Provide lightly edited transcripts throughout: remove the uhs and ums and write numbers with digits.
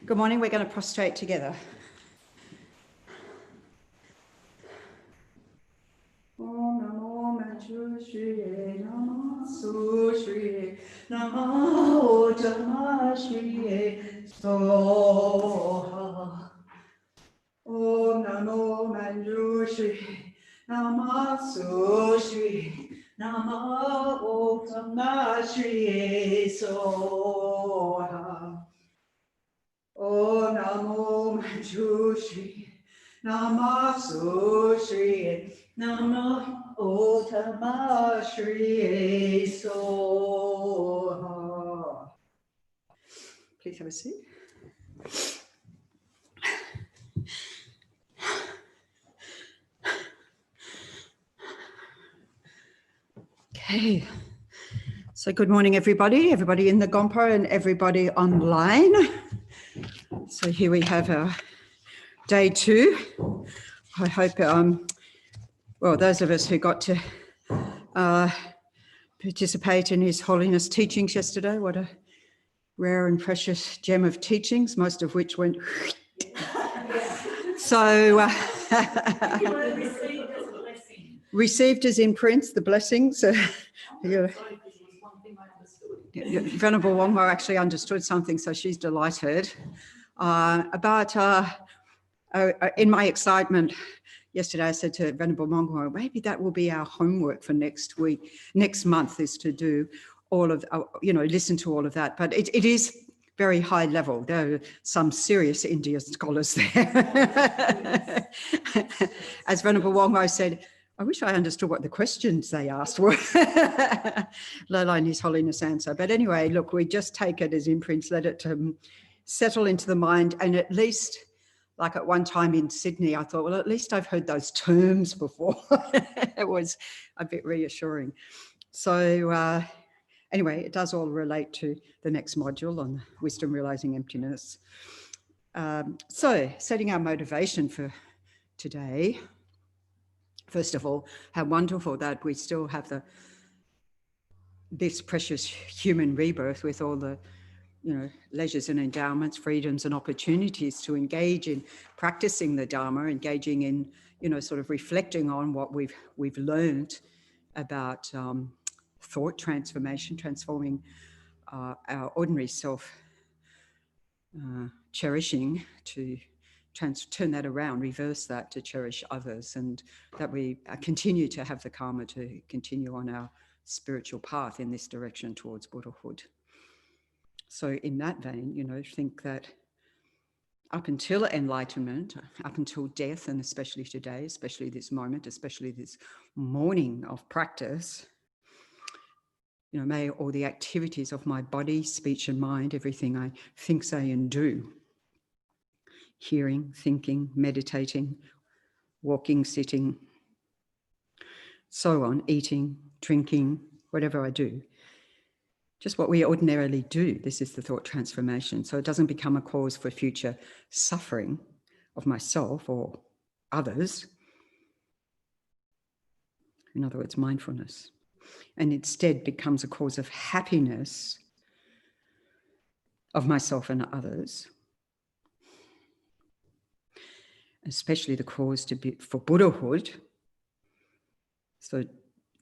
Good morning. We're going to prostrate together. Om Namo Manju Shri Namo Su Shri Namo Dhamma Shri Soha. Om Namo Manju Shri Namo Su Shri Namo Dhamma Shri Soha. Om Namo Manju Shri Namo Su Shri Namo Dhamma Shri Soha. Please have a seat. Okay. So good morning, everybody in the Gompa and everybody online. So here we have our day 2. I hope, well, those of us who got to participate in His Holiness teachings yesterday, what a rare and precious gem of teachings, most of which went so received as imprints, the blessings. Venerable Wongmo actually understood something, so she's delighted. In my excitement yesterday, I said to Venerable Wongmo, maybe that will be our homework for next month, is to do all of, listen to all of that. But it is very high level. There are some serious India scholars there. As Venerable Wongmo said, I wish I understood what the questions they asked were, let alone His Holiness answer. But anyway, look, we just take it as imprints, let it settle into the mind. And at least, like at one time in Sydney, I thought, well, at least I've heard those terms before. It was a bit reassuring. So anyway, it does all relate to the next module on wisdom realizing emptiness. So setting our motivation for today. First of all, how wonderful that we still have this precious human rebirth with all the, leisures and endowments, freedoms and opportunities to engage in practicing the Dharma, engaging in, sort of reflecting on what we've learned about thought transformation, transforming our ordinary self-cherishing to turn that around, reverse that to cherish others, and that we continue to have the karma to continue on our spiritual path in this direction towards Buddhahood. So in that vein, think that up until enlightenment, up until death, and especially today, especially this moment, especially this morning of practice, may all the activities of my body, speech and mind, everything I think, say and do, hearing, thinking, meditating, walking, sitting, so on, eating, drinking, whatever I do, just what we ordinarily do. This is the thought transformation. So it doesn't become a cause for future suffering of myself or others. In other words, mindfulness. And instead becomes a cause of happiness of myself and others. Especially the cause for Buddhahood. So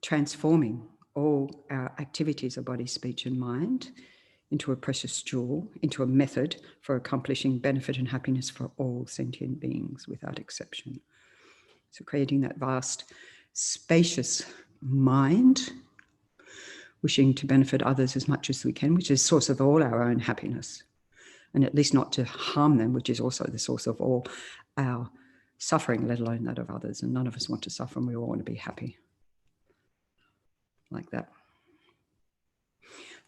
transforming all our activities of body, speech and mind into a precious jewel, into a method for accomplishing benefit and happiness for all sentient beings without exception. So creating that vast, spacious mind, wishing to benefit others as much as we can, which is the source of all our own happiness. And at least not to harm them, which is also the source of all our suffering, let alone that of others. And none of us want to suffer, and we all want to be happy. Like that.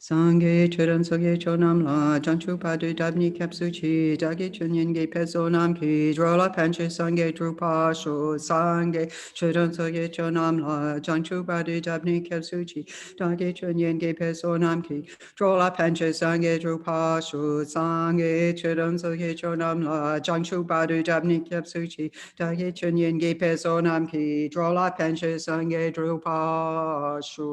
Sangye churan sogye chonam la janchu padu dabni kapsuchi dagi chunyen ge pesonam ki drola panche sangye drupa sho sangye churan sogye chonam la janchu padu dabni kapsuchi dagi chunyen ge pesonam ki drola panche sangye drupa sho sangye churan sogye chonam la janchu padu dabni kapsuchi dagi chunyen ge pesonam ki drola panche sangye drupa sho.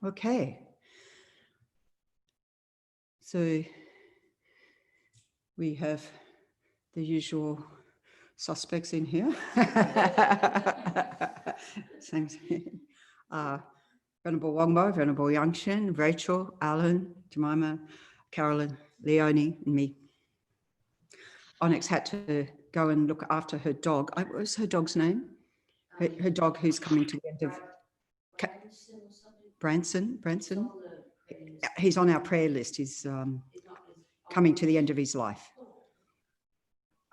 Okay. So we have the usual suspects in here. Same thing. Venerable Wongbo, Venerable Yangshen, Rachel, Alan, Jemima, Carolyn, Leonie, and me. Onyx had to go and look after her dog. What was her dog's name? Her dog who's coming to the end of... Branson. He's on our prayer list. He's coming to the end of his life.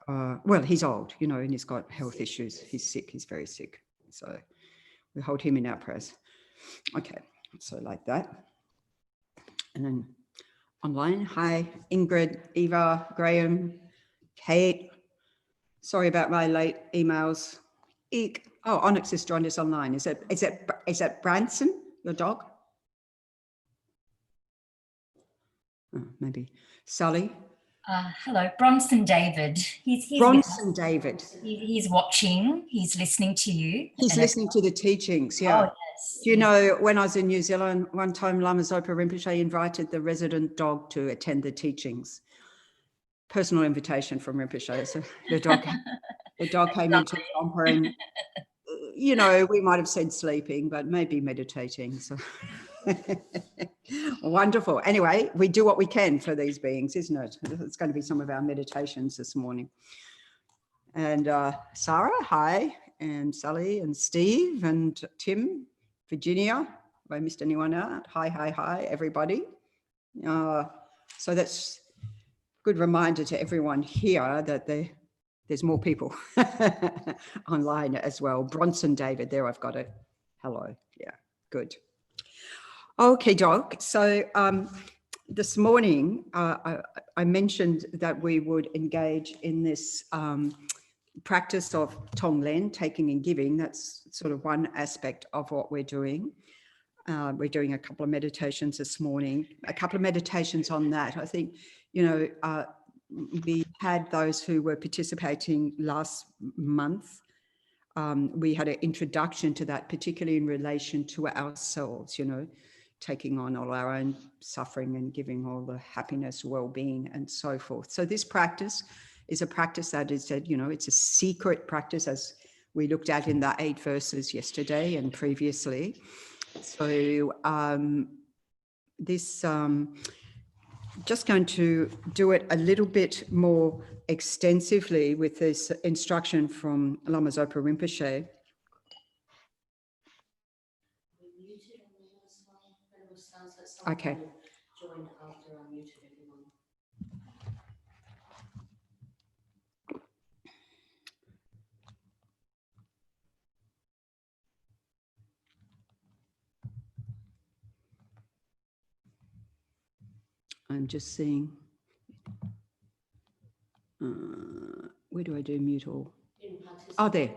Well, he's old, you know, and he's got health issues. He's sick. He's very sick. So we hold him in our prayers. Okay, so like that. And then online, hi, Ingrid, Eva, Graham, Kate. Sorry about my late emails. Eek. Oh, Onyx has joined us online. Is that Branson, your dog? Oh, maybe Sally. Hello, Bronson David. He's Bronson David. He's watching. He's listening to you. He's listening to the teachings. Yeah. Oh, yes. Do you know, when I was in New Zealand, one time Lama Zopa Rinpoche invited the resident dog to attend the teachings. Personal invitation from Rinpoche. So the dog came into the romper and, you know, we might have said sleeping, but maybe meditating. So wonderful. Anyway, we do what we can for these beings, isn't it? It's going to be some of our meditations this morning. And Sarah, hi, and Sally and Steve and Tim, Virginia. Have I missed anyone out? Hi, everybody. So that's a good reminder to everyone here that there's more people online as well. Bronson David, there I've got it. Hello. Yeah, good. Okay, Doc. So this morning, I mentioned that we would engage in this practice of Tonglen, taking and giving. That's sort of one aspect of what we're doing. We're doing a couple of meditations this morning, a couple of meditations on that. I think, you know, we had those who were participating last month. We had an introduction to that, particularly in relation to ourselves, you know, taking on all our own suffering and giving all the happiness, well-being, and so forth. So this practice is a practice that is, you know, it's a secret practice, as we looked at in the 8 verses yesterday and previously. So this, just going to do it a little bit more extensively with this instruction from Lama Zopa Rinpoche. Okay. I'm just seeing, where do I do mute all? Oh, there.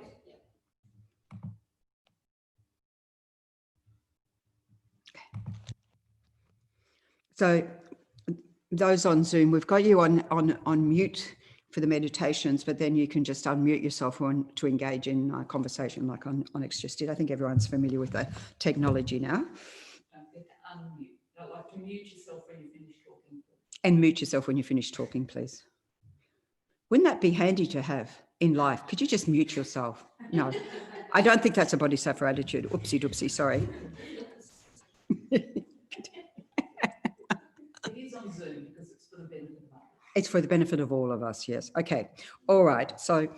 So those on Zoom, we've got you on mute for the meditations, but then you can just unmute yourself to engage in conversation like Onyx just did. I think everyone's familiar with the technology now. Unmute. I'd like to mute yourself when you finish talking. And mute yourself when you finish talking, please. Wouldn't that be handy to have in life? Could you just mute yourself? No, I don't think that's a bodhisattva attitude. Oopsie doopsie, sorry. It is on Zoom because it's for the benefit of others. It's for the benefit of all of us, yes. Okay, all right. So,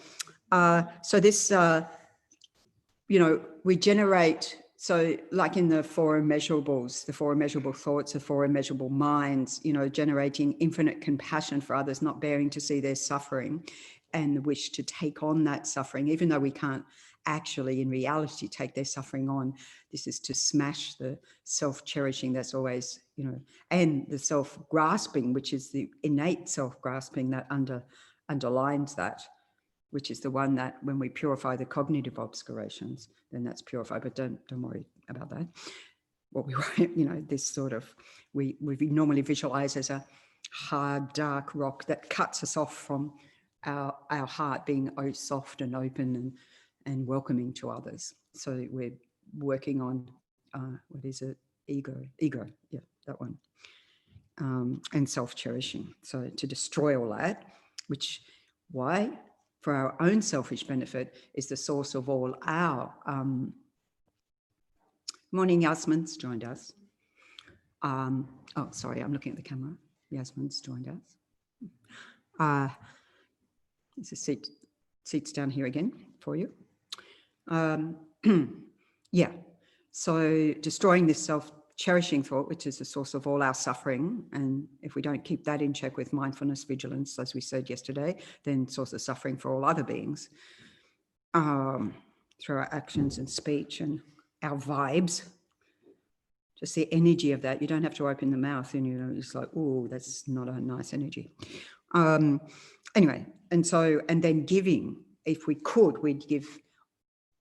so this, you know, we generate, so like in the 4 immeasurables, the 4 immeasurable thoughts, the 4 immeasurable minds, you know, generating infinite compassion for others, not bearing to see their suffering and the wish to take on that suffering, even though we can't actually in reality take their suffering on. This is to smash the self-cherishing that's always, you know, and the self-grasping, which is the innate self-grasping that underlines that, which is the one that when we purify the cognitive obscurations, then that's purified. But don't worry about that. What we, you know, this sort of, we normally visualize as a hard, dark rock that cuts us off from our heart being soft and open and welcoming to others. So we're working on, what is it? ego, yeah, that one. And self-cherishing. So to destroy all that, which why? For our own selfish benefit is the source of all our, morning, Yasmin's joined us. Oh, sorry, I'm looking at the camera. Yasmin's joined us. There's a seats down here again for you. Yeah, so destroying this self-cherishing thought, which is the source of all our suffering, and if we don't keep that in check with mindfulness, vigilance, as we said yesterday, then source of suffering for all other beings, through our actions and speech and our vibes. Just the energy of that. You don't have to open the mouth and, you know, it's like, oh, that's not a nice energy. Anyway, and then giving, if we could, we'd give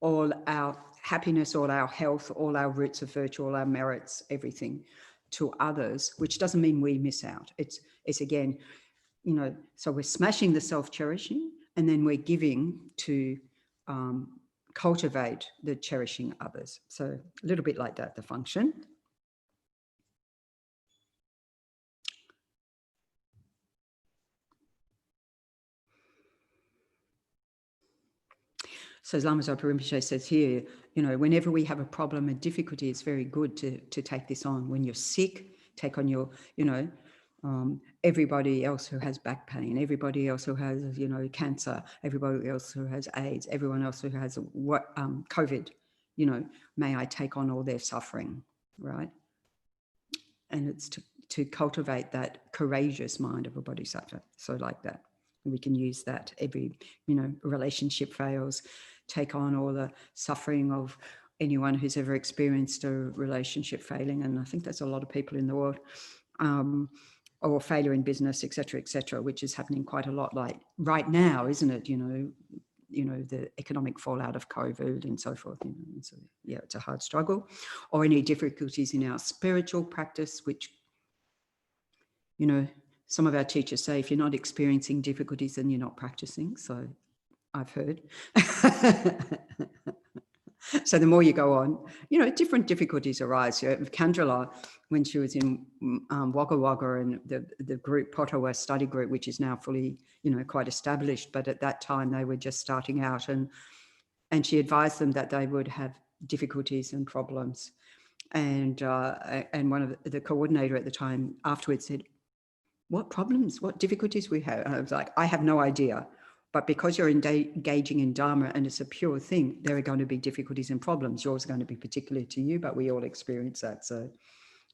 all our happiness, all our health, all our roots of virtue, all our merits, everything to others, which doesn't mean we miss out. It's again, you know, so we're smashing the self-cherishing and then we're giving to cultivate the cherishing others. So a little bit like that, the function. So as Lama Zopa Rinpoche says here, you know, whenever we have a problem, a difficulty, it's very good to take this on. When you're sick, take on your, you know, everybody else who has back pain, everybody else who has, you know, cancer, everybody else who has AIDS, everyone else who has COVID, you know, may I take on all their suffering, right? And it's to cultivate that courageous mind of a bodhisattva. So like that, we can use that every, you know, relationship fails, take on all the suffering of anyone who's ever experienced a relationship failing. And I think that's a lot of people in the world, or failure in business, et cetera, which is happening quite a lot like right now, isn't it? You know, the economic fallout of COVID and so forth, you know, and so, yeah, it's a hard struggle. Or any difficulties in our spiritual practice, which, you know, some of our teachers say, if you're not experiencing difficulties, then you're not practicing. So I've heard. So the more you go on, you know, different difficulties arise. You know, Kandrila, when she was in Wagga Wagga and the group, Potowa study group, which is now fully, you know, quite established, but at that time they were just starting out, and she advised them that they would have difficulties and problems. And one of the coordinator at the time afterwards said, what problems, what difficulties we have? And I was like, I have no idea. But because you're engaging in Dharma and it's a pure thing, there are going to be difficulties and problems. Yours are going to be particular to you, but we all experience that. So it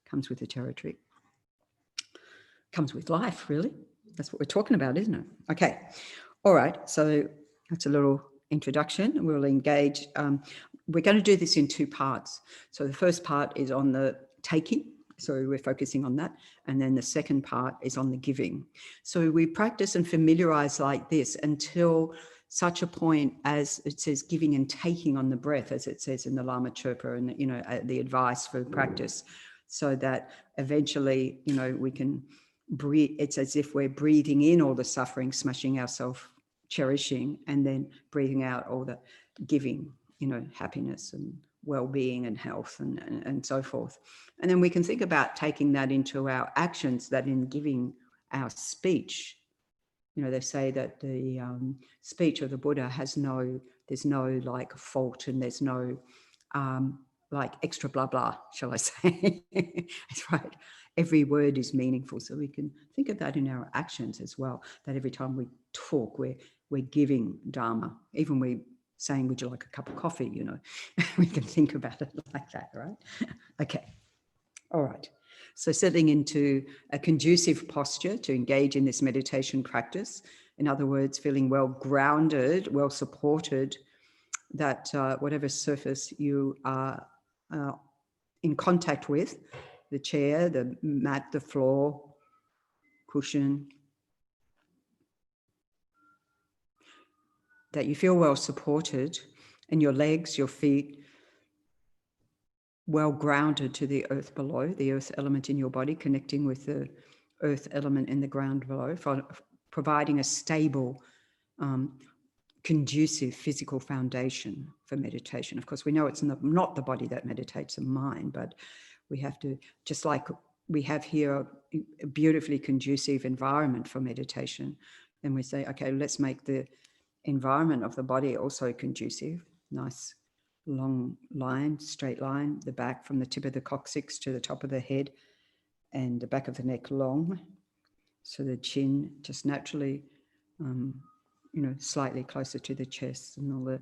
comes with the territory. Comes with life, really. That's what we're talking about, isn't it? Okay. All right. So that's a little introduction. We'll engage. We're going to do this in two parts. So the first part is on the taking. So we're focusing on that. And then the second part is on the giving. So we practice and familiarize like this until such a point as it says giving and taking on the breath, as it says in the Lama Chirpa and, you know, the advice for practice, so that eventually, you know, we can breathe. It's as if we're breathing in all the suffering, smashing ourselves, cherishing, and then breathing out all the giving, you know, happiness and well-being and health and so forth. And then we can think about taking that into our actions, that in giving our speech, you know, they say that the speech of the Buddha has there's no like fault, and there's no like extra blah, blah, shall I say. That's right. Every word is meaningful. So we can think of that in our actions as well, that every time we talk, we're giving Dharma, even we saying, would you like a cup of coffee? You know, we can think about it like that, right? Okay. All right. So settling into a conducive posture to engage in this meditation practice. In other words, feeling well grounded, well supported, that whatever surface you are in contact with, the chair, the mat, the floor, cushion, that you feel well supported, and your legs, your feet, well grounded to the earth below, the earth element in your body, connecting with the earth element in the ground below, for providing a stable, conducive physical foundation for meditation. Of course, we know it's not the body that meditates, the mind, but We have to, just like we have here a beautifully conducive environment for meditation, then we say, okay, let's make the environment of the body also conducive. Nice long line, straight line, the back from the tip of the coccyx to the top of the head, and the back of the neck long. So the chin just naturally, slightly closer to the chest, and all the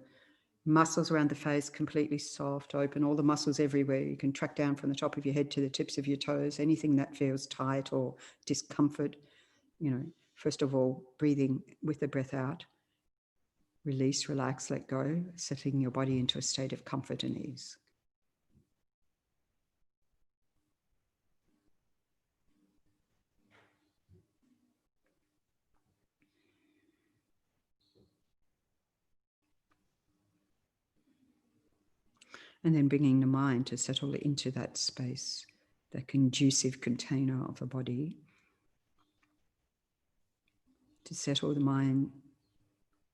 muscles around the face completely soft, open, all the muscles everywhere. You can track down from the top of your head to the tips of your toes, anything that feels tight or discomfort. First of all, breathing with the breath out, release, relax, let go, settling your body into a state of comfort and ease. And then bringing the mind to settle into that space, that conducive container of the body, to settle the mind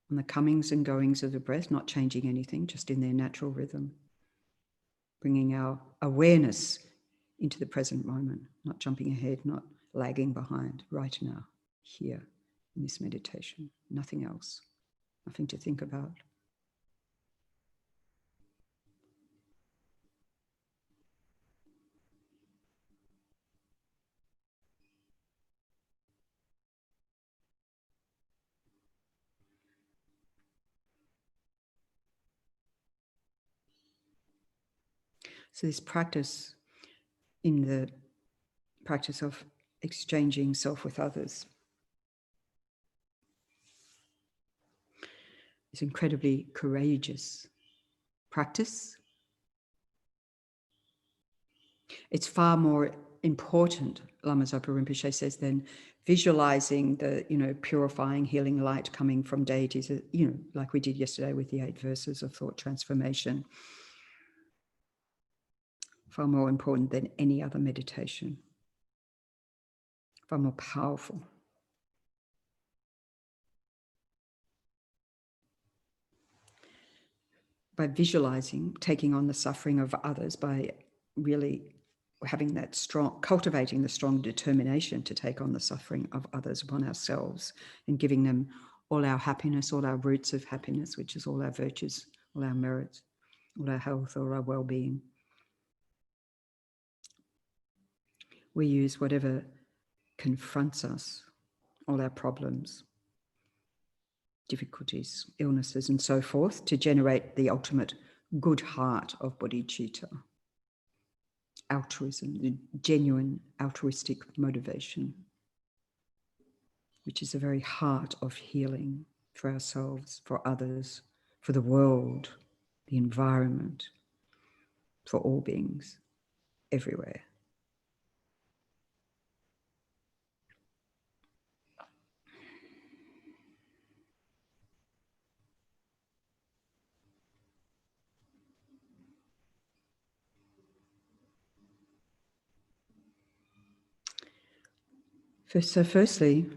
on the comings and goings of the breath, not changing anything, just in their natural rhythm. Bringing our awareness into the present moment, not jumping ahead, not lagging behind, right now, here, in this meditation. Nothing else, nothing to think about. So this practice, in the practice of exchanging self with others, is incredibly courageous practice. It's far more important, Lama Zopa Rinpoche says, than visualizing the, purifying, healing light coming from deities, like we did yesterday with the 8 verses of thought transformation. Far more important than any other meditation. Far more powerful. By visualizing, taking on the suffering of others, by really having that strong, cultivating the strong determination to take on the suffering of others upon ourselves, and giving them all our happiness, all our roots of happiness, which is all our virtues, all our merits, all our health, all our well-being. We use whatever confronts us, all our problems, difficulties, illnesses, and so forth, to generate the ultimate good heart of bodhicitta. Altruism, the genuine altruistic motivation, which is the very heart of healing for ourselves, for others, for the world, the environment, for all beings, everywhere. So firstly,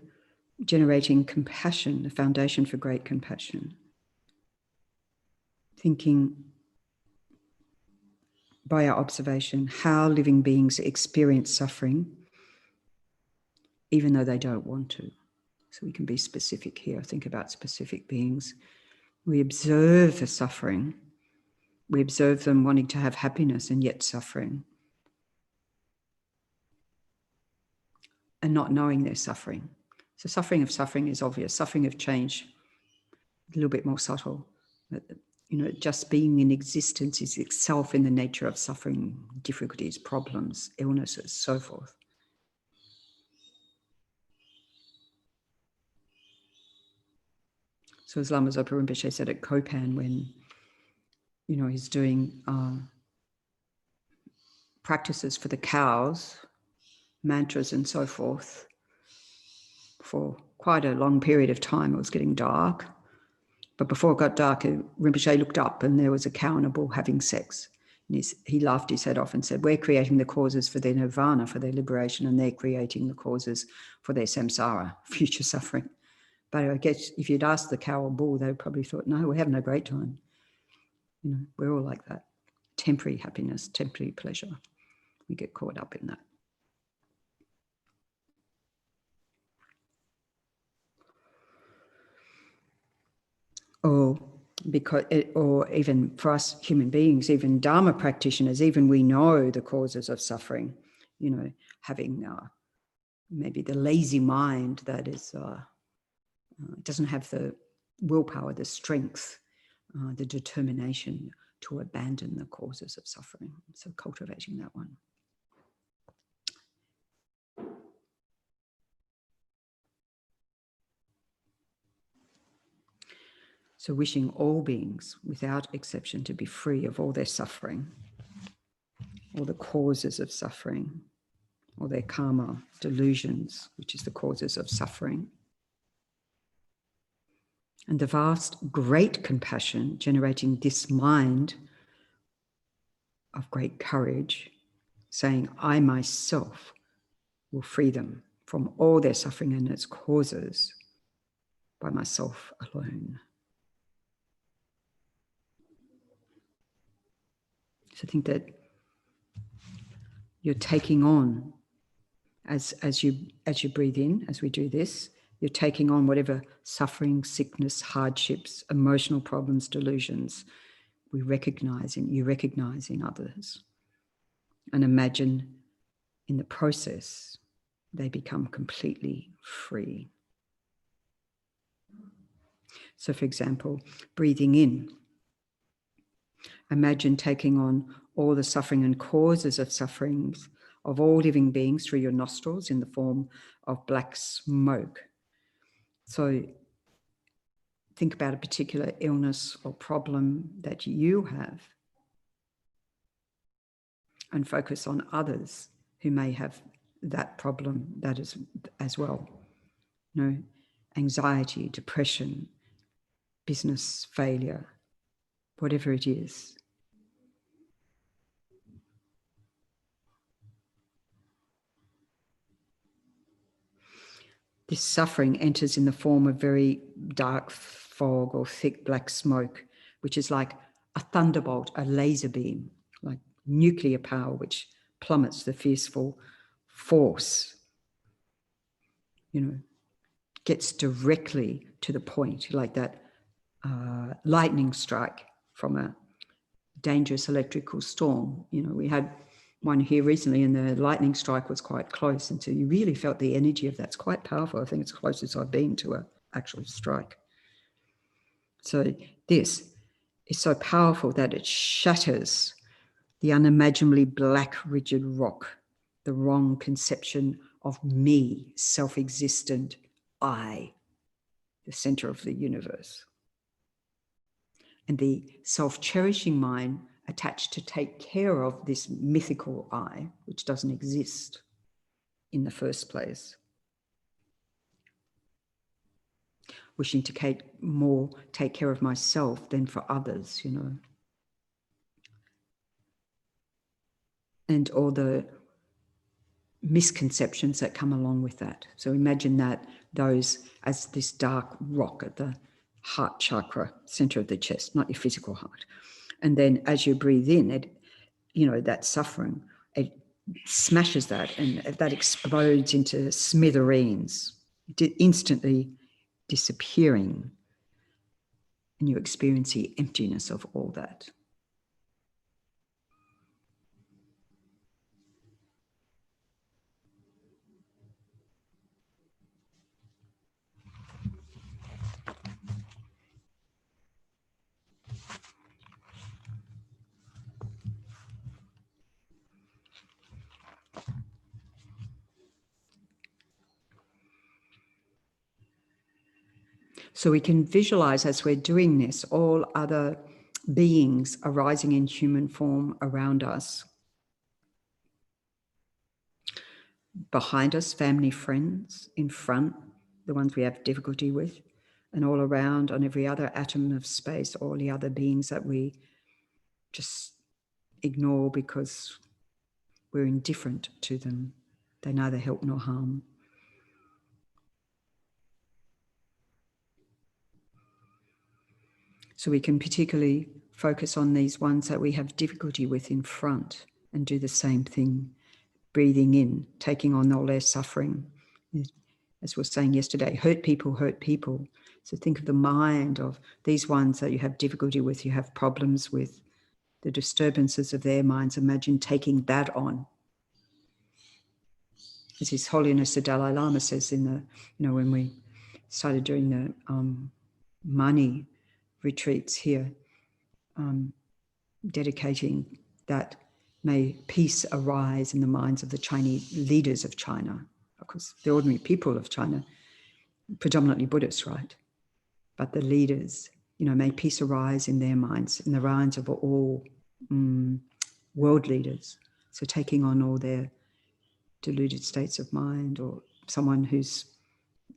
generating compassion, the foundation for great compassion. Thinking by our observation how living beings experience suffering, even though they don't want to. So we can be specific here, think about specific beings. We observe the suffering. We observe them wanting to have happiness and yet suffering. And not knowing they're suffering. So suffering is obvious. Suffering of change, a little bit more subtle. But, just being in existence is itself in the nature of suffering, difficulties, problems, illnesses, so forth. So as Lama Zopa Rinpoche said at Kopan, when, he's doing practices for the cows, mantras and so forth, for quite a long period of time. It was getting dark. But before it got dark, Rinpoche looked up and there was a cow and a bull having sex. And he laughed his head off and said, we're creating the causes for their nirvana, for their liberation, and they're creating the causes for their samsara, future suffering. But I guess if you'd asked the cow or bull, they probably thought, no, we're having a great time. We're all like that. Temporary happiness, temporary pleasure. We get caught up in that. Or or even for us human beings, even Dharma practitioners, even we know the causes of suffering, you know, having maybe the lazy mind that is doesn't have the willpower, the strength, the determination to abandon the causes of suffering. So cultivating that one. So wishing all beings, without exception, to be free of all their suffering, all the causes of suffering, all their karma, delusions, which is the causes of suffering. And the vast, great compassion generating this mind of great courage, saying, I myself will free them from all their suffering and its causes by myself alone. So I think that you're taking on, as you breathe in, as we do this, you're taking on whatever suffering, sickness, hardships, emotional problems, delusions you recognize in others. And imagine in the process, they become completely free. So for example, breathing in, imagine taking on all the suffering and causes of sufferings of all living beings through your nostrils in the form of black smoke. So think about a particular illness or problem that you have and focus on others who may have that problem that is as well. You know, anxiety, depression, business failure, whatever it is. This suffering enters in the form of very dark fog or thick black smoke, which is like a thunderbolt, a laser beam, like nuclear power, which plummets the fearful force, you know, gets directly to the point, like that lightning strike from a dangerous electrical storm. You know, we had one here recently and the lightning strike was quite close, and so you really felt the energy of that's quite powerful. I think it's closest I've been to an actual strike. So this is so powerful that it shatters the unimaginably black, rigid rock, the wrong conception of me, self-existent I, the center of the universe. And the self-cherishing mind attached to take care of this mythical I, which doesn't exist in the first place. Wishing to take care of myself than for others, you know. And all the misconceptions that come along with that. So imagine that those as this dark rock at the heart chakra, center of the chest, not your physical heart. And then as you breathe in, it, you know, that suffering, it smashes that and that explodes into smithereens, instantly disappearing. And you experience the emptiness of all that. So we can visualize as we're doing this, all other beings arising in human form around us. Behind us, family, friends. In front, the ones we have difficulty with. And all around, on every other atom of space, all the other beings that we just ignore because we're indifferent to them. They neither help nor harm. So we can particularly focus on these ones that we have difficulty with in front and do the same thing. breathing in, taking on all their suffering. As we were saying yesterday, hurt people hurt people. So think of the mind of these ones that you have difficulty with, you have problems with, the disturbances of their minds. Imagine taking that on. As His Holiness the Dalai Lama says in the, when we started doing the money retreats here, dedicating that may peace arise in the minds of the Chinese leaders of China. Of course, the ordinary people of China, predominantly Buddhists, right? But the leaders, may peace arise in their minds, in the minds of all world leaders. So taking on all their deluded states of mind, or someone who's,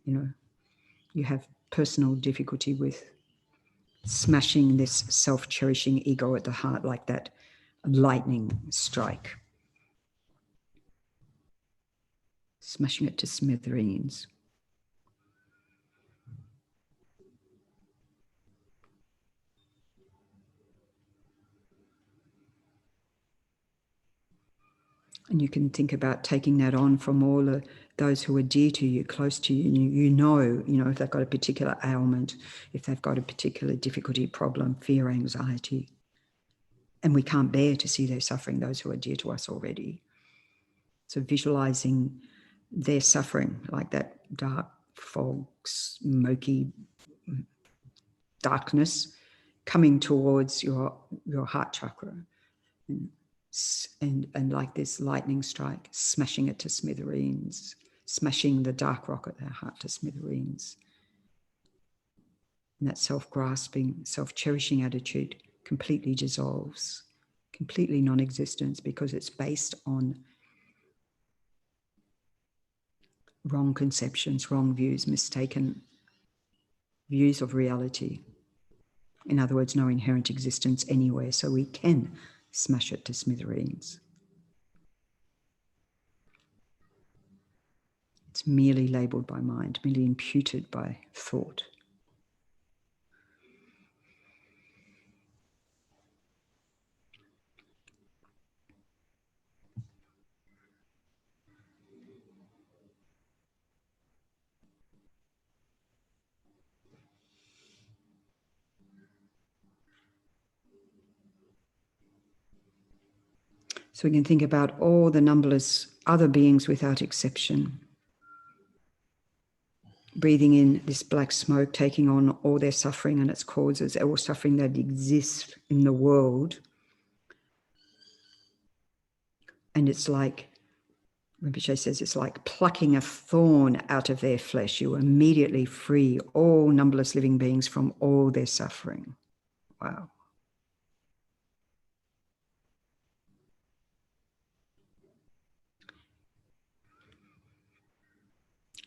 you have personal difficulty with, smashing this self-cherishing ego at the heart like that lightning strike. Smashing it to smithereens. And you can think about taking that on from all those who are dear to you, close to you. And you know, if they've got a particular ailment, if they've got a particular difficulty, problem, fear, anxiety. And we can't bear to see their suffering, those who are dear to us already. So visualizing their suffering like that dark fog, smoky darkness coming towards your heart chakra. And like this lightning strike, smashing it to smithereens, smashing the dark rock at their heart to smithereens. And that self-grasping, self-cherishing attitude completely dissolves, completely non-existent, because it's based on wrong conceptions, wrong views, mistaken views of reality. In other words, no inherent existence anywhere, so we can smash it to smithereens. It's merely labelled by mind, merely imputed by thought. So we can think about all the numberless other beings without exception. Breathing in this black smoke, taking on all their suffering and its causes, all suffering that exists in the world. And it's like, Rinpoche says, it's like plucking a thorn out of their flesh. You immediately free all numberless living beings from all their suffering. Wow.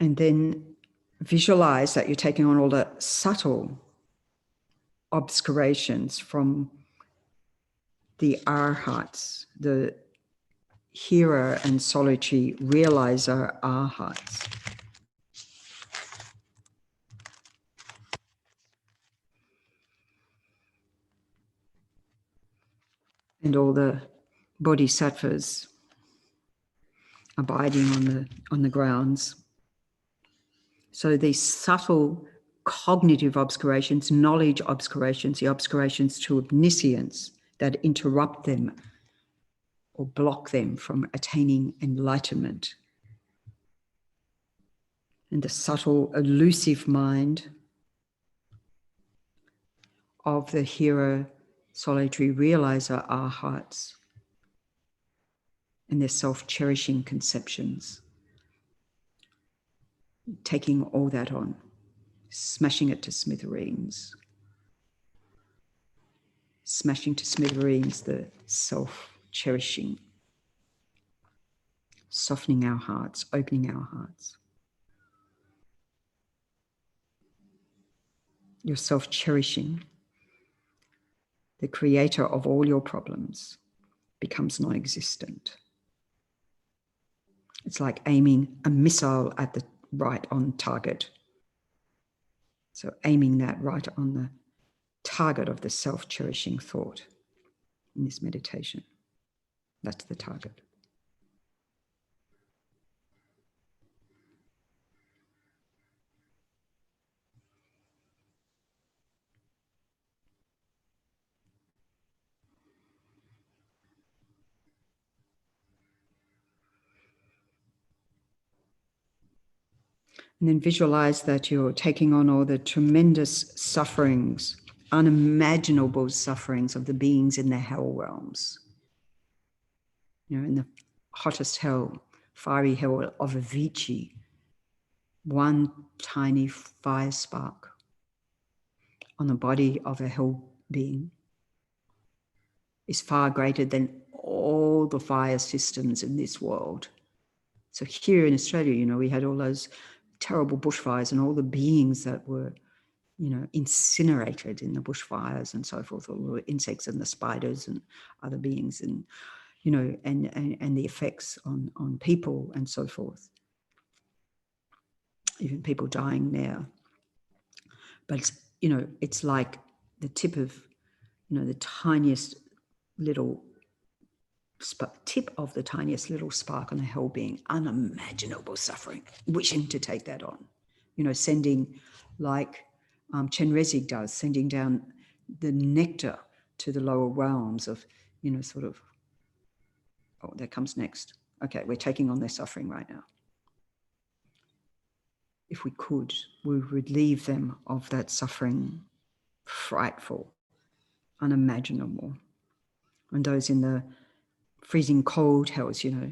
And then visualize that you're taking on all the subtle obscurations from the arhats, the hearer and solitary realizer arhats. And all the bodhisattvas abiding on the grounds. So these subtle cognitive obscurations, knowledge obscurations, the obscurations to omniscience that interrupt them or block them from attaining enlightenment. And the subtle elusive mind of the hero solitary realizer arhats and their self-cherishing conceptions. Taking all that on, smashing it to smithereens. Smashing to smithereens the self-cherishing. Softening our hearts, opening our hearts. Your self-cherishing, the creator of all your problems, becomes non-existent. It's like aiming a missile at the right on target. So aiming that right on the target of the self-cherishing thought in this meditation. That's the target. And then visualize that you're taking on all the tremendous sufferings, unimaginable sufferings of the beings in the hell realms. You know, in the hottest hell, fiery hell of Avicii, one tiny fire spark on the body of a hell being is far greater than all the fire systems in this world. So here in Australia, you know, we had all those terrible bushfires and all the beings that were, you know, incinerated in the bushfires and so forth, all the insects and the spiders and other beings, and, you know, and the effects on people and so forth. Even people dying there. But it's, you know, it's like the tip of, you know, the tiniest little tip of the tiniest little spark on a hell being, unimaginable suffering, wishing to take that on, you know, sending like Chenrezig does, sending down the nectar to the lower realms of, you know, sort of, oh, that comes next. Okay, we're taking on their suffering right now. If we could, we would relieve them of that suffering, frightful, unimaginable. And those in the freezing cold hells, you know.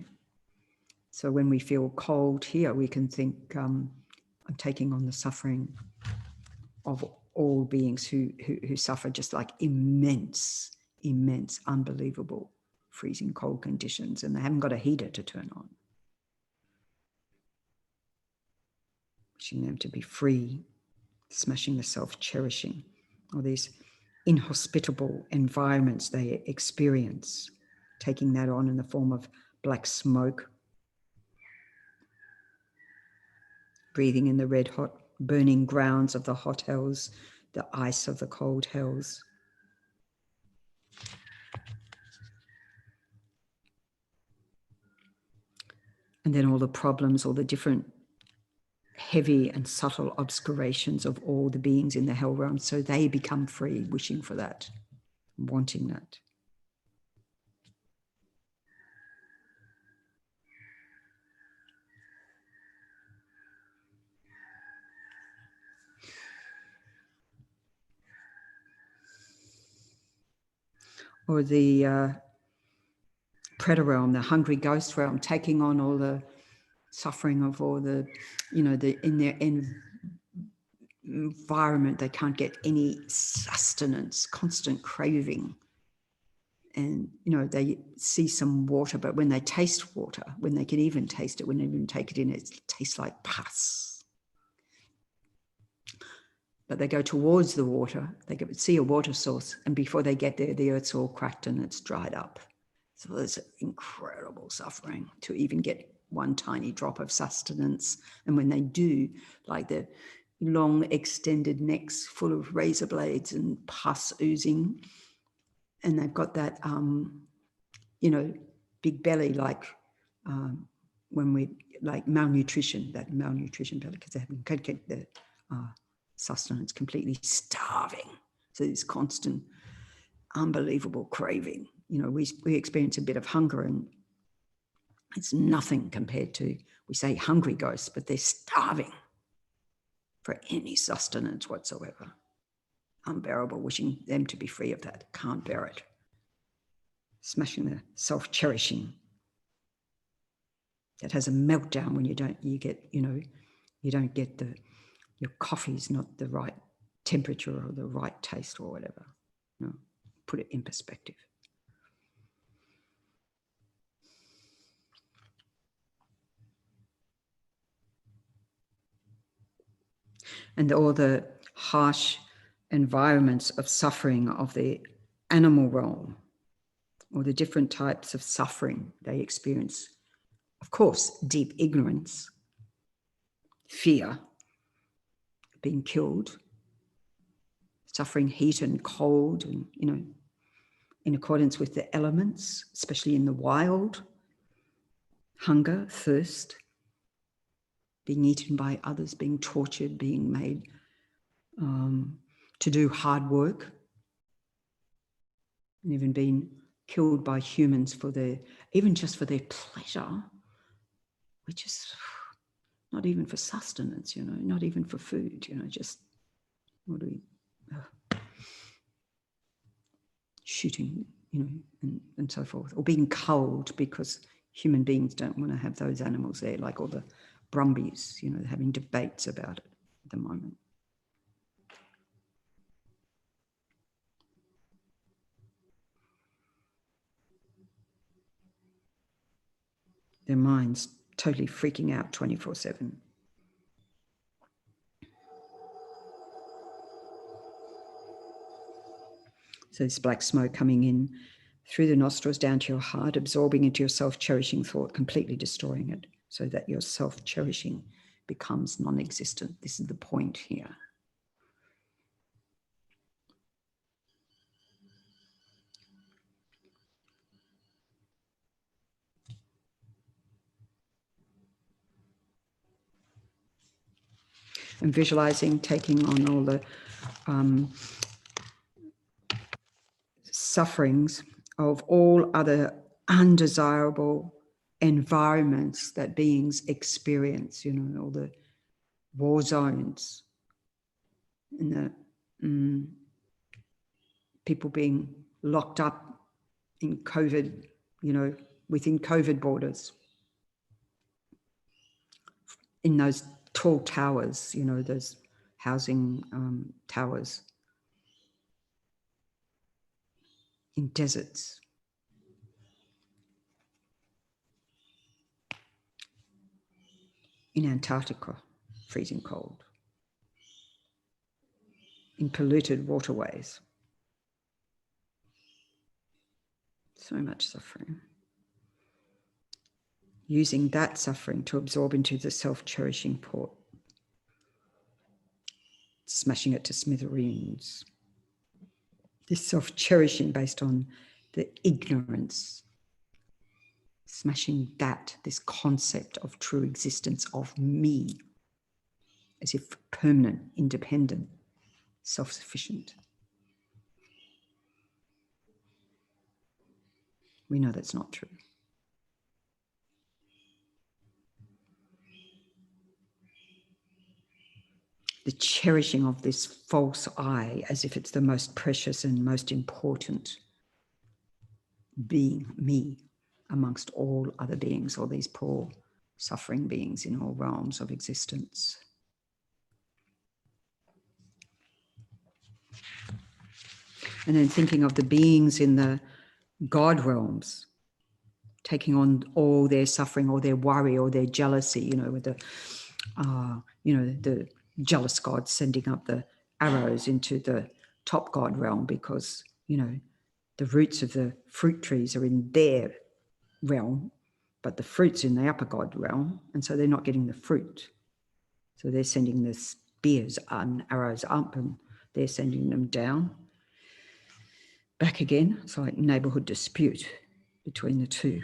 So when we feel cold here, we can think, I'm taking on the suffering of all beings who suffer just like immense, unbelievable freezing cold conditions, and they haven't got a heater to turn on. Wishing them to be free, smashing the self-cherishing, all these inhospitable environments they experience, taking that on in the form of black smoke, breathing in the red hot burning grounds of the hot hells, the ice of the cold hells. And then all the problems, all the different heavy and subtle obscurations of all the beings in the hell realm, so they become free, wishing for that, wanting that. Or the predator realm, the hungry ghost realm, taking on all the suffering of all the, you know, in their environment, they can't get any sustenance, constant craving. And, you know, they see some water, but when they taste water, when they can even taste it, when they even take it in, it tastes like pus. But they go towards the water, they see a water source, and before they get there, the earth's all cracked and it's dried up. So there's incredible suffering to even get one tiny drop of sustenance. And when they do, like the long extended necks full of razor blades and pus oozing, and they've got that, you know, big belly, like when we, like malnutrition, that malnutrition belly, because they haven't get the sustenance, completely starving. So this constant, unbelievable craving. You know, we experience a bit of hunger, and it's nothing compared to, we say hungry ghosts, but they're starving for any sustenance whatsoever. Unbearable, wishing them to be free of that. Can't bear it. Smashing the self-cherishing. That has a meltdown when you don't get your coffee's not the right temperature or the right taste or whatever. You know, put it in perspective. And all the harsh environments of suffering of the animal realm, or the different types of suffering they experience. Of course, deep ignorance, fear, being killed, suffering heat and cold, and, you know, in accordance with the elements, especially in the wild, hunger, thirst, being eaten by others, being tortured, being made to do hard work, and even being killed by humans for even just for their pleasure, which is not even for sustenance, you know, not even for food, you know, just what do we, shooting, you know, and so forth, or being culled because human beings don't want to have those animals there, like all the Brumbies, you know, they're having debates about it at the moment. Their minds totally freaking out 24/7. So this black smoke coming in through the nostrils down to your heart, absorbing into your self-cherishing thought, completely destroying it so that your self-cherishing becomes non-existent. This is the point here. And visualizing, taking on all the sufferings of all other undesirable environments that beings experience, you know, all the war zones and the people being locked up in COVID, you know, within COVID borders, in those tall towers, you know, those housing towers, in deserts, in Antarctica, freezing cold, in polluted waterways. So much suffering. Using that suffering to absorb into the self-cherishing port, smashing it to smithereens. This self-cherishing based on the ignorance, smashing that, this concept of true existence of me, as if permanent, independent, self-sufficient. We know that's not true. The cherishing of this false I as if it's the most precious and most important being, me, amongst all other beings, all these poor suffering beings in all realms of existence. And then thinking of the beings in the God realms, taking on all their suffering or their worry or their jealousy, you know, with the, the jealous God sending up the arrows into the top God realm because, you know, the roots of the fruit trees are in their realm, but the fruit's in the upper God realm, and so they're not getting the fruit. So they're sending the spears and arrows up, and they're sending them down. Back again, it's like neighbourhood dispute between the two.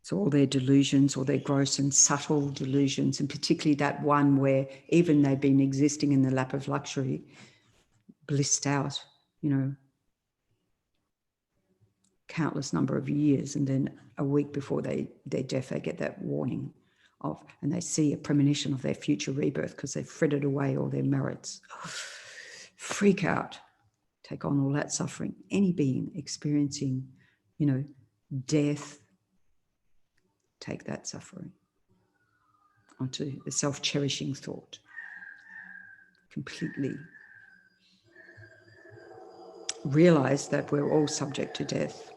So all their delusions, all their gross and subtle delusions, and particularly that one where even they've been existing in the lap of luxury, blissed out, you know, countless number of years, and then a week before their death, they get that warning of, and they see a premonition of their future rebirth because they've frittered away all their merits. Freak out, take on all that suffering. Any being experiencing, you know, death, take that suffering onto the self-cherishing thought. Completely realize that we're all subject to death,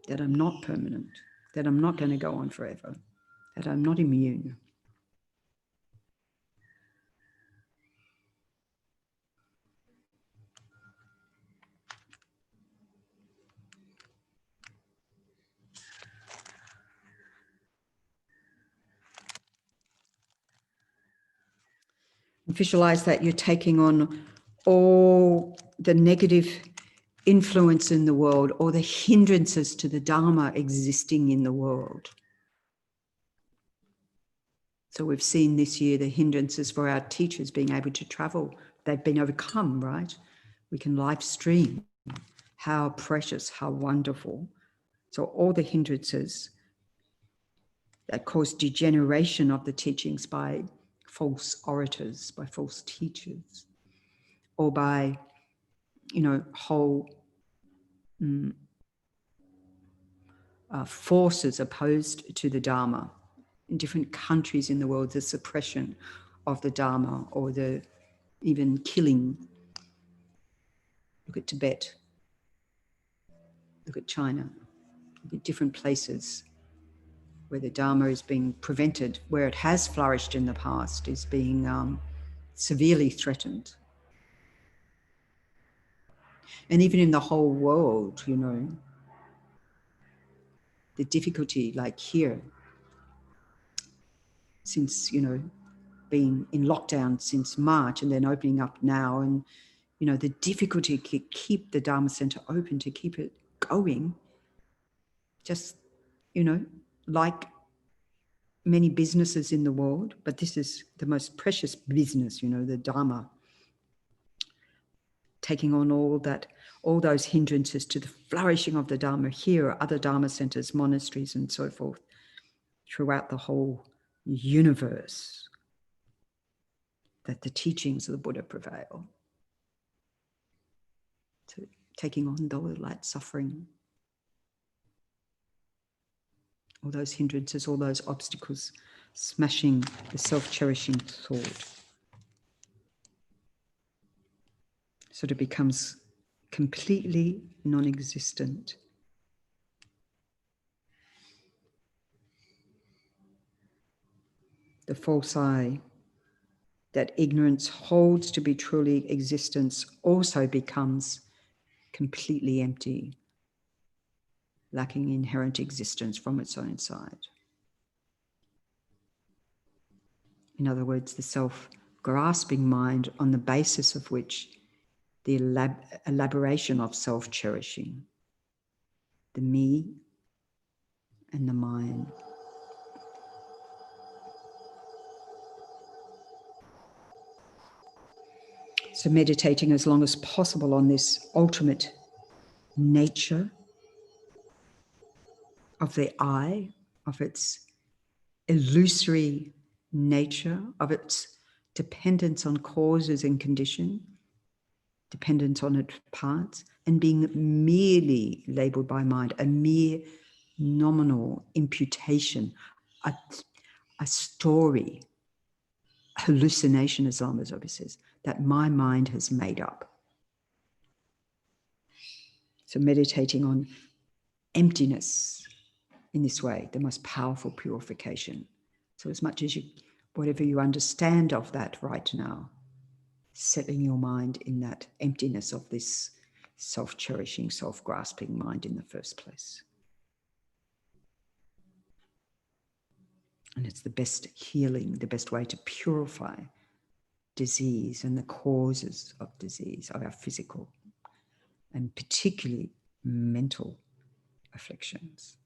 that I'm not permanent, that I'm not going to go on forever, that I'm not immune. Visualize that you're taking on all the negative influence in the world or the hindrances to the Dharma existing in the world. So we've seen this year the hindrances for our teachers being able to travel. They've been overcome, right? We can live stream. How precious, how wonderful. So all the hindrances that cause degeneration of the teachings by false orators, by false teachers, or by, whole forces opposed to the Dharma. In different countries in the world, the suppression of the Dharma or the even killing. Look at Tibet. Look at China. Look at different places where the Dharma is being prevented, where it has flourished in the past, is being severely threatened. And even in the whole world, the difficulty, like here, since, being in lockdown since March and then opening up now, and, the difficulty to keep the Dharma Center open, to keep it going, just, like many businesses in the world, but this is the most precious business, the Dharma, taking on all those hindrances to the flourishing of the Dharma. Here are other Dharma centers, monasteries, and so forth, throughout the whole universe, that the teachings of the Buddha prevail. So taking on the light suffering, all those hindrances, all those obstacles, smashing the self-cherishing thought, so it becomes completely non-existent. The false I that ignorance holds to be truly existence also becomes completely empty, lacking inherent existence from its own side. In other words, the self-grasping mind on the basis of which the elaboration of self-cherishing, the me and the mine. So meditating as long as possible on this ultimate nature of the I, of its illusory nature, of its dependence on causes and condition, dependence on its parts, and being merely labeled by mind, a mere nominal imputation, a story, hallucination, as Lama says, that my mind has made up. So meditating on emptiness in this way, the most powerful purification. So as much as whatever you understand of that right now, settling your mind in that emptiness of this self-cherishing, self-grasping mind in the first place. And it's the best healing, the best way to purify disease and the causes of disease, of our physical and particularly mental afflictions.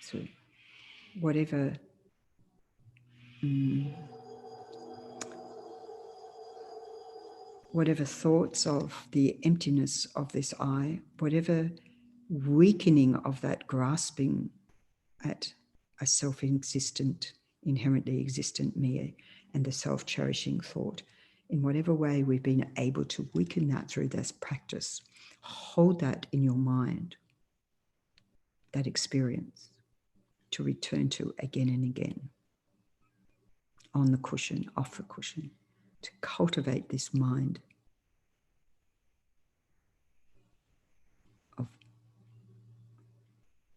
So whatever thoughts of the emptiness of this I, whatever weakening of that grasping at a self-existent, inherently existent me and the self-cherishing thought, in whatever way we've been able to weaken that through this practice, hold that in your mind, that experience, to return to again and again, on the cushion, off the cushion, to cultivate this mind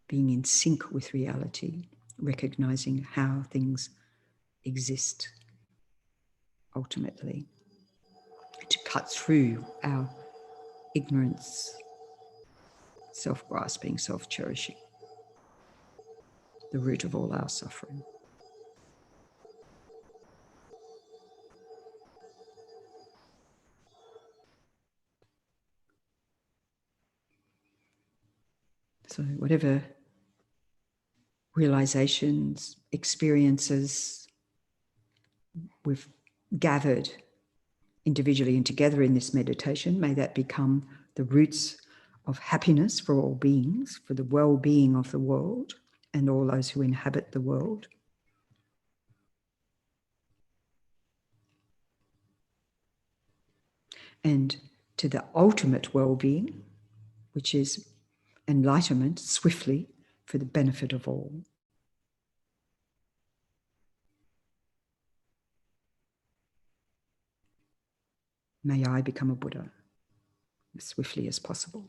being in sync with reality, recognizing how things exist ultimately, to cut through our ignorance, self-grasping, self-cherishing, the root of all our suffering. So whatever realizations, experiences we've gathered individually and together in this meditation, may that become the roots of happiness for all beings, for the well-being of the world and all those who inhabit the world. And to the ultimate well-being, which is enlightenment swiftly for the benefit of all. May I become a Buddha as swiftly as possible.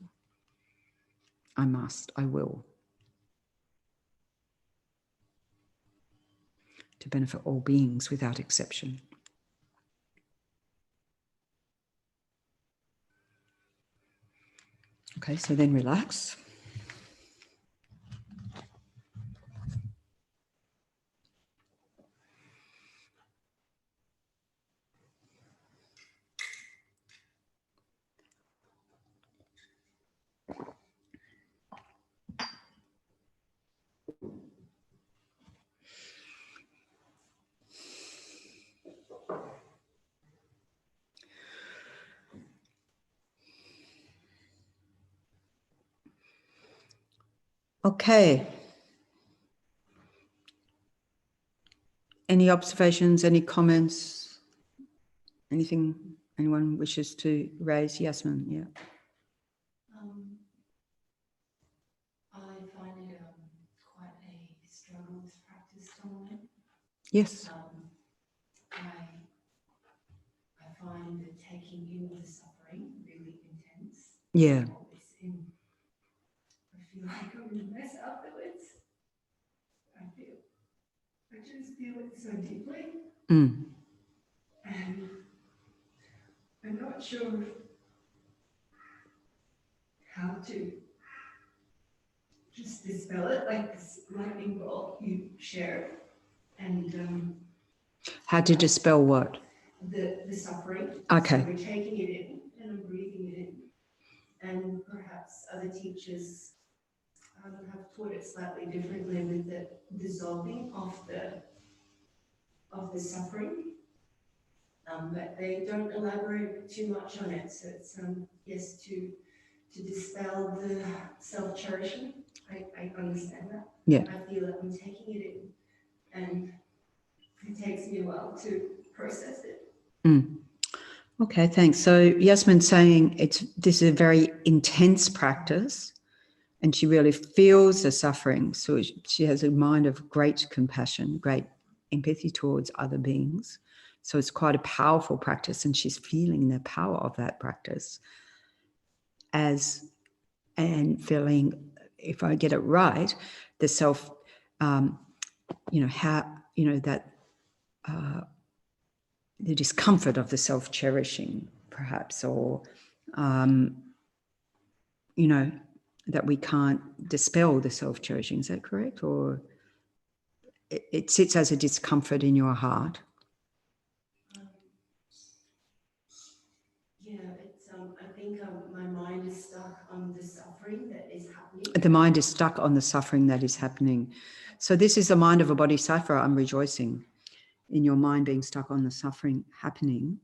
I must, I will. To benefit all beings without exception. Okay, so then relax. Okay. Any observations, any comments? Anything anyone wishes to raise? Yasmin, yeah. I find it quite a struggle with practice online. Yes. I find that taking in the suffering really intense. Yeah. I feel like I'm in a mess afterwards. I just feel it so deeply. Mm. And I'm not sure how to just dispel it, like this lightning bolt you shared. And How to dispel what? the suffering. Okay. So we're taking it in and I'm breathing it in. And perhaps other teachers have taught it slightly differently with the dissolving of the suffering. But they don't elaborate too much on it. So it's yes, to dispel the self-cherishing. I understand that. Yeah. I feel that I'm taking it in and it takes me a while to process it. Mm. Okay, thanks. So Yasmin's saying this is a very intense practice and she really feels the suffering. So she has a mind of great compassion, great empathy towards other beings. So it's quite a powerful practice and she's feeling the power of that practice and feeling, if I get it right, the self, the discomfort of the self-cherishing, perhaps, or, that we can't dispel the self-cherishing. Is that correct? Or it sits as a discomfort in your heart? Yeah, it's, I think my mind is stuck on the suffering that is happening. The mind is stuck on the suffering that is happening. So this is the mind of a bodhisattva. I'm rejoicing in your mind being stuck on the suffering happening.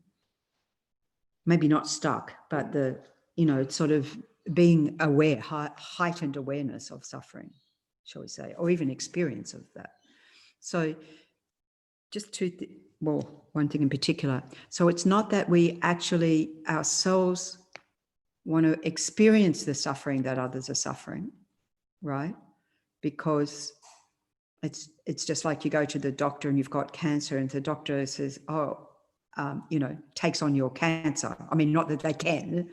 Maybe not stuck, but it's sort of being aware, heightened awareness of suffering, shall we say, or even experience of that. So just one thing in particular. So it's not that we actually ourselves want to experience the suffering that others are suffering, right? Because it's just like you go to the doctor and you've got cancer and the doctor says, takes on your cancer. I mean, not that they can,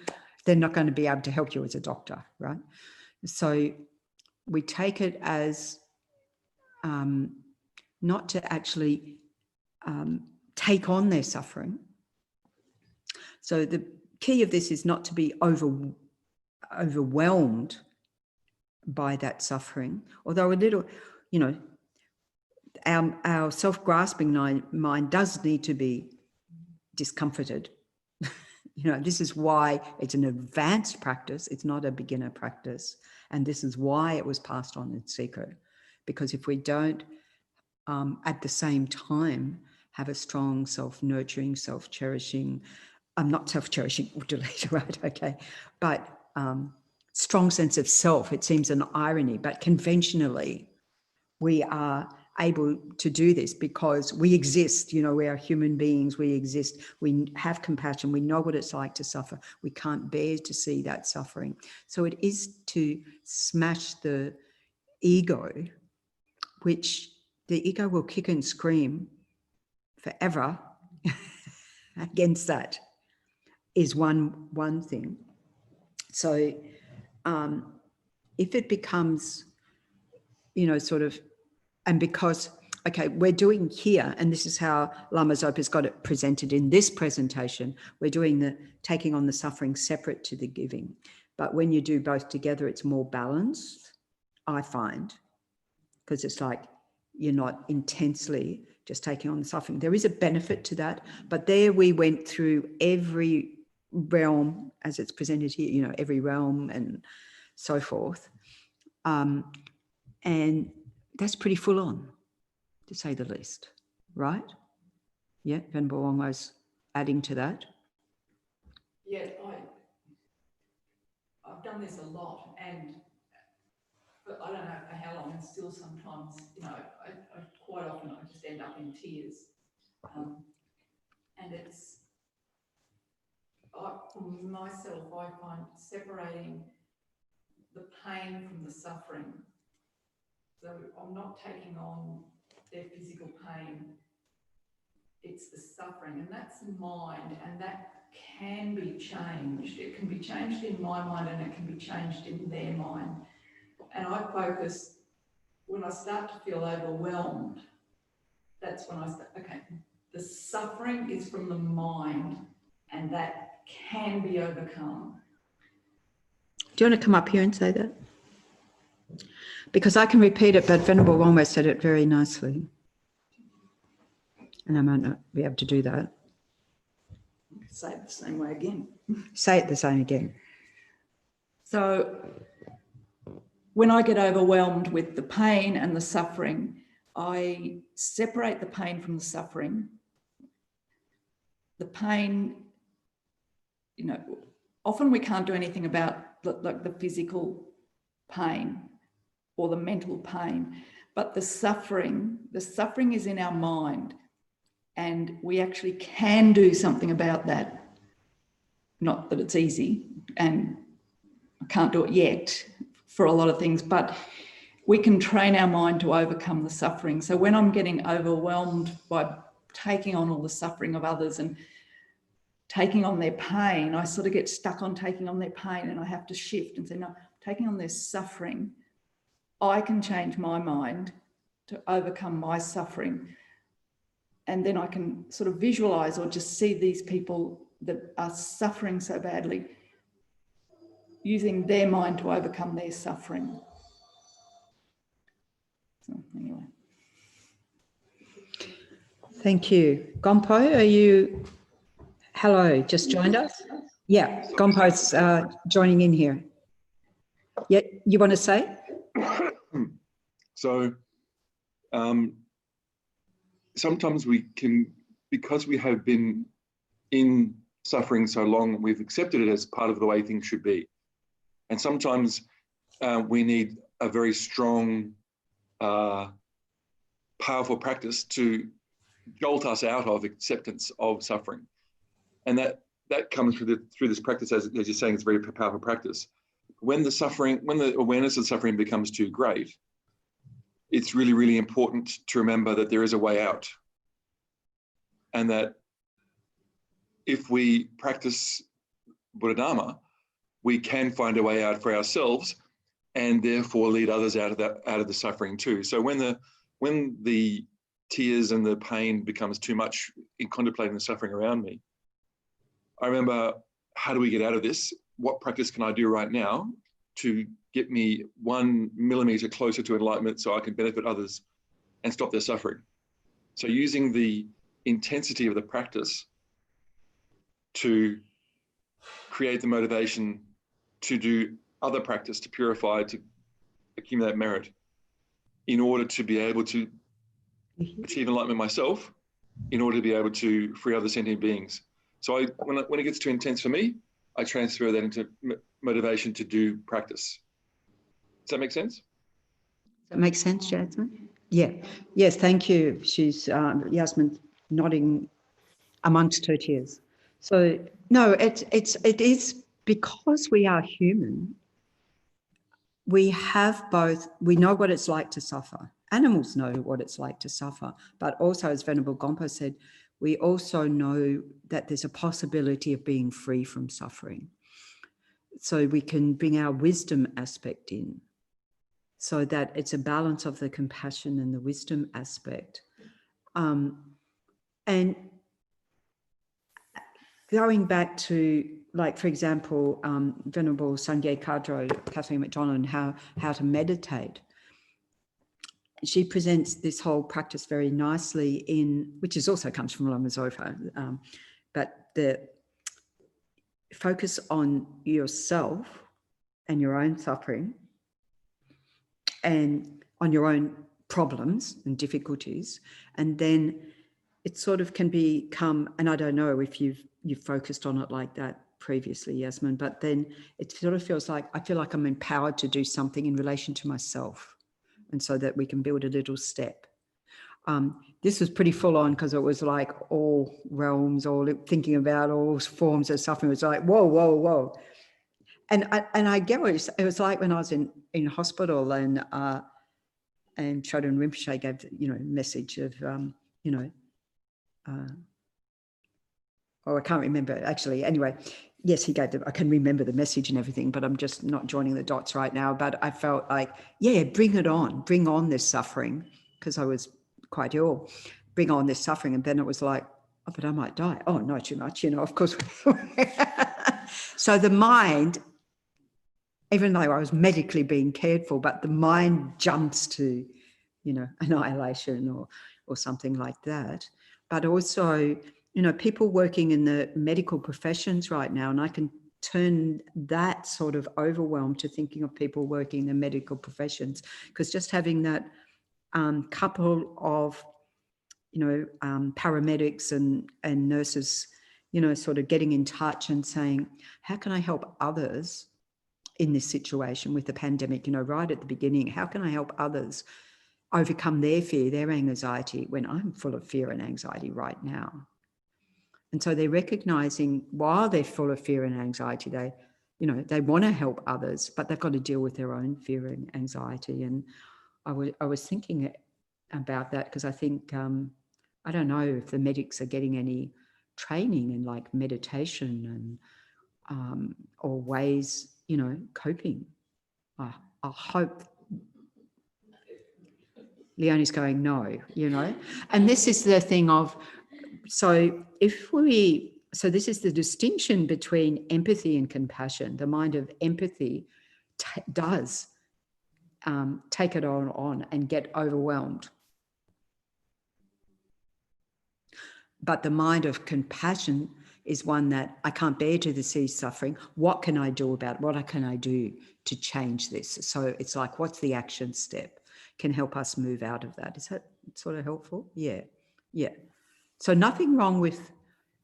they're not going to be able to help you as a doctor, right? So we take it as not to actually take on their suffering. So the key of this is not to be overwhelmed by that suffering, although a little, you know, our self-grasping mind does need to be discomforted. You know, this is why it's an advanced practice. It's not a beginner practice. And this is why it was passed on in secret. Because if we don't, at the same time, have a strong self-nurturing, self-cherishing, not self-cherishing, we'll delete, right, okay, but strong sense of self, it seems an irony, but conventionally, we are able to do this because we exist, you know, we are human beings, we exist, we have compassion, we know what it's like to suffer, we can't bear to see that suffering. So it is to smash the ego, which the ego will kick and scream forever against that, is one thing. So if it becomes, you know, sort of, and because, okay, we're doing here, and this is how Lama Zopa's got it presented in this presentation, we're doing the taking on the suffering separate to the giving. But when you do both together, it's more balanced, I find, because it's like you're not intensely just taking on the suffering. There is a benefit to that, but there we went through every realm as it's presented here, you know, every realm and so forth. And that's pretty full on, to say the least, right? Yeah, Venerable Wangwai's adding to that. Yeah, I've done this a lot, and but I don't know for how long, and still sometimes, you know, I quite often I just end up in tears. And it's, for myself, I find separating the pain from the suffering. So I'm not taking on their physical pain, it's the suffering, and that's mind, and that can be changed. It can be changed in my mind and it can be changed in their mind. And I focus, when I start to feel overwhelmed, that's when I start, okay, the suffering is from the mind and that can be overcome. Do you want to come up here and say that? Because I can repeat it, but Venerable Wangwai said it very nicely. And I might not be able to do that. Say it the same way again. Say it the same again. So when I get overwhelmed with the pain and the suffering, I separate the pain from the suffering. The pain, you know, often we can't do anything about like the physical pain or the mental pain, but the suffering is in our mind, and we actually can do something about that. Not that it's easy, and I can't do it yet for a lot of things, but we can train our mind to overcome the suffering. So when I'm getting overwhelmed by taking on all the suffering of others and taking on their pain, I sort of get stuck on taking on their pain, and I have to shift and say, no, taking on their suffering, I can change my mind to overcome my suffering. And then I can sort of visualize or just see these people that are suffering so badly, using their mind to overcome their suffering. So anyway. Thank you. Gompo, are you, hello, just joined us? Yeah, Gompo's joining in here. Yeah, you want to say? So sometimes we can, because we have been in suffering so long, we've accepted it as part of the way things should be. And sometimes we need a very strong, powerful practice to jolt us out of acceptance of suffering. And that comes through this practice, as you're saying, it's a very powerful practice. When the awareness of suffering becomes too great, it's really, really important to remember that there is a way out. And that if we practice Buddha Dharma, we can find a way out for ourselves and therefore lead others out of the suffering too. So when the tears and the pain becomes too much in contemplating the suffering around me, I remember, how do we get out of this? What practice can I do right now to get me 1 millimeter closer to enlightenment so I can benefit others and stop their suffering? So using the intensity of the practice to create the motivation to do other practice, to purify, to accumulate merit, in order to be able to achieve enlightenment myself, in order to be able to free other sentient beings. So when it gets too intense for me, I transfer that into motivation to do practice. Does that make sense? Does that make sense, Jasmine? Yeah. Yes, thank you. She's, Yasmin, nodding amongst her tears. So, no, it is because we are human, we have both, we know what it's like to suffer. Animals know what it's like to suffer, but also, as Venerable Gompa said, we also know that there's a possibility of being free from suffering. So we can bring our wisdom aspect in, so that it's a balance of the compassion and the wisdom aspect. And going back to, like, for example, Venerable Sangye Kadro, Kathleen MacDonald, and how to meditate. She presents this whole practice very nicely in, which is also comes from Lama Zopa, but the focus on yourself and your own suffering and on your own problems and difficulties. And then it sort of can become, and I don't know if you've focused on it like that previously, Yasmin, but then it sort of feels like, I feel like I'm empowered to do something in relation to myself. And so that we can build a little step. This was pretty full on because it was like all realms, all thinking about all forms of suffering. It was like, whoa, whoa, whoa. And I get what it was like when I was in hospital and Chodron Rinpoche gave the, message of, I can't remember actually. Anyway, yes, he gave I can remember the message and everything, but I'm just not joining the dots right now. But I felt like, yeah, bring on this suffering, because I was quite ill. Bring on this suffering. And then it was like, oh, but I might die. Oh, not too much, of course. So the mind, even though I was medically being cared for, but the mind jumps to, annihilation or something like that. But also, people working in the medical professions right now, and I can turn that sort of overwhelm to thinking of people working in the medical professions, because just having that couple of, paramedics and nurses, sort of getting in touch and saying, how can I help others in this situation with the pandemic, right at the beginning, how can I help others overcome their fear, their anxiety, when I'm full of fear and anxiety right now? And so they're recognizing while they're full of fear and anxiety, they want to help others, but they've got to deal with their own fear and anxiety. And I was thinking about that because I think, I don't know if the medics are getting any training in like meditation and or ways, coping. I hope. Leonie's going, no, and this is the thing of, so this is the distinction between empathy and compassion. The mind of empathy does take it on and get overwhelmed. But the mind of compassion is one that I can't bear to see suffering. What can I do about it? What can I do to change this? So it's like, what's the action step? Can help us move out of that. Is that sort of helpful? Yeah. So nothing wrong with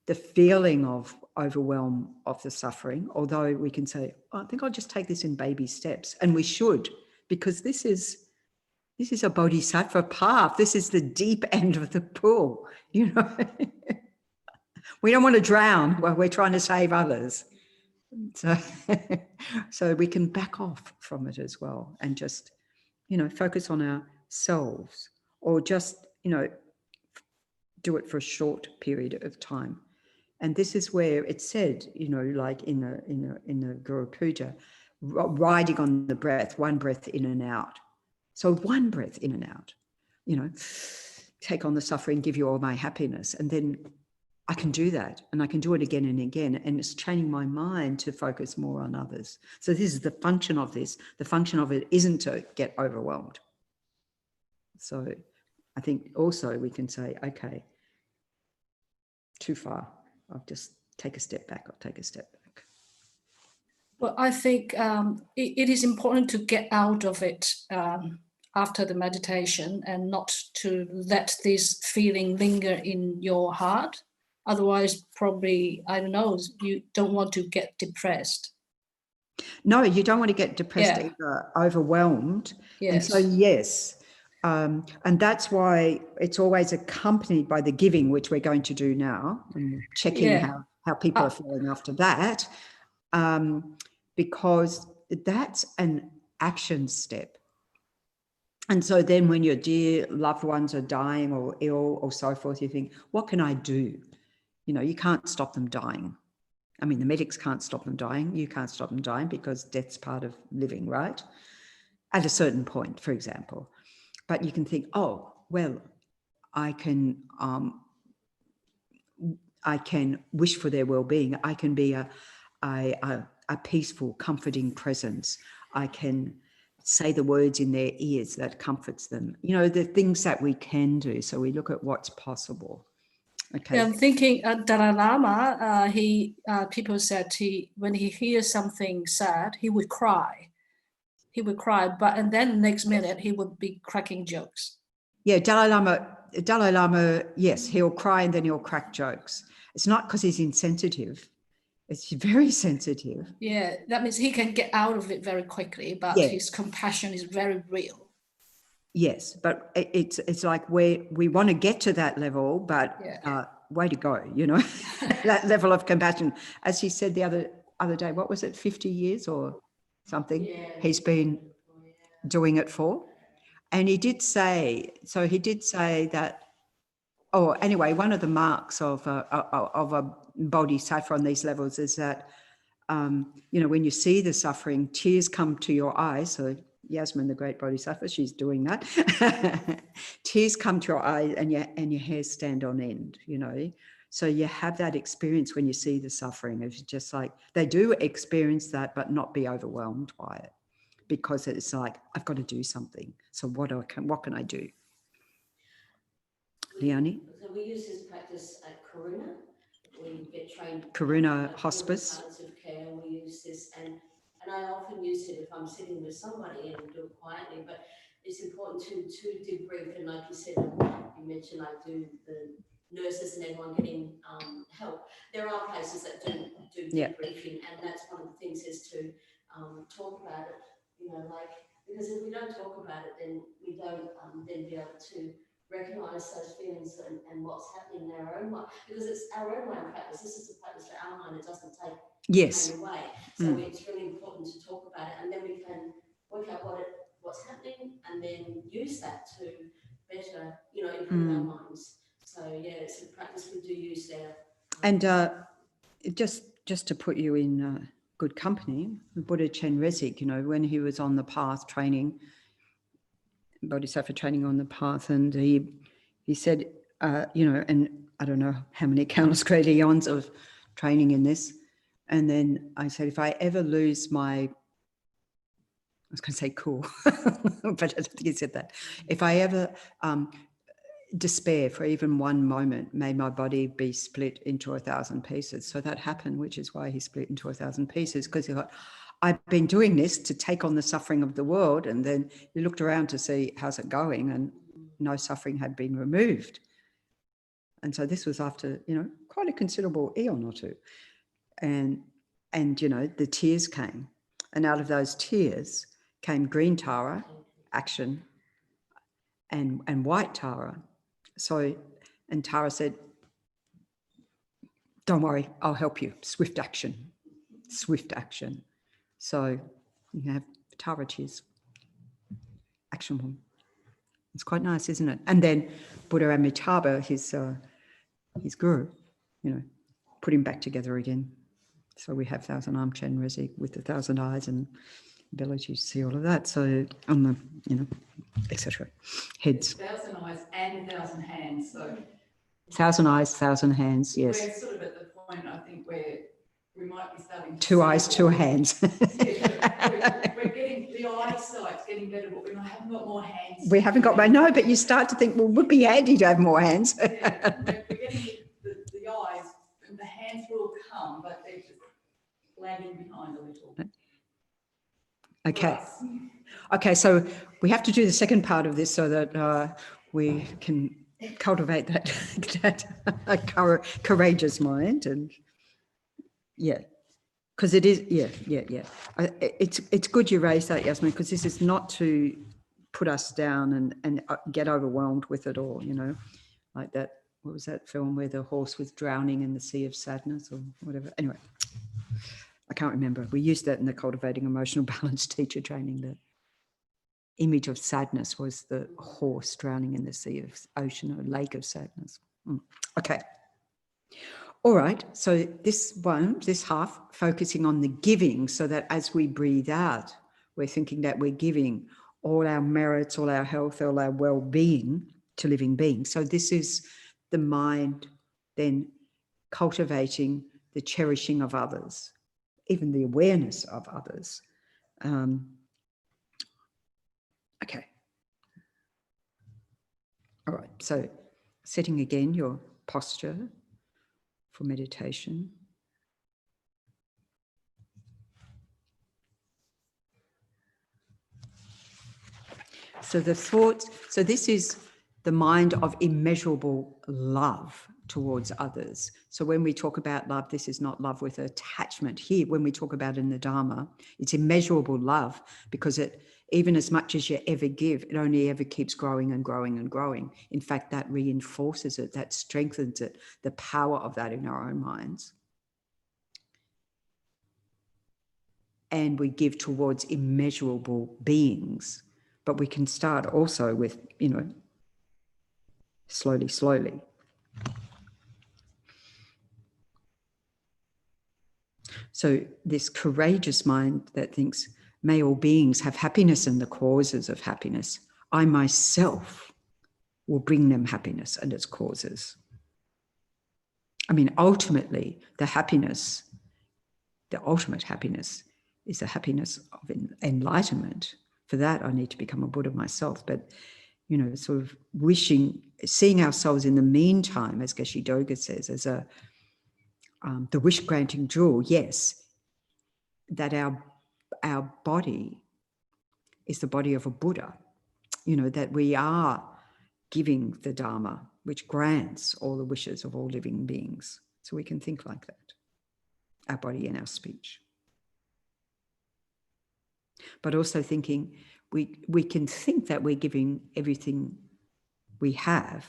the feeling of overwhelm of the suffering, although we can say, I think I'll just take this in baby steps. And we should, because this is a bodhisattva path. This is the deep end of the pool, We don't want to drown while we're trying to save others. So we can back off from it as well and just, focus on ourselves, or just, do it for a short period of time. And this is where it said, like in the Guru Puja, riding on the breath, one breath in and out. So one breath in and out, you know, take on the suffering, give you all my happiness. And then I can do that, and I can do it again and again. And it's training my mind to focus more on others. So this is the function of this. The function of it isn't to get overwhelmed. So I think also we can say, okay, too far. I'll just take a step back. I'll take a step back. Well, I think it is important to get out of it after the meditation and not to let this feeling linger in your heart. Otherwise, probably, I don't know, you don't want to get depressed. No, you don't want to get depressed either, overwhelmed. Yes. And so, yes. And that's why it's always accompanied by the giving, which we're going to do now, and checking how people are feeling after that, because that's an action step. And so then when your dear loved ones are dying or ill or so forth, you think, what can I do? You know, you can't stop them dying. I mean, the medics can't stop them dying. You can't stop them dying because death's part of living, right? At a certain point, for example. But you can think, oh, well, I can wish for their well-being. I can be a peaceful, comforting presence. I can say the words in their ears that comforts them. You know, the things that we can do. So we look at what's possible. Okay. Yeah, I'm thinking Dalai Lama, people said when he hears something sad, he would cry. He would cry, and then the next minute he would be cracking jokes. Yeah, Dalai Lama, yes, he'll cry and then he'll crack jokes. It's not because he's insensitive. It's very sensitive. Yeah, that means he can get out of it very quickly, but his compassion is very real. Yes, but it's like we want to get to that level, but way to go, you know, that level of compassion. As he said the other day, what was it, 50 years or something he's been doing it for? And he did say that, anyway, one of the marks of a bodhisattva on these levels is that, you know, when you see the suffering, tears come to your eyes. So Yasmin, the great bodhisattva, she's doing that. Tears come to your eyes and your hairs stand on end, you know. So you have that experience when you see the suffering. It's just like, they do experience that, but not be overwhelmed by it, because it's like, I've got to do something. So what can I do? Leonie? So we use this practice at Karuna. We get trained. Karuna Hospice. Parts of care, and we use this, and I often use it if I'm sitting with somebody and do it quietly. But it's important to debrief, and like you said, you mentioned I do the nurses and everyone getting help. There are places that do debriefing, and that's one of the things is to talk about it. You know, like, because if we don't talk about it, then we don't then be able to recognise those feelings and what's happening in our own mind, because it's our own mind practice. This is a practice for our mind. It doesn't take pain away. So it's really important to talk about it, and then we can work out what's happening, and then use that to better, you know, improve our minds. So yeah, it's a practice we do use there. And just to put you in good company, Buddha Chenrezig, you know, when he was on the path training, Bodhisattva training on the path, and he said, you know, and I don't know how many countless great eons of training in this. And then I said, if I ever lose I was going to say cool, but I don't think he said that. If I ever despair for even one moment, may my body be split into 1,000 pieces. So that happened, which is why he split into 1,000 pieces, because he thought, I've been doing this to take on the suffering of the world. And then you looked around to see how's it going, and no suffering had been removed. And so this was after, you know, quite a considerable eon or two. And you know, the tears came. And out of those tears came green Tara, action, and white Tara. So, and Tara said, don't worry, I'll help you. Swift action, swift action. So you have Tara tears, action one. It's quite nice, isn't it? And then Buddha Amitabha, his guru, you know, put him back together again. So we have Thousand Arm Chenrezig with the 1,000 eyes and ability to see all of that. So on the, you know, etc. Heads. 1,000 eyes and 1,000 hands. So 1,000 eyes, 1,000 hands. Yes. we're sort of at the point, I think, where we might be starting to 2 eyes, 2 hands. we're getting the eyesight's getting better, but we haven't got more hands. We haven't got, no, but you start to think, well, would be handy to have more hands. Yeah, we're getting the eyes, and the hands will come, but they're just lagging behind a little. Okay. Okay, so we have to do the second part of this so that we can cultivate that courageous mind. And yeah, because it is, yeah. It's good you raised that, Yasmin, because this is not to put us down and get overwhelmed with it all, you know, like that. What was that film where the horse was drowning in the sea of sadness or whatever? Anyway, I can't remember. We used that in the Cultivating Emotional Balance teacher training. The image of sadness was the horse drowning in the sea of ocean or lake of sadness. Okay. All right. So this half, focusing on the giving, so that as we breathe out, we're thinking that we're giving all our merits, all our health, all our well-being to living beings. So this is the mind then cultivating the cherishing of others, even the awareness of others. Okay. All right. So setting again your posture for meditation. So the thoughts, so this is the mind of immeasurable love towards others. So when we talk about love, this is not love with attachment. Here, when we talk about in the Dharma, it's immeasurable love, because it, even as much as you ever give, it only ever keeps growing and growing and growing. In fact, that reinforces it, that strengthens it, the power of that in our own minds. And we give towards immeasurable beings, but we can start also with, you know, slowly. So this courageous mind that thinks, may all beings have happiness and the causes of happiness. I myself will bring them happiness and its causes. I mean, ultimately, the ultimate happiness is the happiness of enlightenment. For that, I need to become a Buddha myself. But, you know, sort of seeing ourselves in the meantime, as Geshe Doga says, as the wish-granting jewel, yes, that our body is the body of a Buddha, you know, that we are giving the Dharma, which grants all the wishes of all living beings. So we can think like that, our body and our speech. But also thinking, we can think that we're giving everything we have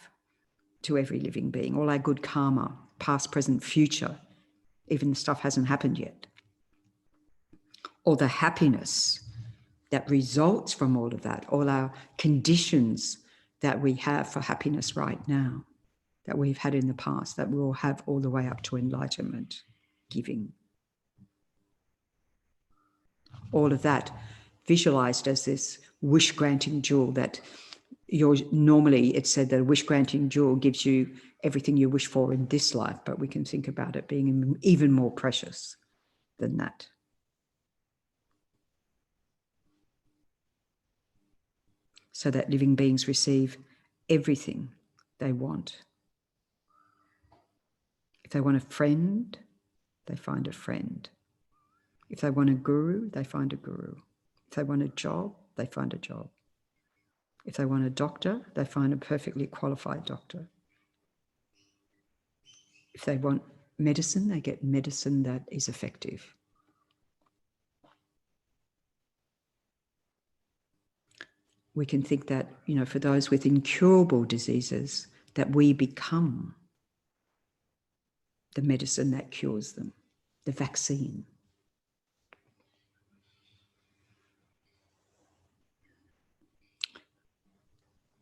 to every living being, all our good karma, past, present, future, even the stuff hasn't happened yet. Or the happiness that results from all of that, all our conditions that we have for happiness right now, that we've had in the past, that we'll have all the way up to enlightenment, giving. All of that visualized as this wish-granting jewel that normally it's said that a wish-granting jewel gives you everything you wish for in this life, but we can think about it being even more precious than that. So that living beings receive everything they want. If they want a friend, they find a friend. If they want a guru, they find a guru. If they want a job, they find a job. If they want a doctor, they find a perfectly qualified doctor. If they want medicine, they get medicine that is effective. We can think that, you know, for those with incurable diseases, that we become the medicine that cures them, the vaccine.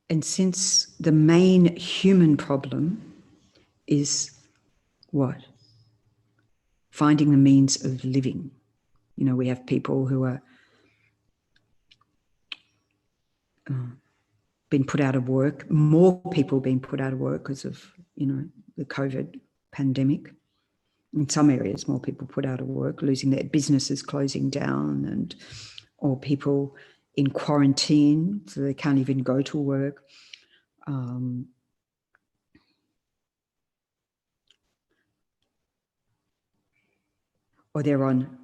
And since the main human problem is what? finding the means of living. You know, we have people who are been put out of work, more people being put out of work because of, you know, the COVID pandemic. In some areas, more people put out of work, losing their businesses, closing down, and or people in quarantine, so they can't even go to work. Or they're on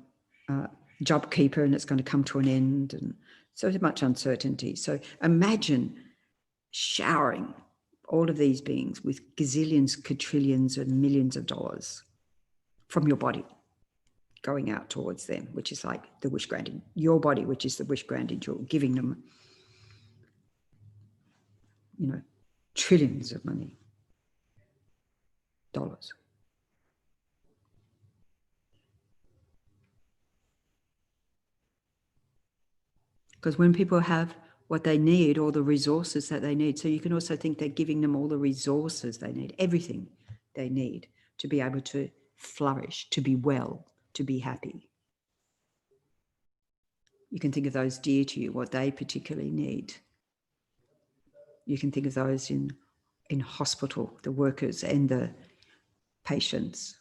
JobKeeper and it's going to come to an end, and so much uncertainty. So imagine showering all of these beings with gazillions, quadrillions, and millions of dollars from your body going out towards them, which is like the wish granting. Your body, which is the wish granted, you're giving them, you know, trillions of money, dollars. Because when people have what they need, all the resources that they need, so you can also think they're giving them all the resources they need, everything they need to be able to flourish, to be well, to be happy. You can think of those dear to you, what they particularly need. You can think of those in hospital, the workers and the patients.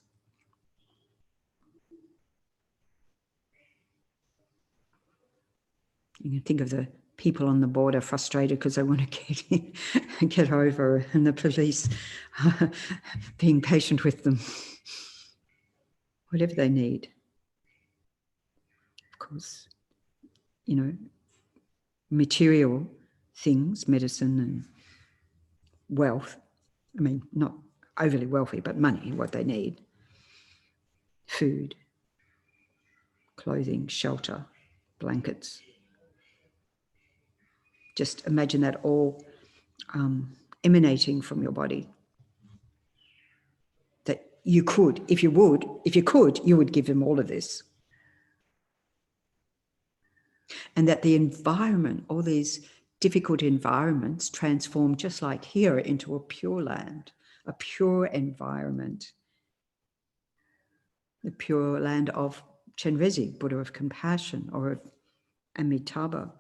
You can think of the people on the border frustrated because they want to get over, and the police being patient with them. Whatever they need. Of course, you know, material things, medicine and wealth. I mean, not overly wealthy, but money, what they need. Food, clothing, shelter, blankets. Just imagine that all emanating from your body. That you could, if you could, you would give them all of this. And that the environment, all these difficult environments, transform just like here into a pure land, a pure environment. The pure land of Chenrezig, Buddha of compassion, or of Amitabha.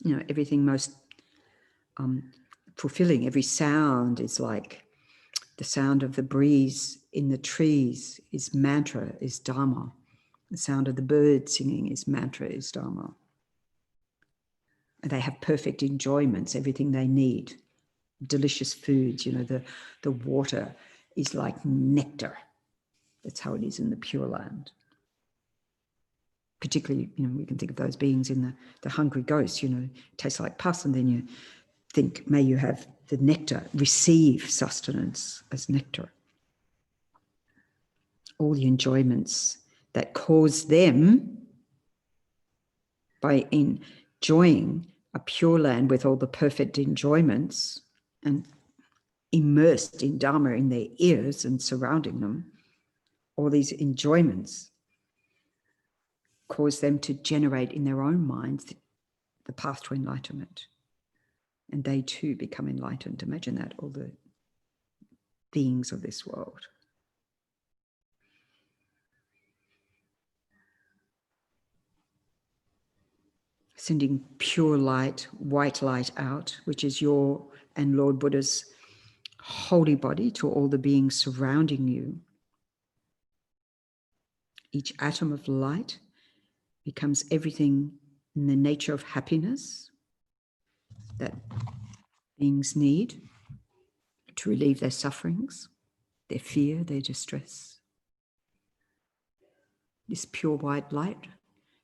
You know, everything most fulfilling, every sound is like the sound of the breeze in the trees is mantra, is Dharma. The sound of the birds singing is mantra, is Dharma. And they have perfect enjoyments, everything they need. Delicious foods, you know, the water is like nectar. That's how it is in the Pure Land. Particularly, you know, we can think of those beings in the hungry ghosts, you know, it tastes like pus, and then you think, may you have the nectar, receive sustenance as nectar. All the enjoyments that cause them, by enjoying a Pure Land with all the perfect enjoyments and immersed in Dharma in their ears and surrounding them, all these enjoyments cause them to generate in their own minds the path to enlightenment. And they too become enlightened. Imagine that, all the beings of this world. Sending pure light, white light out, which is your and Lord Buddha's holy body, to all the beings surrounding you. Each atom of light becomes everything in the nature of happiness that beings need to relieve their sufferings, their fear, their distress. This pure white light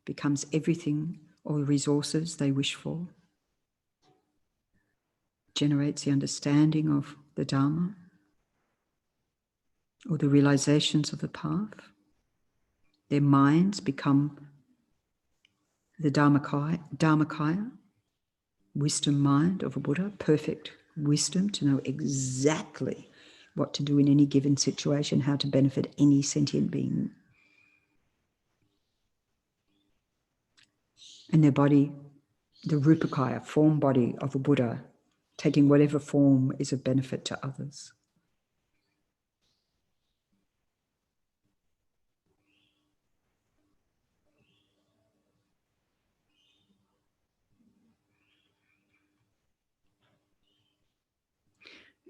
becomes everything, all the resources they wish for, generates the understanding of the Dharma or the realizations of the path. Their minds become the Dharmakaya, wisdom mind of a Buddha, perfect wisdom to know exactly what to do in any given situation, how to benefit any sentient being. And their body, the Rupakaya, form body of a Buddha, taking whatever form is of benefit to others.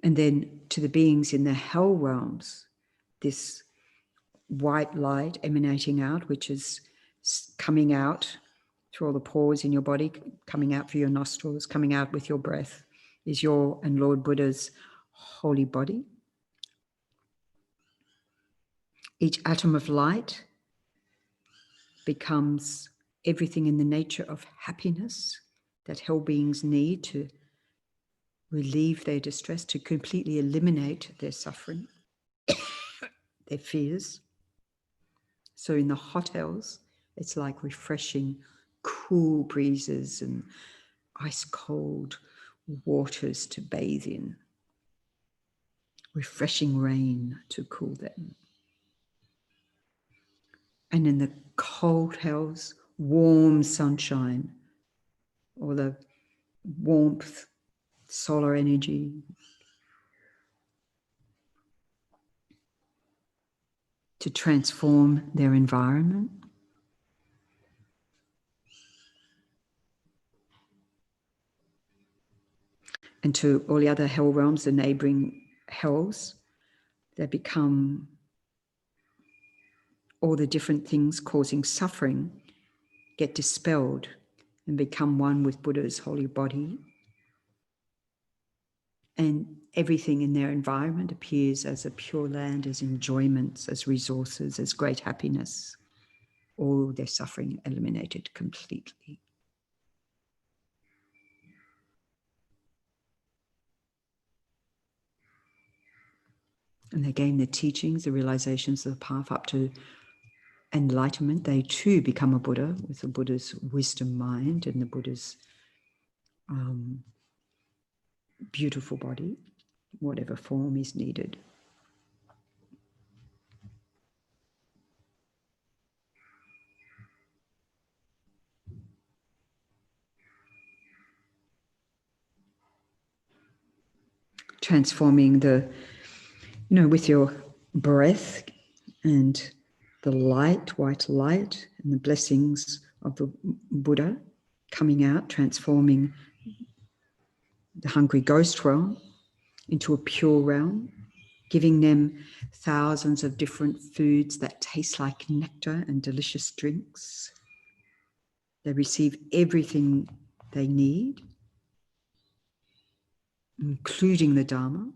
And then to the beings in the hell realms, this white light emanating out, which is coming out through all the pores in your body, coming out through your nostrils, coming out with your breath, is your and Lord Buddha's holy body. Each atom of light becomes everything in the nature of happiness that hell beings need to relieve their distress, to completely eliminate their suffering, their fears. So in the hot hells, it's like refreshing, cool breezes and ice cold waters to bathe in, refreshing rain to cool them. And in the cold hells, warm sunshine, or the warmth, solar energy. To transform their environment. And to all the other hell realms, the neighboring hells, they become all the different things causing suffering get dispelled and become one with Buddha's holy body. And everything in their environment appears as a pure land, as enjoyments, as resources, as great happiness. All their suffering eliminated completely. And they gain the teachings, the realizations of the path up to enlightenment. They too become a Buddha with the Buddha's wisdom mind and the Buddha's beautiful body, whatever form is needed. Transforming with your breath and the light, white light, and the blessings of the Buddha coming out, transforming the hungry ghost realm into a pure realm, giving them thousands of different foods that taste like nectar and delicious drinks. They receive everything they need, including the Dharma.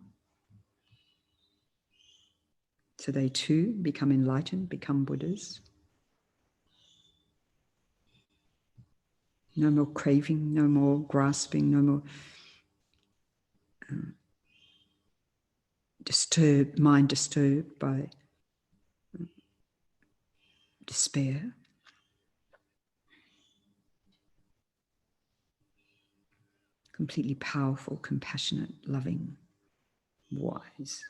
So they too become enlightened, become Buddhas. No more craving, no more grasping, no more mind disturbed by despair. Completely powerful, compassionate, loving, wise.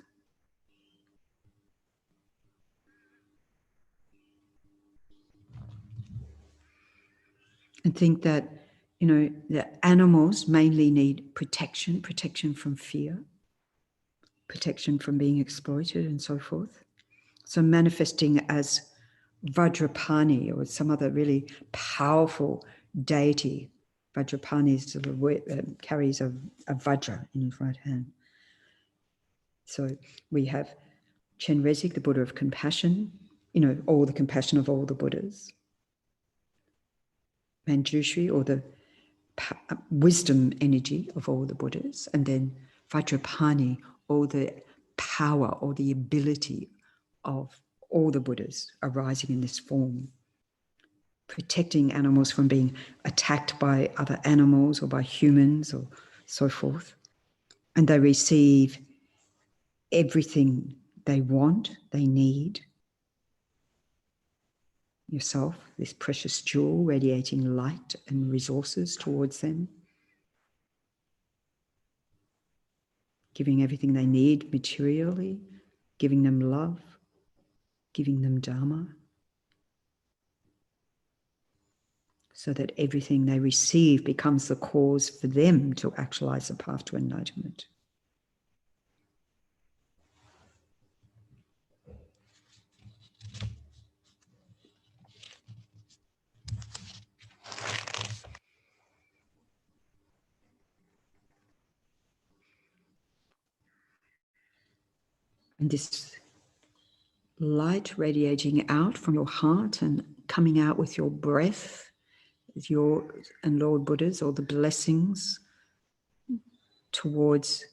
And think that, the animals mainly need protection from fear, protection from being exploited and so forth. So manifesting as Vajrapani or some other really powerful deity. Vajrapani is sort of carries a Vajra in his right hand. So we have Chenrezig, the Buddha of compassion, all the compassion of all the Buddhas. Manjushri, or the wisdom energy of all the Buddhas. And then Vajrapani, all the power or the ability of all the Buddhas arising in this form, protecting animals from being attacked by other animals or by humans or so forth. And they receive everything they want, they need. Yourself, this precious jewel radiating light and resources towards them, giving everything they need materially, giving them love, giving them Dharma, so that everything they receive becomes the cause for them to actualize the path to enlightenment. And this light radiating out from your heart and coming out with your breath, with your and Lord Buddha's, or the blessings towards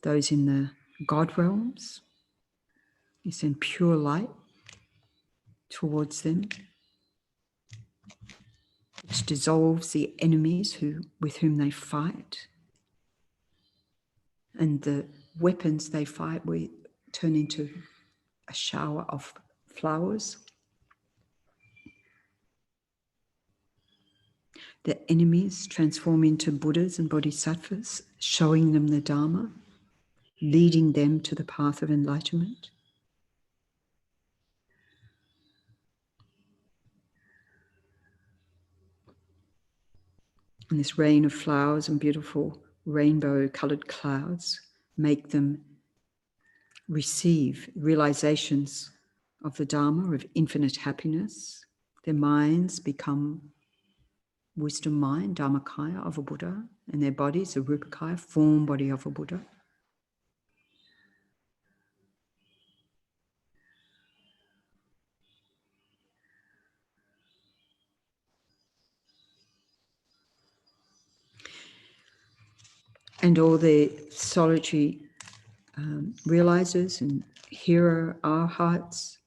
those in the God realms. You send pure light towards them, which dissolves the enemies with whom they fight. And the weapons they fight, we turn into a shower of flowers. The enemies transform into Buddhas and Bodhisattvas, showing them the Dharma, leading them to the path of enlightenment. And this rain of flowers and beautiful rainbow-colored clouds make them receive realizations of the Dharma, of infinite happiness. Their minds become wisdom mind, Dharmakaya of a Buddha, and their bodies, a Rupakaya, form body of a Buddha. And all the solitary realizers and hearer arhats,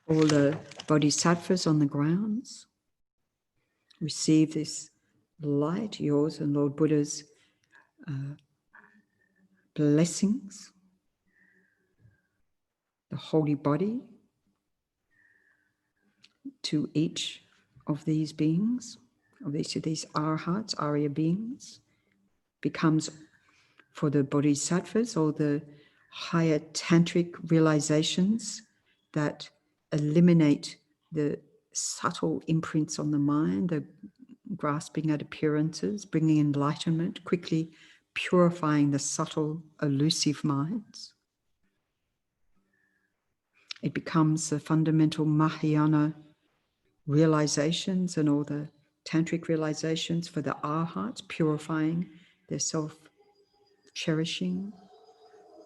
all the bodhisattvas on the grounds, receive this light, yours and Lord Buddha's blessings, the holy body to each of these beings, of each of these arhats, Arya beings, becomes for the bodhisattvas or the higher tantric realizations that eliminate the subtle imprints on the mind, the grasping at appearances, bringing enlightenment, quickly purifying the subtle, elusive minds. It becomes the fundamental Mahayana realizations and all the tantric realizations for the arhats, purifying their self-cherishing,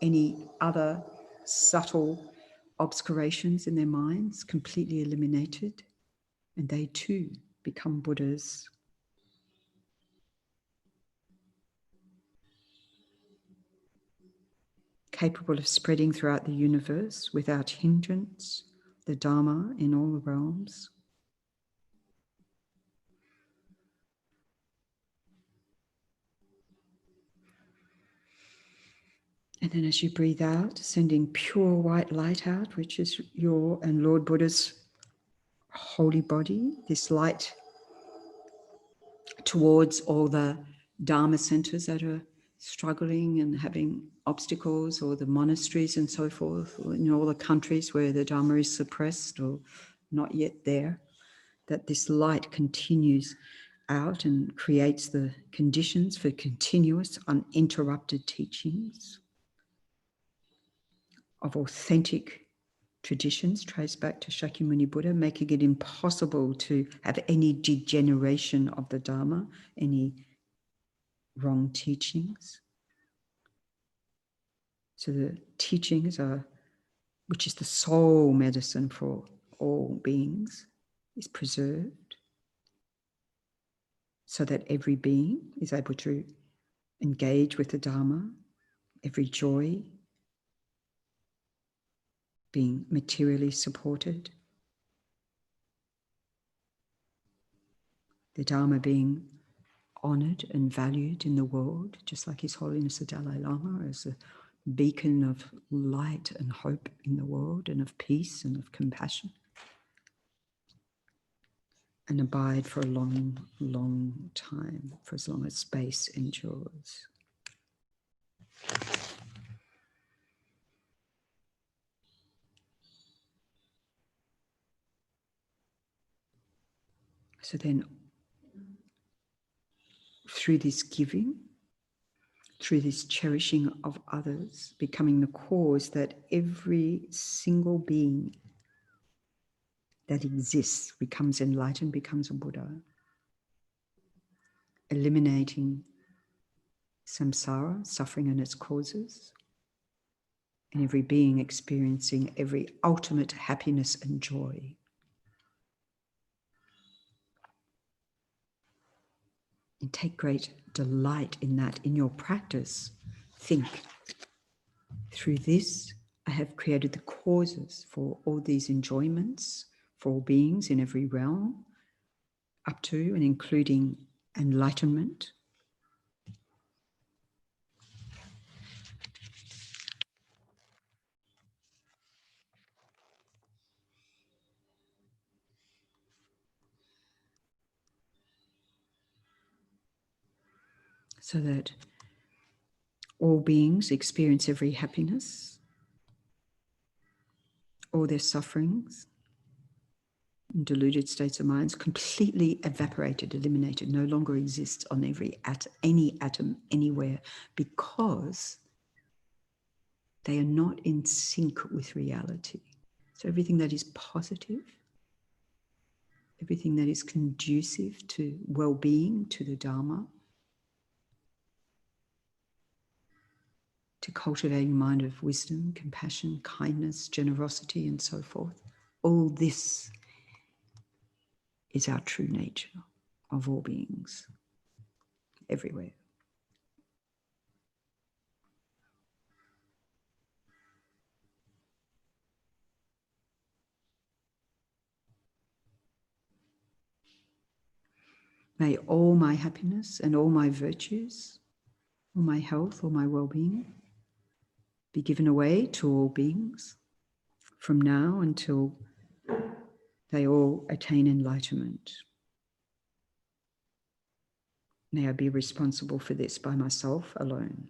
any other subtle obscurations in their minds completely eliminated, and they too become Buddhas. Capable of spreading throughout the universe without hindrance, the Dharma in all the realms. And then as you breathe out, sending pure white light out, which is your and Lord Buddha's holy body, this light towards all the Dharma centers that are struggling and having obstacles, or the monasteries and so forth, or in all the countries where the Dharma is suppressed or not yet there, that this light continues out and creates the conditions for continuous, uninterrupted teachings of authentic traditions traced back to Shakyamuni Buddha, making it impossible to have any degeneration of the Dharma, any wrong teachings. So the teachings are, which is the sole medicine for all beings, is preserved so that every being is able to engage with the Dharma, every joy being materially supported, the Dharma being honoured and valued in the world, just like His Holiness the Dalai Lama as a beacon of light and hope in the world, and of peace and of compassion, and abide for a long, long time, for as long as space endures. So then, through this giving, through this cherishing of others, becoming the cause that every single being that exists becomes enlightened, becomes a Buddha, eliminating samsara, suffering and its causes, and every being experiencing every ultimate happiness and joy. And take great delight in that in your practice. Think, through this, I have created the causes for all these enjoyments, for all beings in every realm, up to and including enlightenment. So that all beings experience every happiness, all their sufferings, and deluded states of minds completely evaporated, eliminated, no longer exists on any atom anywhere, because they are not in sync with reality. So everything that is positive, everything that is conducive to well-being, to the Dharma, to cultivating a mind of wisdom, compassion, kindness, generosity, and so forth. All this is our true nature of all beings, everywhere. May all my happiness and all my virtues, all my health, all my well-being be given away to all beings from now until they all attain enlightenment. May I be responsible for this by myself alone.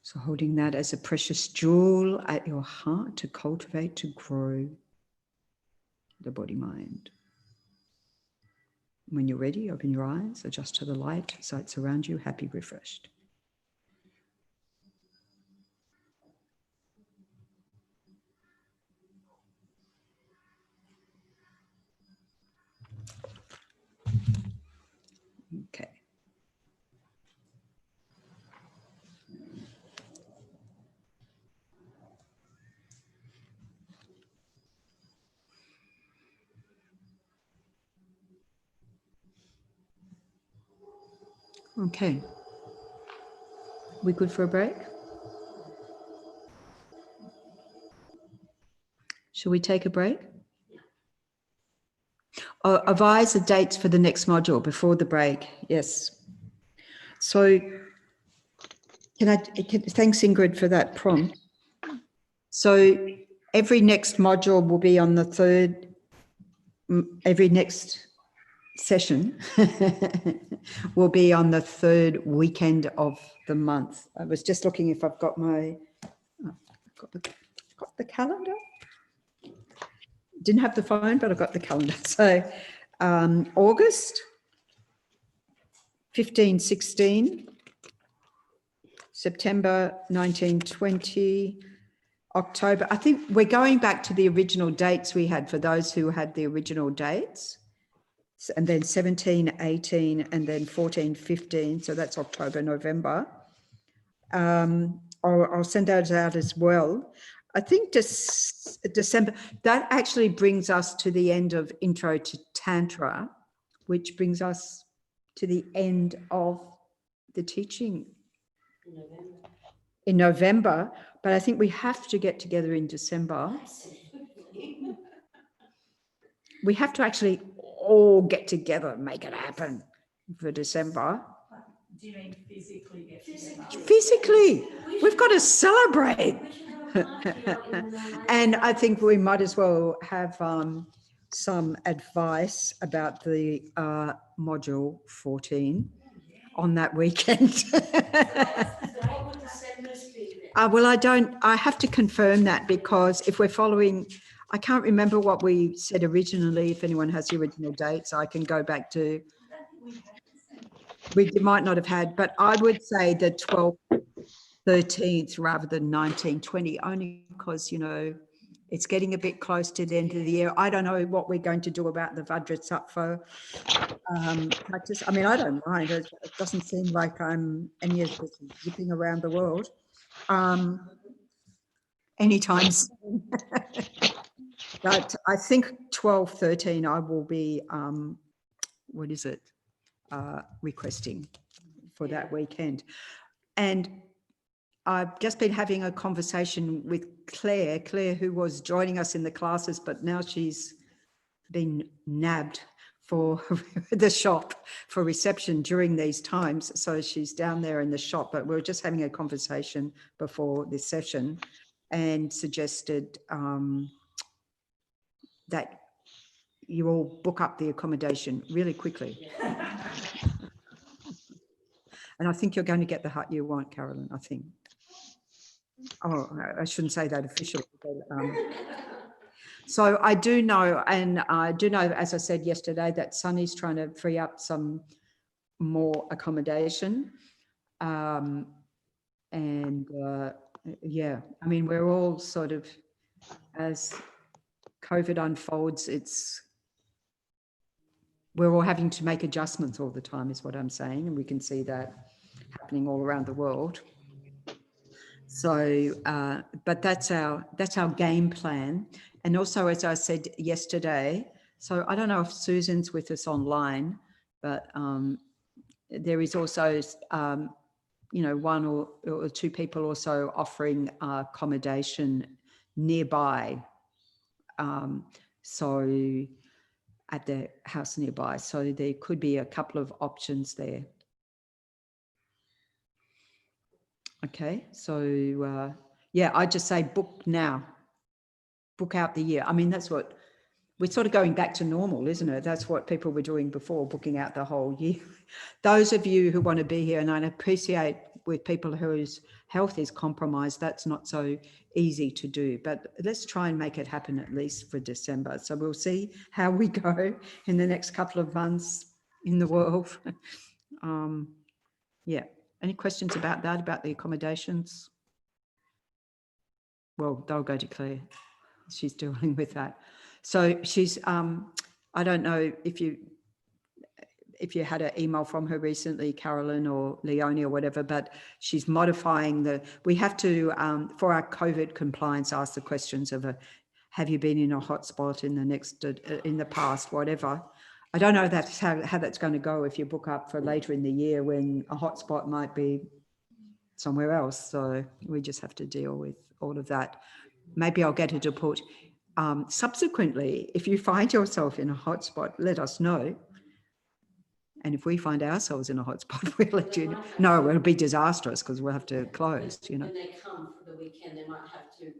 So holding that as a precious jewel at your heart to cultivate, to grow the body-mind. When you're ready, open your eyes, adjust to the light, sights around you, happy, refreshed. Okay. Okay. We good for a break? Shall we take a break? Oh, advise the dates for the next module before the break. Yes. So thanks Ingrid for that prompt. So every next module will be on the third, every next session will be on the third weekend of the month. I was just looking if I've got my, got the calendar. Didn't have the phone, but I've got the calendar. So August 15, 16, September 19, 20, October. I think we're going back to the original dates we had for those who had the original dates. And then 17, 18, and then 14, 15. So that's October, November. I'll send those out as well. I think December, that actually brings us to the end of Intro to Tantra, which brings us to the end of the teaching in November. But I think we have to get together in December. We have to actually all get together and make it happen for December. Do you mean physically get together? Physically, we've got to celebrate. And I think we might as well have some advice about the module 14 on that weekend. Well, I have to confirm that, because if we're following, I can't remember what we said originally. If anyone has the original dates, I can go back to. we might not have had, but I would say the 12th, 13th rather than 19, 20, only because, you know, it's getting a bit close to the end of the year. I don't know what we're going to do about the Vajrasattva practice. I mean, I don't mind. It doesn't seem like I'm any of this zipping around the world anytime soon. But I think 12, 13, I will be, what is it, requesting for that weekend. And I've just been having a conversation with Claire, who was joining us in the classes, but now she's been nabbed for the shop for reception during these times. So she's down there in the shop, but we were just having a conversation before this session and suggested that you all book up the accommodation really quickly. And I think you're going to get the hut you want, Carolyn, I think. Oh, I shouldn't say that officially. But, so I do know, and I do know, as I said yesterday, that Sunny's trying to free up some more accommodation. Yeah, I mean, we're all sort of, as COVID unfolds, we're all having to make adjustments all the time, is what I'm saying. And we can see that happening all around the world. So, but that's our game plan. And also, as I said yesterday, so I don't know if Susan's with us online, but there is also, you know, one or two people also offering accommodation nearby. So at the house nearby. So there could be a couple of options there. Okay, so yeah, I just say book now, book out the year. I mean, that's what we're sort of going back to normal, isn't it? That's what people were doing before, booking out the whole year. Those of you who want to be here, and I appreciate with people whose health is compromised, that's not so easy to do, but let's try and make it happen at least for December. So we'll see how we go in the next couple of months in the world. Yeah. Any questions about that, about the accommodations? Well, they'll go to Claire. She's dealing with that. So she's, I don't know if you had an email from her recently, Carolyn or Leonie or whatever, but she's modifying we have to, for our COVID compliance, ask the questions of have you been in a hotspot in the past, whatever. I don't know that's how that's going to go if you book up for later in the year when a hotspot might be somewhere else. So we just have to deal with all of that. Maybe I'll get her to put, subsequently, if you find yourself in a hotspot, let us know. And if we find ourselves in a hotspot, we'll let you know. No, it'll be disastrous because we'll have to close, you know. When they come for the weekend, they might have to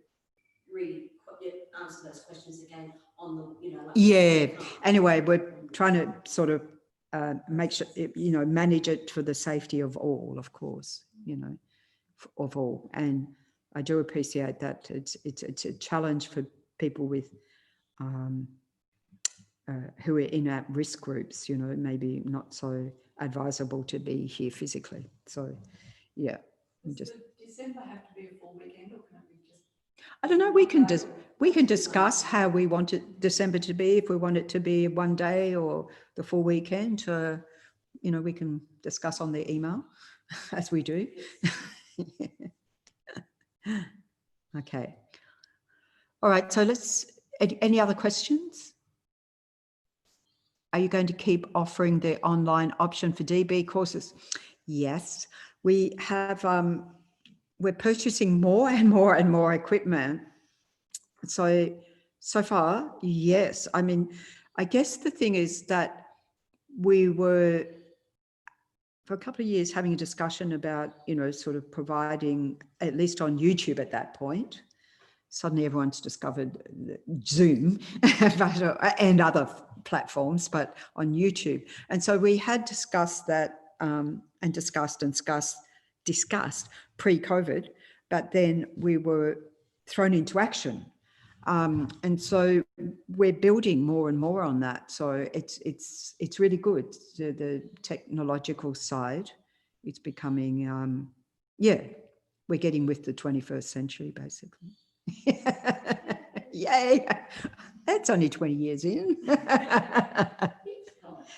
answer those questions again on the, you know. Like yeah. Anyway, we're trying to sort of make sure, you know, manage it for the safety of all, of course, you know, of all. And I do appreciate that it's a challenge for people with who are in at-risk groups, you know, maybe not so advisable to be here physically. So, yeah. Does December have to be a full weekend, or can it be just? I don't know. We can discuss how we want it December to be. If we want it to be one day or the full weekend, you know, we can discuss on the email, as we do. Okay. All right. So any other questions? Are you going to keep offering the online option for DB courses? Yes, we have, we're purchasing more and more and more equipment. So far, yes. I mean, I guess the thing is that we were, for a couple of years, having a discussion about, you know, sort of providing, at least on YouTube at that point. Suddenly everyone's discovered Zoom and other platforms, but on YouTube. And so we had discussed that and discussed pre-COVID, but then we were thrown into action And so we're building more and more on that. So it's really good. The technological side, it's becoming, yeah, we're getting with the 21st century, basically. Yay! That's only 20 years in.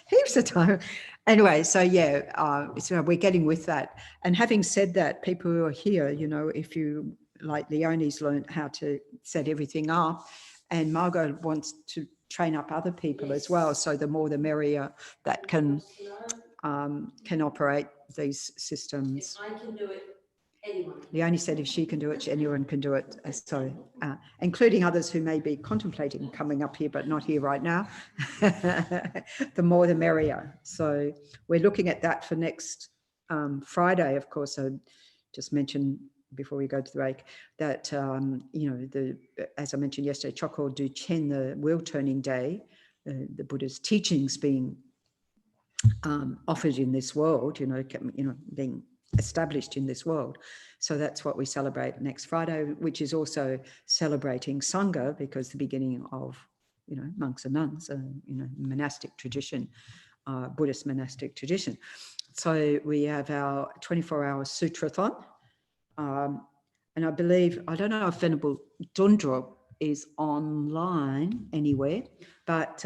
Heaps of time. Anyway, so yeah, so we're getting with that. And having said that, people who are here, you know, if you, like Leonie's learned how to set everything up, and Margot wants to train up other people as well. So the more the merrier that can operate these systems. If I can do it, anyone. Leonie said if she can do it, anyone can do it. So, including others who may be contemplating coming up here, but not here right now. The more the merrier. So we're looking at that for next Friday, of course. I just mentioned before we go to the break that, you know, as I mentioned yesterday, Chokho Du Chen, the wheel turning day, the Buddha's teachings being offered in this world, you know, being established in this world. So that's what we celebrate next Friday, which is also celebrating Sangha, because the beginning of, you know, monks and nuns, you know, monastic tradition, Buddhist monastic tradition. So we have our 24-hour sutrathon. And I believe, I don't know if Venerable Dundrup is online anywhere, but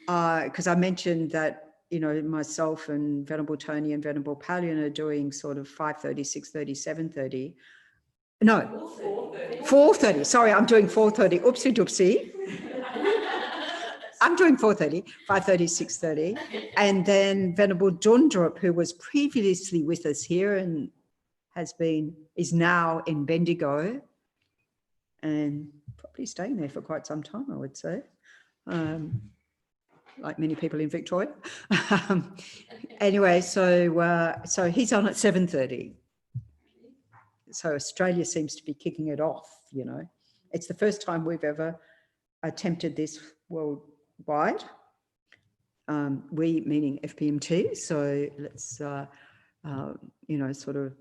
because I mentioned that, you know, myself and Venerable Tony and Venerable Palian are doing sort of 5:30, 6:30, 7:30. No, 4:30. Sorry, I'm doing 4:30. Oopsie doopsie. I'm doing 4:30, 5:30, 6:30. And then Venerable Dundrup, who was previously with us here and is now in Bendigo and probably staying there for quite some time, I would say. Like many people in Victoria. Anyway, so he's on at 7:30. So Australia seems to be kicking it off, you know. It's the first time we've ever attempted this worldwide. We meaning FPMT. So let's, you know, sort of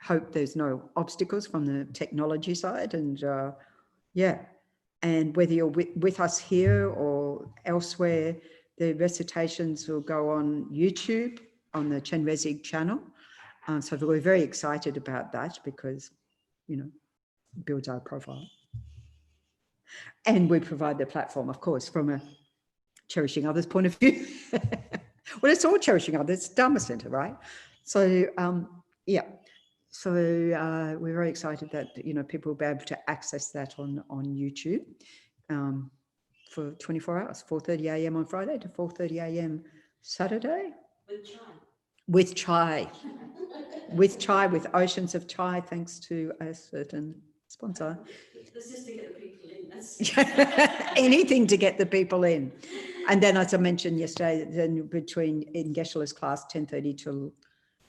hope there's no obstacles from the technology side. And yeah. And whether you're with us here or elsewhere, the recitations will go on YouTube on the Chen Rezig channel. So we're very excited about that because, you know, it builds our profile. And we provide the platform, of course, from a cherishing others point of view. Well, it's all cherishing others, it's Dharma Center, right? So, yeah. So we're very excited that, you know, people will be able to access that on YouTube for 24 hours, 4:30 a.m. on Friday to 4:30 a.m. Saturday. With chai. With chai. With chai, with oceans of chai, thanks to a certain sponsor. This is to get the people in. Anything to get the people in. And then, as I mentioned yesterday, then in Geshe-la's class, 10:30 till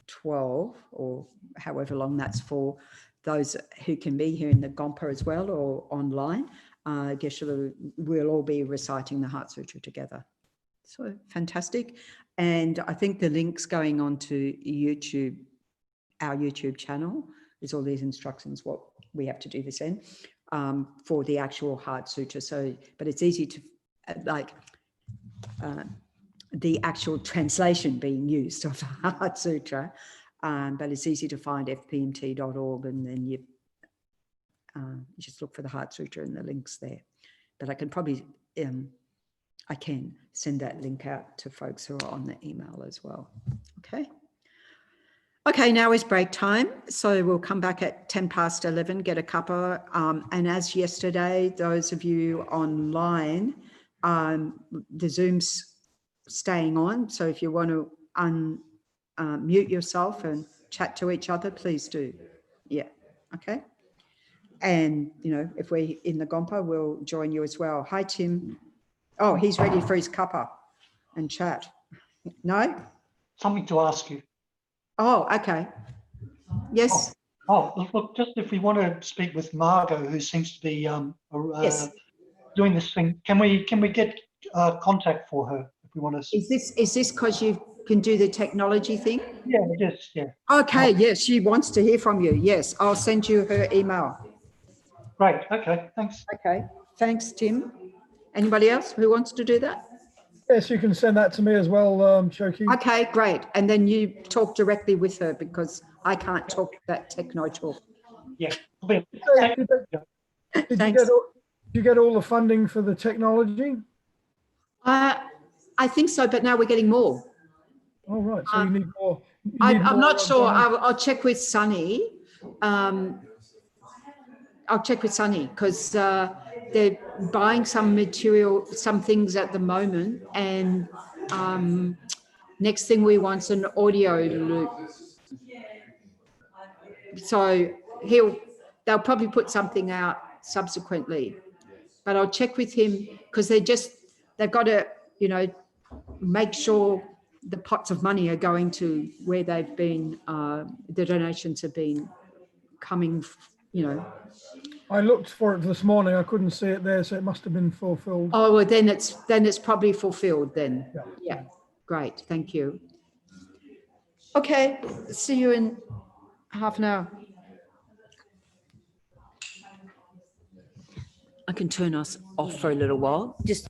12, or however long that's for, those who can be here in the Gompa as well or online, Geshe-la will all be reciting the Heart Sutra together. So fantastic. And I think the link's going on to YouTube, our YouTube channel. There's all these instructions, what we have to do this end for the actual Heart Sutra. So, but it's easy to like, the actual translation being used of the Heart Sutra, but it's easy to find fpmt.org, and then you just look for the Heart Sutra and the links there. But I can probably, I can send that link out to folks who are on the email as well. Okay. Okay, now is break time. So we'll come back at 11:10, get a cuppa. And as yesterday, those of you online, the Zoom's staying on. So if you want to unmute yourself and chat to each other, please do. Yeah, okay. And, you know, if we're in the Gompa, we'll join you as well. Hi, Tim. Oh, he's ready for his cuppa and chat. No? Something to ask you. Oh, okay. Yes. Oh, look, just if we want to speak with Margot, who seems to be Yes. doing this thing, can we get contact for her if we want to? Is this because you can do the technology thing? Yeah, yes, yeah. Okay, yes, she wants to hear from you. Yes, I'll send you her email. Great. Okay. Thanks. Okay, thanks, Tim. Anybody else who wants to do that? Yes, you can send that to me as well, Shoki. Okay, great. And then you talk directly with her because I can't talk that techno talk. Yeah. Did Thanks. you get all the funding for the technology? I think so, but now we're getting more. Oh, right. So you need more. I'm not sure. I'll check with Sunny. I'll check with Sunny because they're buying some material, some things at the moment, and next thing we want's an audio loop. So they'll probably put something out subsequently, but I'll check with him because they've got to, make sure the pots of money are going to where they've been, the donations have been coming, I looked for it this morning. I couldn't see it there, so it must have been fulfilled. Oh, well, then it's probably fulfilled then. Yeah. Yeah, great, thank you. Okay, see you in half an hour. I can turn us off for a little while. Just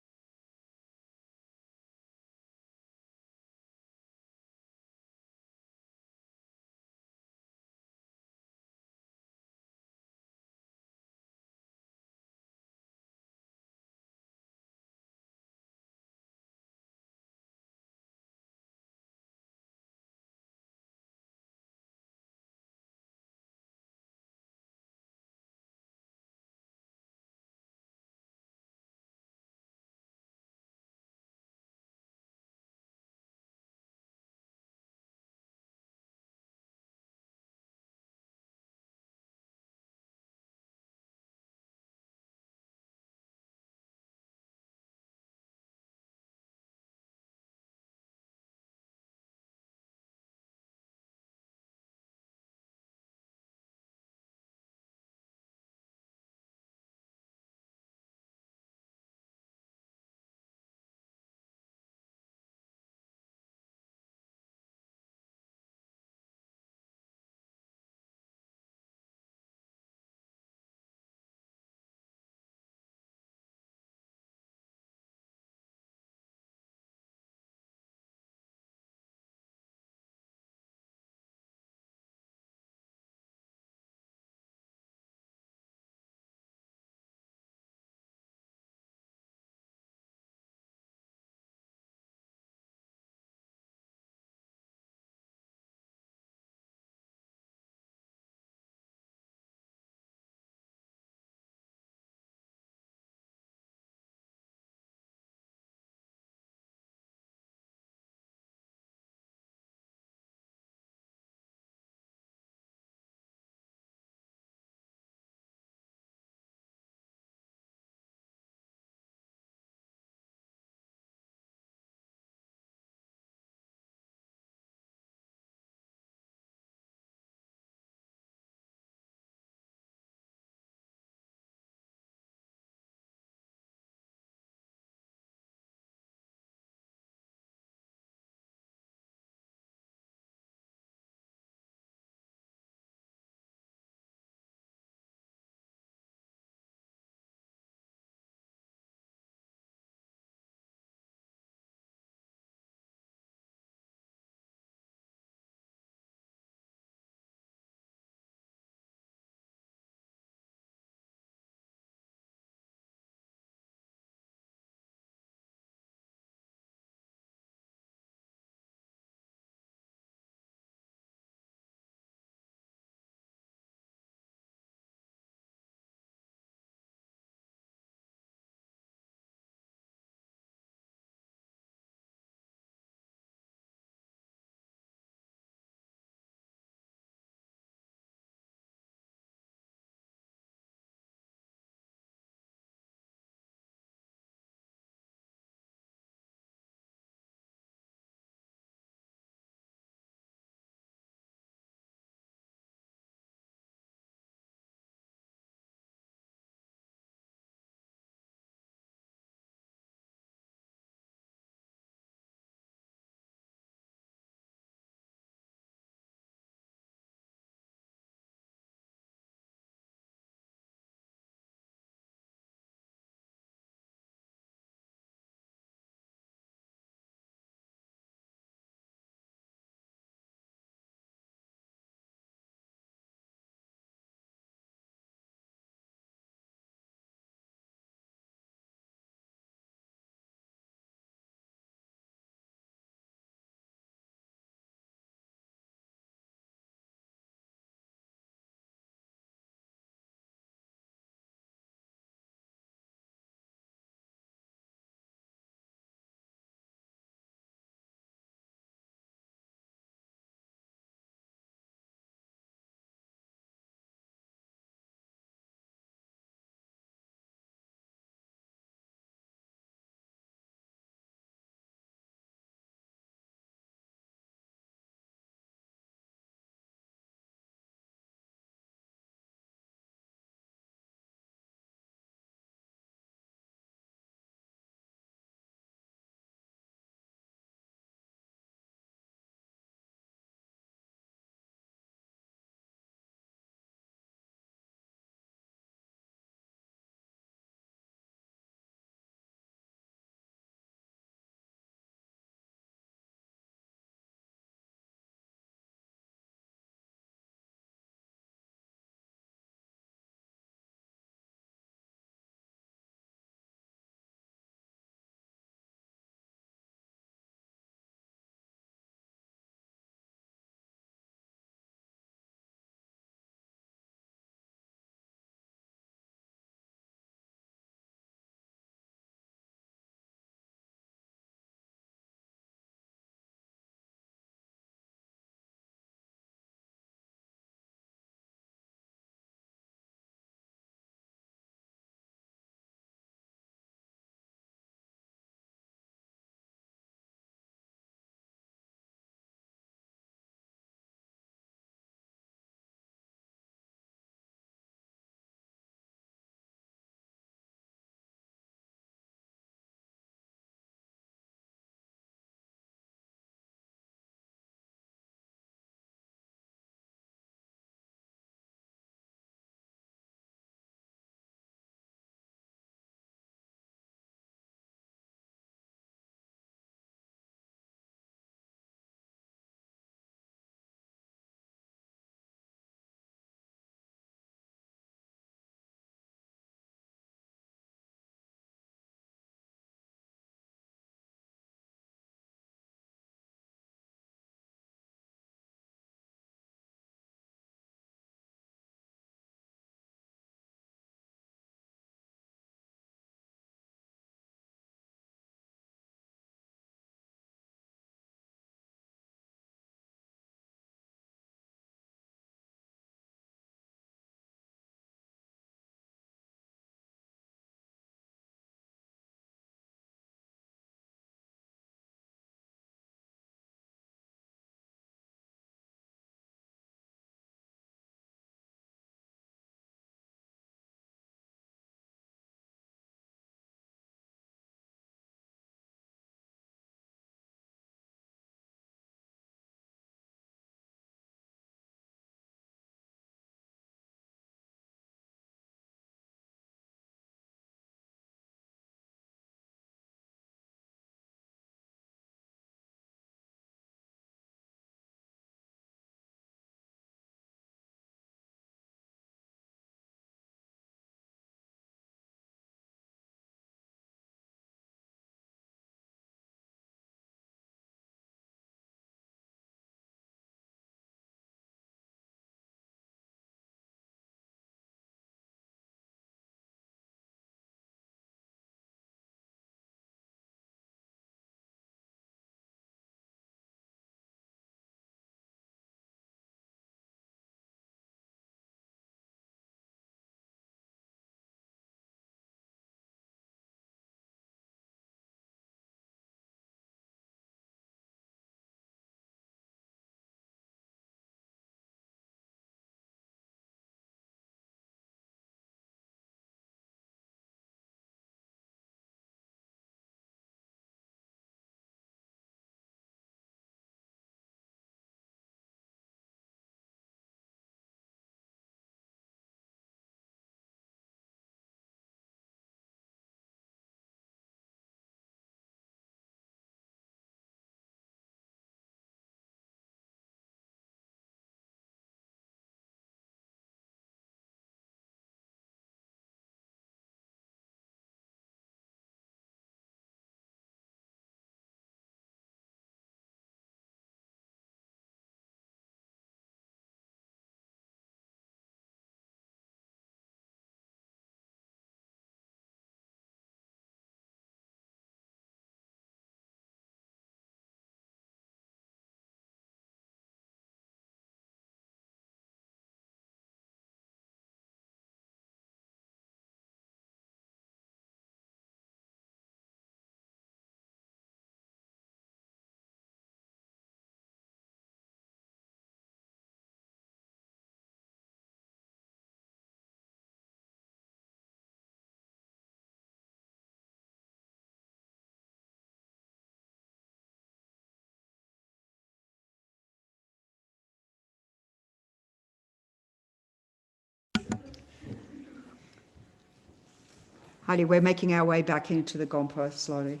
Heidi, we're making our way back into the Gompa slowly.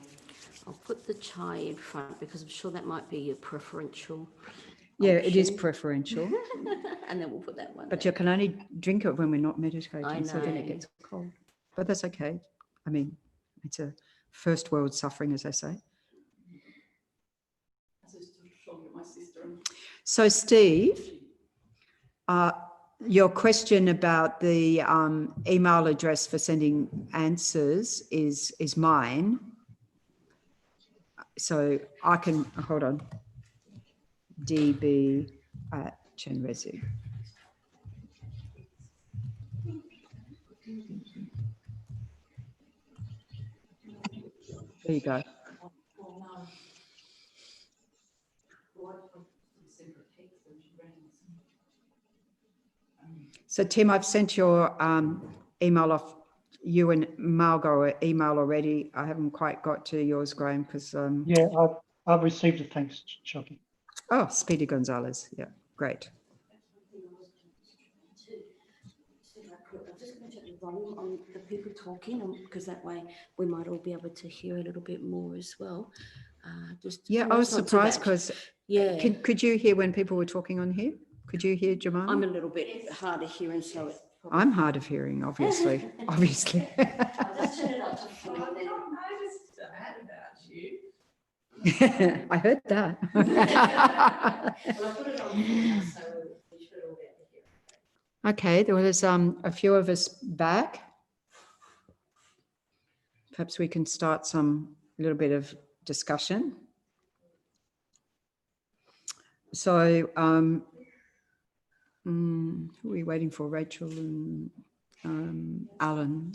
I'll put the chai in front because I'm sure that might be your preferential. Yeah, it is option. preferential, And then we'll put that one but there. you can only drink it when we're not meditating, I so then it know. gets cold. But that's okay. I mean, it's a first world suffering, as I say. So, Steve, your question about the email address for sending answers is mine. So I can, hold on, db@chenrezig. There you go. So Tim, I've sent your email off. You and Margot email already. I haven't quite got to yours, Graham, because Yeah, I've received it. Thanks, Chucky. oh, Speedy Gonzalez. Yeah, great. I'm just going to check the volume on the people talking, because that way we might all be able to hear a little bit more as well. Yeah, I was surprised because could you hear when people were talking on here? Could you hear Jemima? I'm a little bit hard of hearing, so it probably... I'm hard of hearing, obviously. Obviously. I'll just turn it up to 40 then. I heard that. Well, I put it on here, so we should all be able to hear it. Okay, there was a few of us back. Perhaps we can start a little bit of discussion. So, who are we waiting for? Rachel and Alan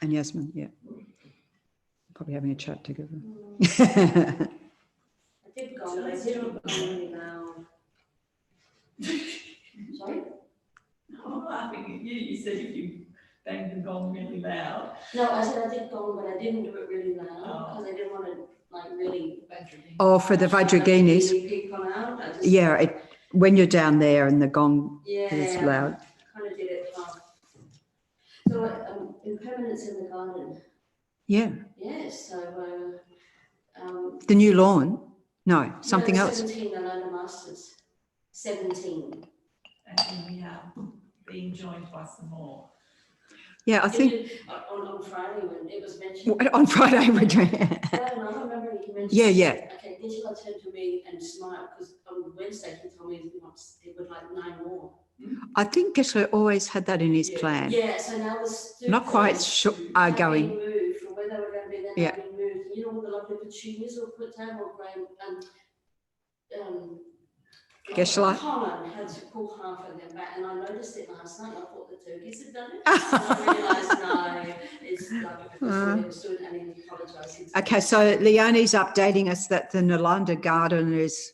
and Yasmin, yeah. Probably having a chat together. I did go, but I didn't go really loud. Sorry? I'm laughing at you. You said if you banged the gong really loud. No, I said I did go, but I didn't do it really loud because I didn't want to really. Oh, for the Vajraginis. Really yeah, when you're down there and the gong is loud. Kind of did it. So impermanence in the garden. Yeah. Yes. So. The new lawn? No, something else. 17 Nalanda Masters. 17. And then we are being joined by some more. Yeah, I think on Friday when it was mentioned. on Friday we're doing it. I remember he mentioned. Yeah. Okay, Angela turned to me and smiled because on Wednesday he told me it would like 9 more. I think Geshe always had that in his plan. Yeah, so now the students not quite sure are going. Moved from where they were going to be, then yeah. they've been moved. You know all the lovely petunias were put down or Graham Geshe Colin had to pull half of them back, and I noticed it last night. I thought the turkeys had done it. And I realised no, it's like because they were stood and he apologised. Okay, so Leonie's updating us that the Nalanda garden is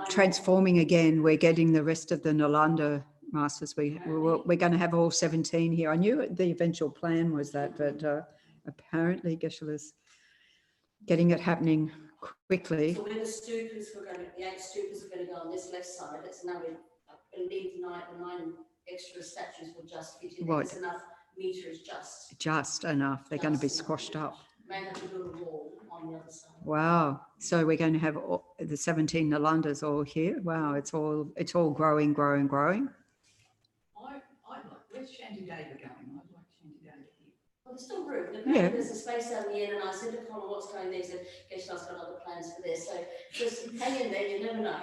transforming again. We're getting the rest of the Nalanda masters. We're going to have all 17 here. I knew the eventual plan was that, but apparently Geshe is getting it happening quickly. So where the stupas were going to, the 8 stupas were going to go on this left side. It's now I believe the 9 extra statues will just fit in. There's enough meters just enough. They're going to be squashed up. May have to build a wall on the other side. Wow! So we're going to have the 17 Nalandas all here. Wow! It's all growing. I'd like. Where's Shanty David going? I'd like Shanty David here. Well, there's still room. There's a space down the end, and I said to Colin, "What's going there?" He said, "Geshe-la's got other plans for this." So just hang in there. You never know.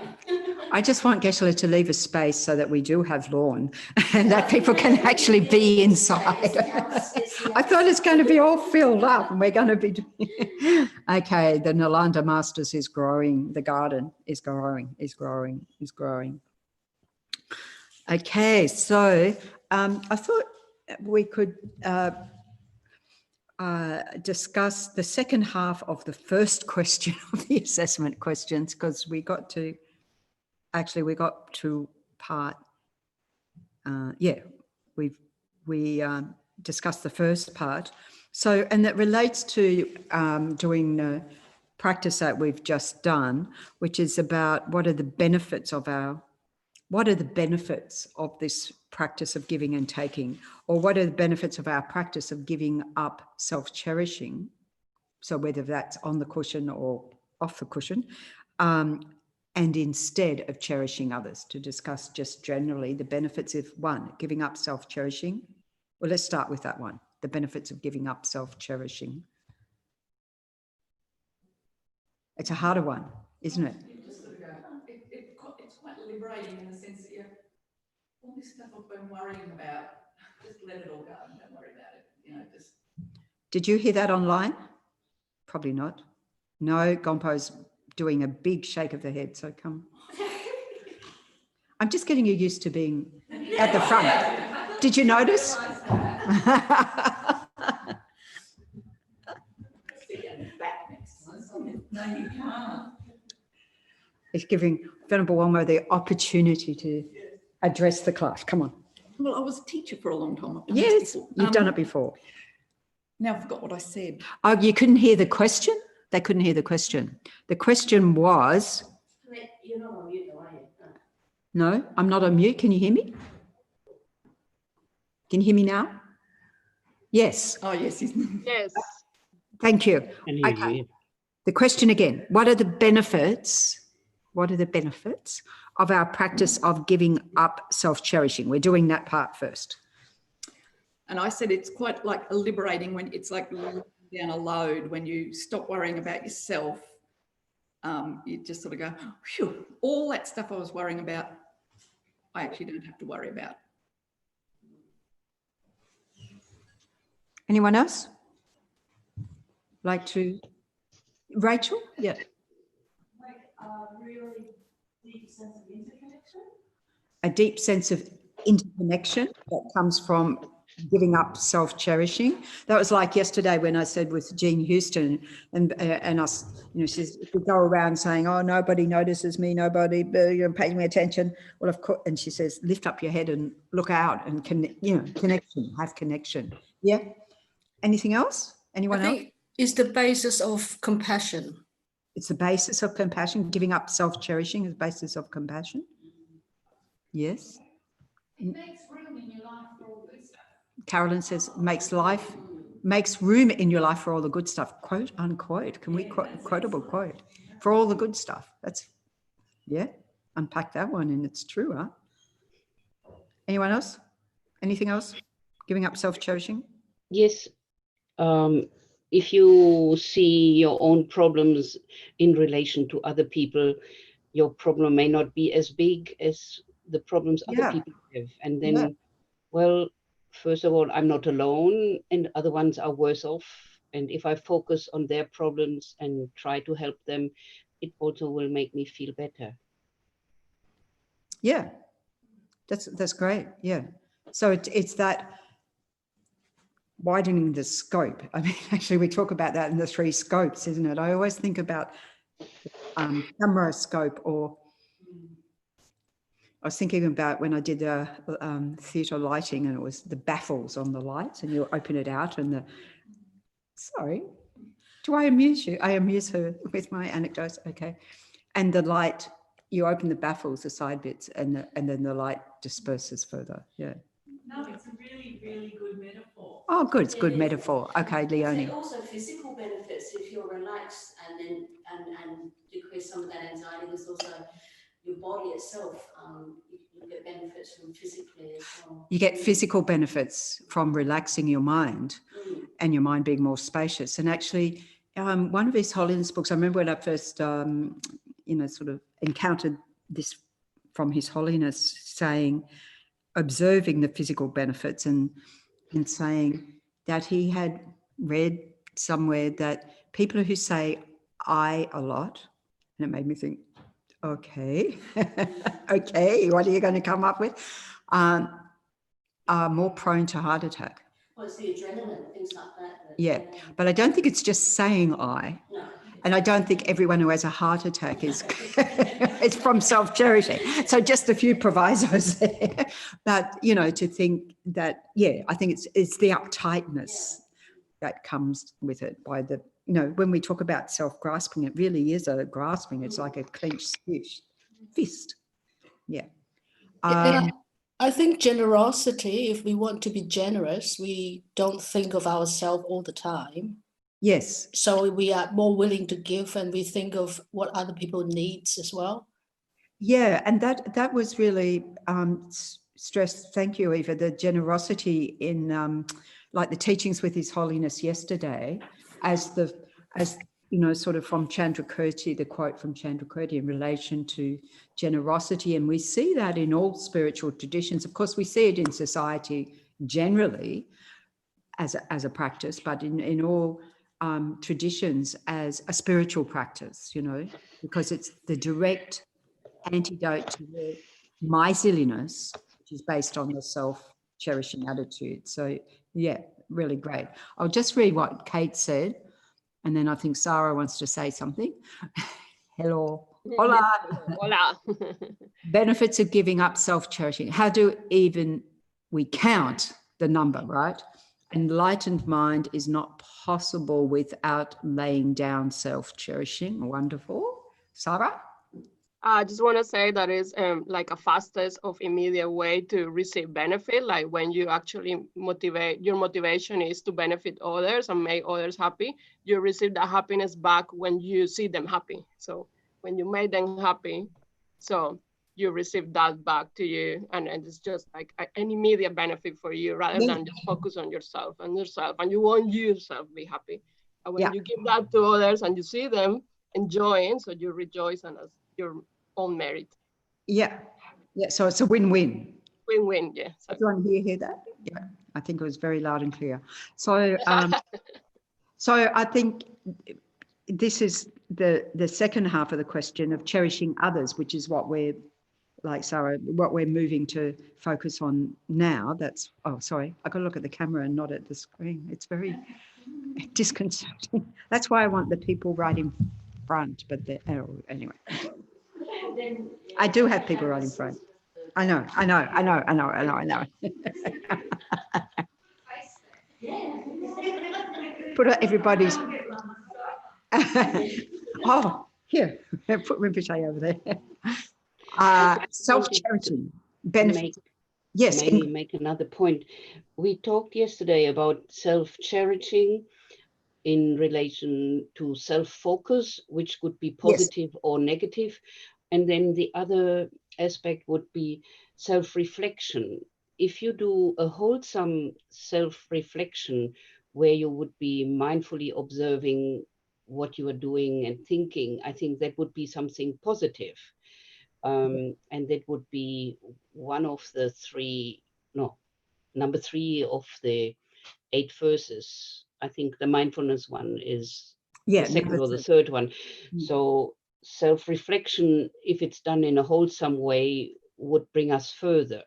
I just want Geshe-la to leave a space so that we do have lawn and that people can actually be inside. I thought it's going to be all filled up and we're going to be doing... Okay, the Nalanda Masters is growing. The garden is growing. Okay, so I thought we could discuss the second half of the first question of the assessment questions, because we got to part, we discussed the first part. So, and that relates to doing the practice that we've just done, which is about what are the benefits of this practice of giving and taking, or what are the benefits of our practice of giving up self-cherishing? So whether that's on the cushion or off the cushion, and instead of cherishing others, to discuss just generally the benefits of one, giving up self-cherishing. Well, let's start with that one, the benefits of giving up self-cherishing. It's a harder one, isn't it? It's quite liberating in the sense that all this stuff I've been worrying about, just let it all go and don't worry about it. You know, just. Did you hear that online? Probably not. No, Gompo's doing a big shake of the head, so come. I'm just getting you used to being at the front. Did you notice? No, you can't. It's giving Venerable Wongmo the opportunity to address the class. Come on. Well, I was a teacher for a long time. I've done Yes, this before. you've done it before. Now I forgot what I said. Oh, you couldn't hear the question? They couldn't hear the question. The question was... You're not on mute, are you? No, I'm not on mute. Can you hear me? Can you hear me now? Yes. Oh, yes. Yes. Thank you. Can hear Okay. you. The question again, what are the benefits? What are the benefits of our practice of giving up self-cherishing? We're doing that part first. And I said it's quite like liberating when it's like down a load, when you stop worrying about yourself. You just sort of go, phew, all that stuff I was worrying about, I actually don't have to worry about. Anyone else? Like to? Rachel? Yeah. Like a really deep sense of interconnection. A deep sense of interconnection that comes from giving up self-cherishing. That was like yesterday when I said with Jean Houston and us, you know, she says, if we go around saying, oh, nobody notices me, nobody pays me attention. Well, of course, and she says, lift up your head and look out and connection, have connection. Yeah. Anything else? Anyone I else? think it's the basis of compassion. It's the basis of compassion. Giving up self-cherishing is the basis of compassion. Yes. It makes room in your life for all good stuff. Carolyn says, makes room in your life for all the good stuff, quote unquote. Can we quotable quote for all the good stuff? That's, yeah, unpack that one and it's true, huh? Anyone else? Anything else? Giving up self-cherishing? Yes. If you see your own problems in relation to other people, your problem may not be as big as the problems other people have. And then, well, first of all, I'm not alone and other ones are worse off. And if I focus on their problems and try to help them, it also will make me feel better. Yeah, that's great. Yeah. So it's that widening the scope. I mean, actually, we talk about that in the 3 scopes, isn't it? I always think about camera scope, or I was thinking about when I did the theatre lighting, and it was the baffles on the lights, and you open it out, and sorry, do I amuse you? I amuse her with my anecdotes. Okay, and the light, you open the baffles, the side bits, and then the light disperses further. Yeah. No, it's a really, really good metaphor. Oh, good. It's good metaphor. Okay, Leonie. Also physical benefits if you're relaxed and decrease some of that anxiety. There's also your body itself. You get benefits from physically as well. You get physical benefits from relaxing your mind and your mind being more spacious. And actually, one of His Holiness books, I remember when I first, sort of encountered this from His Holiness, saying, observing the physical benefits and saying that he had read somewhere that people who say I a lot, and it made me think, okay, okay, what are you going to come up with? Are more prone to heart attack. Well, it's the adrenaline, things like that. Yeah, but I don't think it's just saying I. No. And I don't think everyone who has a heart attack is it's from self-cherishing. So just a few provisos there. But, to think that, I think it's the uptightness that comes with it by the, when we talk about self-grasping, it really is a grasping. It's like a clenched fist. Yeah. I I think generosity, if we want to be generous, we don't think of ourselves all the time. Yes. So we are more willing to give, and we think of what other people needs as well. Yeah, and that was really stressed. Thank you, Eva. The generosity in like the teachings with His Holiness yesterday, as you know, sort of from Chandrakirti, the quote from Chandrakirti in relation to generosity, and we see that in all spiritual traditions. Of course, we see it in society generally as a practice, but in all traditions as a spiritual practice. You know, because it's the direct antidote to the miserliness, which is based on the self-cherishing attitude. So yeah, really great. I'll just read what Kate said, and then I think Sarah wants to say something. Hello. Hola. Hola. Benefits of giving up self-cherishing. How do even we count the number, right? Enlightened mind is not possible without laying down self-cherishing. Wonderful. Sarah? I just want to say that is like a fastest of immediate way to receive benefit. Like when you actually your motivation is to benefit others and make others happy, you receive that happiness back when you see them happy. So when you make them happy, so you receive that back to you, and it's just like an immediate benefit for you rather than just focus on yourself, and you want yourself to be happy. And when you give that to others and you see them enjoying, so you rejoice and as your own merit. Yeah. So it's a win-win. Win-win. Yeah. Everyone hear that? Yeah. I think it was very loud and clear. So, so I think this is the second half of the question of cherishing others, which is what we're, like Sarah, what we're moving to focus on now. That's, oh, sorry, I got to look at the camera and not at the screen. It's very disconcerting. That's why I want the people right in front, but anyway. I do have people right in front. I know. Put everybody's. Oh, here, put Rinpoche over there. Self-cherishing benefits. Yes. Maybe make another point. We talked yesterday about self-cherishing in relation to self-focus, which could be positive or negative. And then the other aspect would be self-reflection. If you do a wholesome self-reflection where you would be mindfully observing what you are doing and thinking, I think that would be something positive. And that would be one of the number 3 of the 8 verses. I think the mindfulness one is the second or the third one. So self-reflection, if it's done in a wholesome way, would bring us further.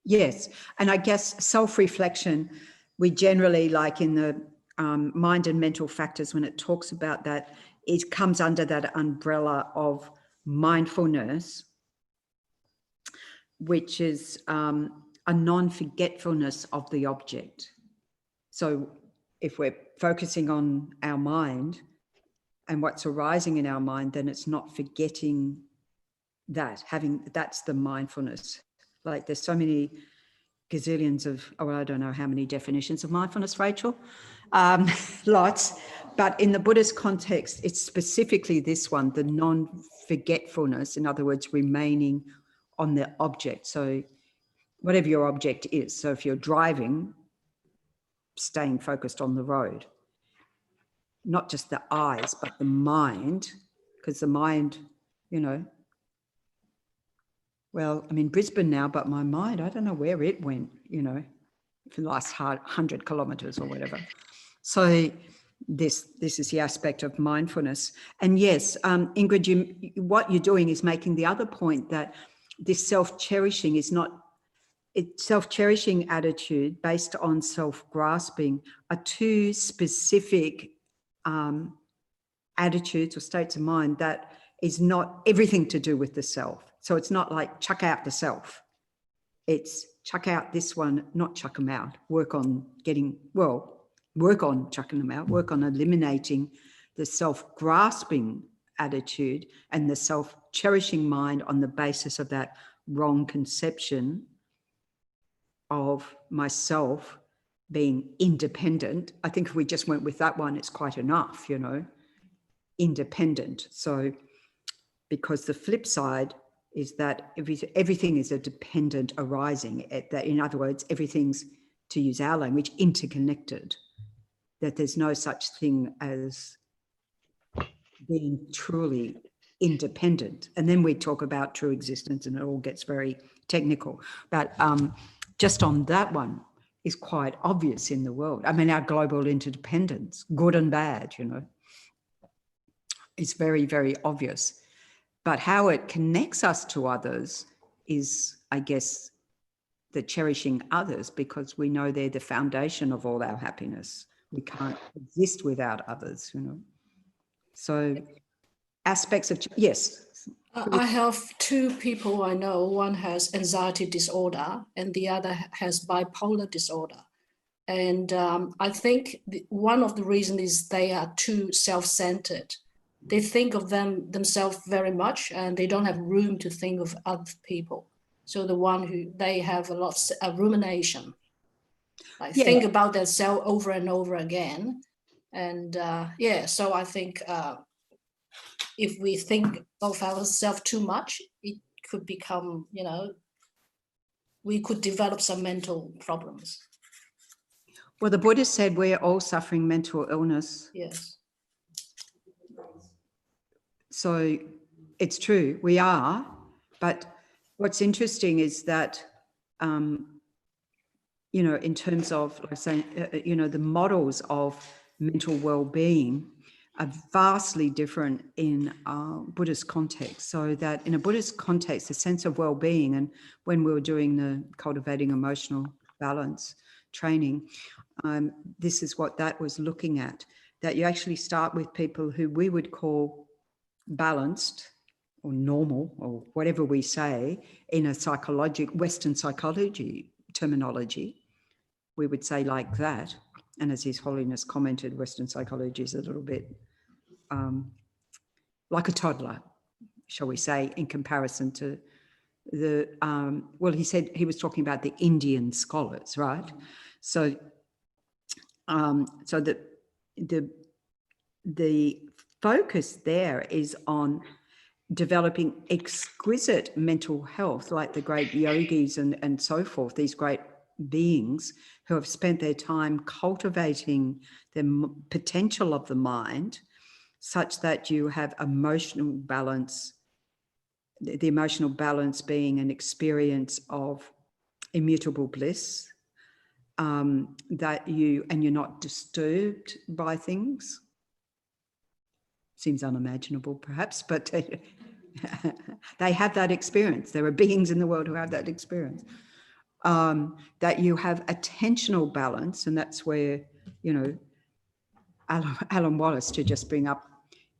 Yes, and I guess self-reflection, we generally, like in the mind and mental factors, when it talks about that, it comes under that umbrella of mindfulness, which is a non-forgetfulness of the object. So if we're focusing on our mind and what's arising in our mind, then it's not forgetting that, that's the mindfulness. Like there's so many gazillions of, I don't know how many definitions of mindfulness, Rachel, lots, but in the Buddhist context, it's specifically this one, the non-forgetfulness, in other words, remaining on the object. So whatever your object is. So if you're driving, staying focused on the road, not just the eyes, but the mind, because the mind, well, I'm in Brisbane now, but my mind, I don't know where it went, for the last 100 kilometers or whatever. So this is the aspect of mindfulness. And yes, Ingrid, what you're doing is making the other point that this self-cherishing is not, self-cherishing attitude based on self-grasping are two specific attitudes or states of mind that is not everything to do with the self. So it's not like chuck out the self. It's chuck out this one, not chuck them out. Work on chucking them out, work on eliminating the self-grasping attitude and the self-cherishing mind on the basis of that wrong conception of myself being independent. I think if we just went with that one, it's quite enough, you know, independent. So, because the flip side is that everything is a dependent arising. That, in other words, everything's, to use our language, interconnected. That there's no such thing as being truly independent. And then we talk about true existence and it all gets very technical. But just on that one is quite obvious in the world. I mean, our global interdependence, good and bad, you know, it's very, very obvious. But how it connects us to others is, I guess, the cherishing others, because we know they're the foundation of all our happiness. We can't exist without others, you know. So aspects of, yes. I have two people I know. One has anxiety disorder and the other has bipolar disorder. And I think one of the reasons is they are too self-centered. They think of themselves very much and they don't have room to think of other people. So the one who, they have a lot of rumination, like think about themselves over and over again. And so I think if we think of ourselves too much, it could become, you know, we could develop some mental problems. Well, the Buddha said we're all suffering mental illness. Yes. So it's true, we are. But what's interesting is that, you know, in terms of, like saying, you know, the models of mental well-being are vastly different in Buddhist context. So that in a Buddhist context, the sense of well-being, and when we were doing the Cultivating Emotional Balance training, this is what that was looking at, that you actually start with people who we would call balanced or normal or whatever we say in a Western psychology terminology. We would say like that. And as His Holiness commented, Western psychology is a little bit like a toddler, shall we say, in comparison to the, well, he said he was talking about the Indian scholars, right? So, so the focus there is on developing exquisite mental health, like the great yogis and so forth, these great beings who have spent their time cultivating the potential of the mind such that you have emotional balance, the emotional balance being an experience of immutable bliss, that you're not disturbed by things. Seems unimaginable perhaps, but they have that experience. There are beings in the world who have that experience. That you have attentional balance, and that's where, you know, Alan Wallace, to just bring up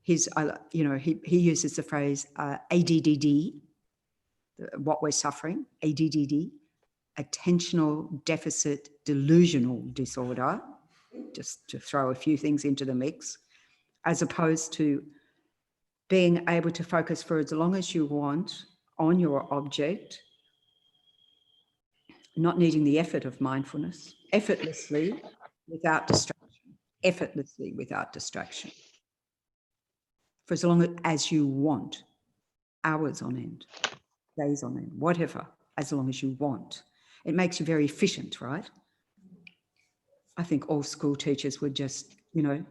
his, you know, he uses the phrase ADDD, what we're suffering, ADDD, attentional deficit delusional disorder, just to throw a few things into the mix, as opposed to being able to focus for as long as you want on your object, not needing the effort of mindfulness, effortlessly without distraction, for as long as you want, hours on end, days on end, whatever, as long as you want. It makes you very efficient, right? I think all school teachers would just, you know,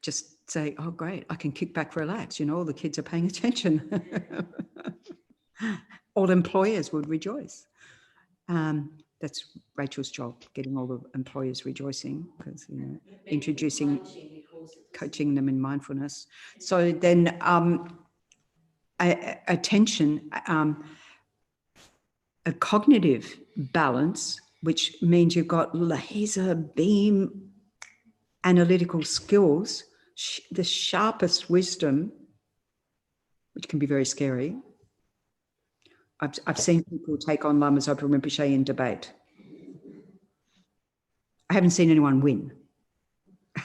just say, oh, great, I can kick back, relax, you know, all the kids are paying attention. All employers would rejoice. That's Rachel's job, getting all the employers rejoicing, because, you know, introducing, coaching them in mindfulness. So then attention, a cognitive balance, which means you've got laser beam analytical skills, the sharpest wisdom, which can be very scary. I've seen people take on Lama Zopa Rinpoche in debate. I haven't seen anyone win.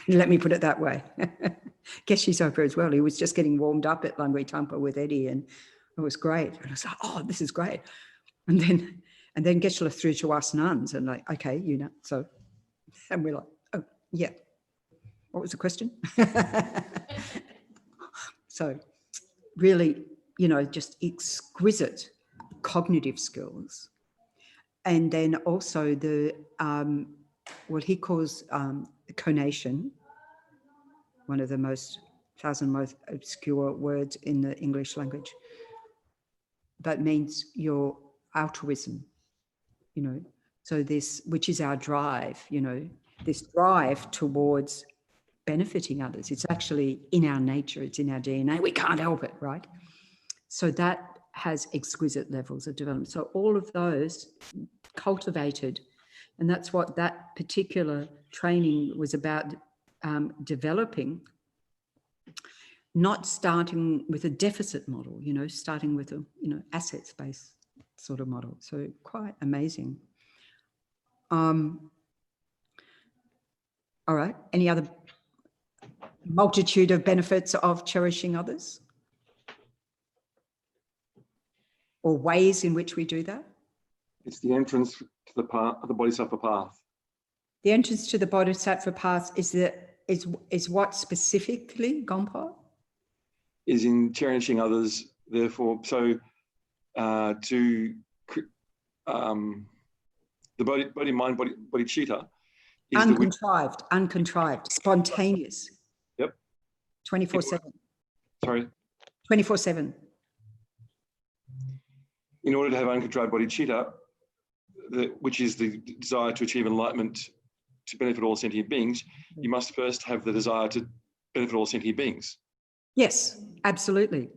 Let me put it that way. Geshe Zopa as well. He was just getting warmed up at Langui Tampa with Eddie, and it was great. And I was like, oh, this is great. And then Geshe-la threw to us nuns and like, okay, you know, so, and we're like, oh, yeah. What was the question? So really, you know, just exquisite cognitive skills. And then also the, what he calls conation, one of the most obscure words in the English language. That means your altruism, you know, so this, which is our drive, you know, this drive towards benefiting others. It's actually in our nature, it's in our DNA, we can't help it, right? So that has exquisite levels of development. So all of those cultivated, and that's what that particular training was about, developing, not starting with a deficit model, you know, starting with a, you know, assets-based sort of model. So quite amazing. All right, any other multitude of benefits of cherishing others? Or ways in which we do that? It's the entrance to the path, the Bodhisattva path. The entrance to the Bodhisattva path is what specifically, Gompa? Is in cherishing others, therefore, so the body, mind, bodhicitta is uncontrived, spontaneous. Yep. 24/7. Sorry. 24/7. In order to have uncontrived bodhicitta, which is the desire to achieve enlightenment to benefit all sentient beings, you must first have the desire to benefit all sentient beings. Yes, absolutely.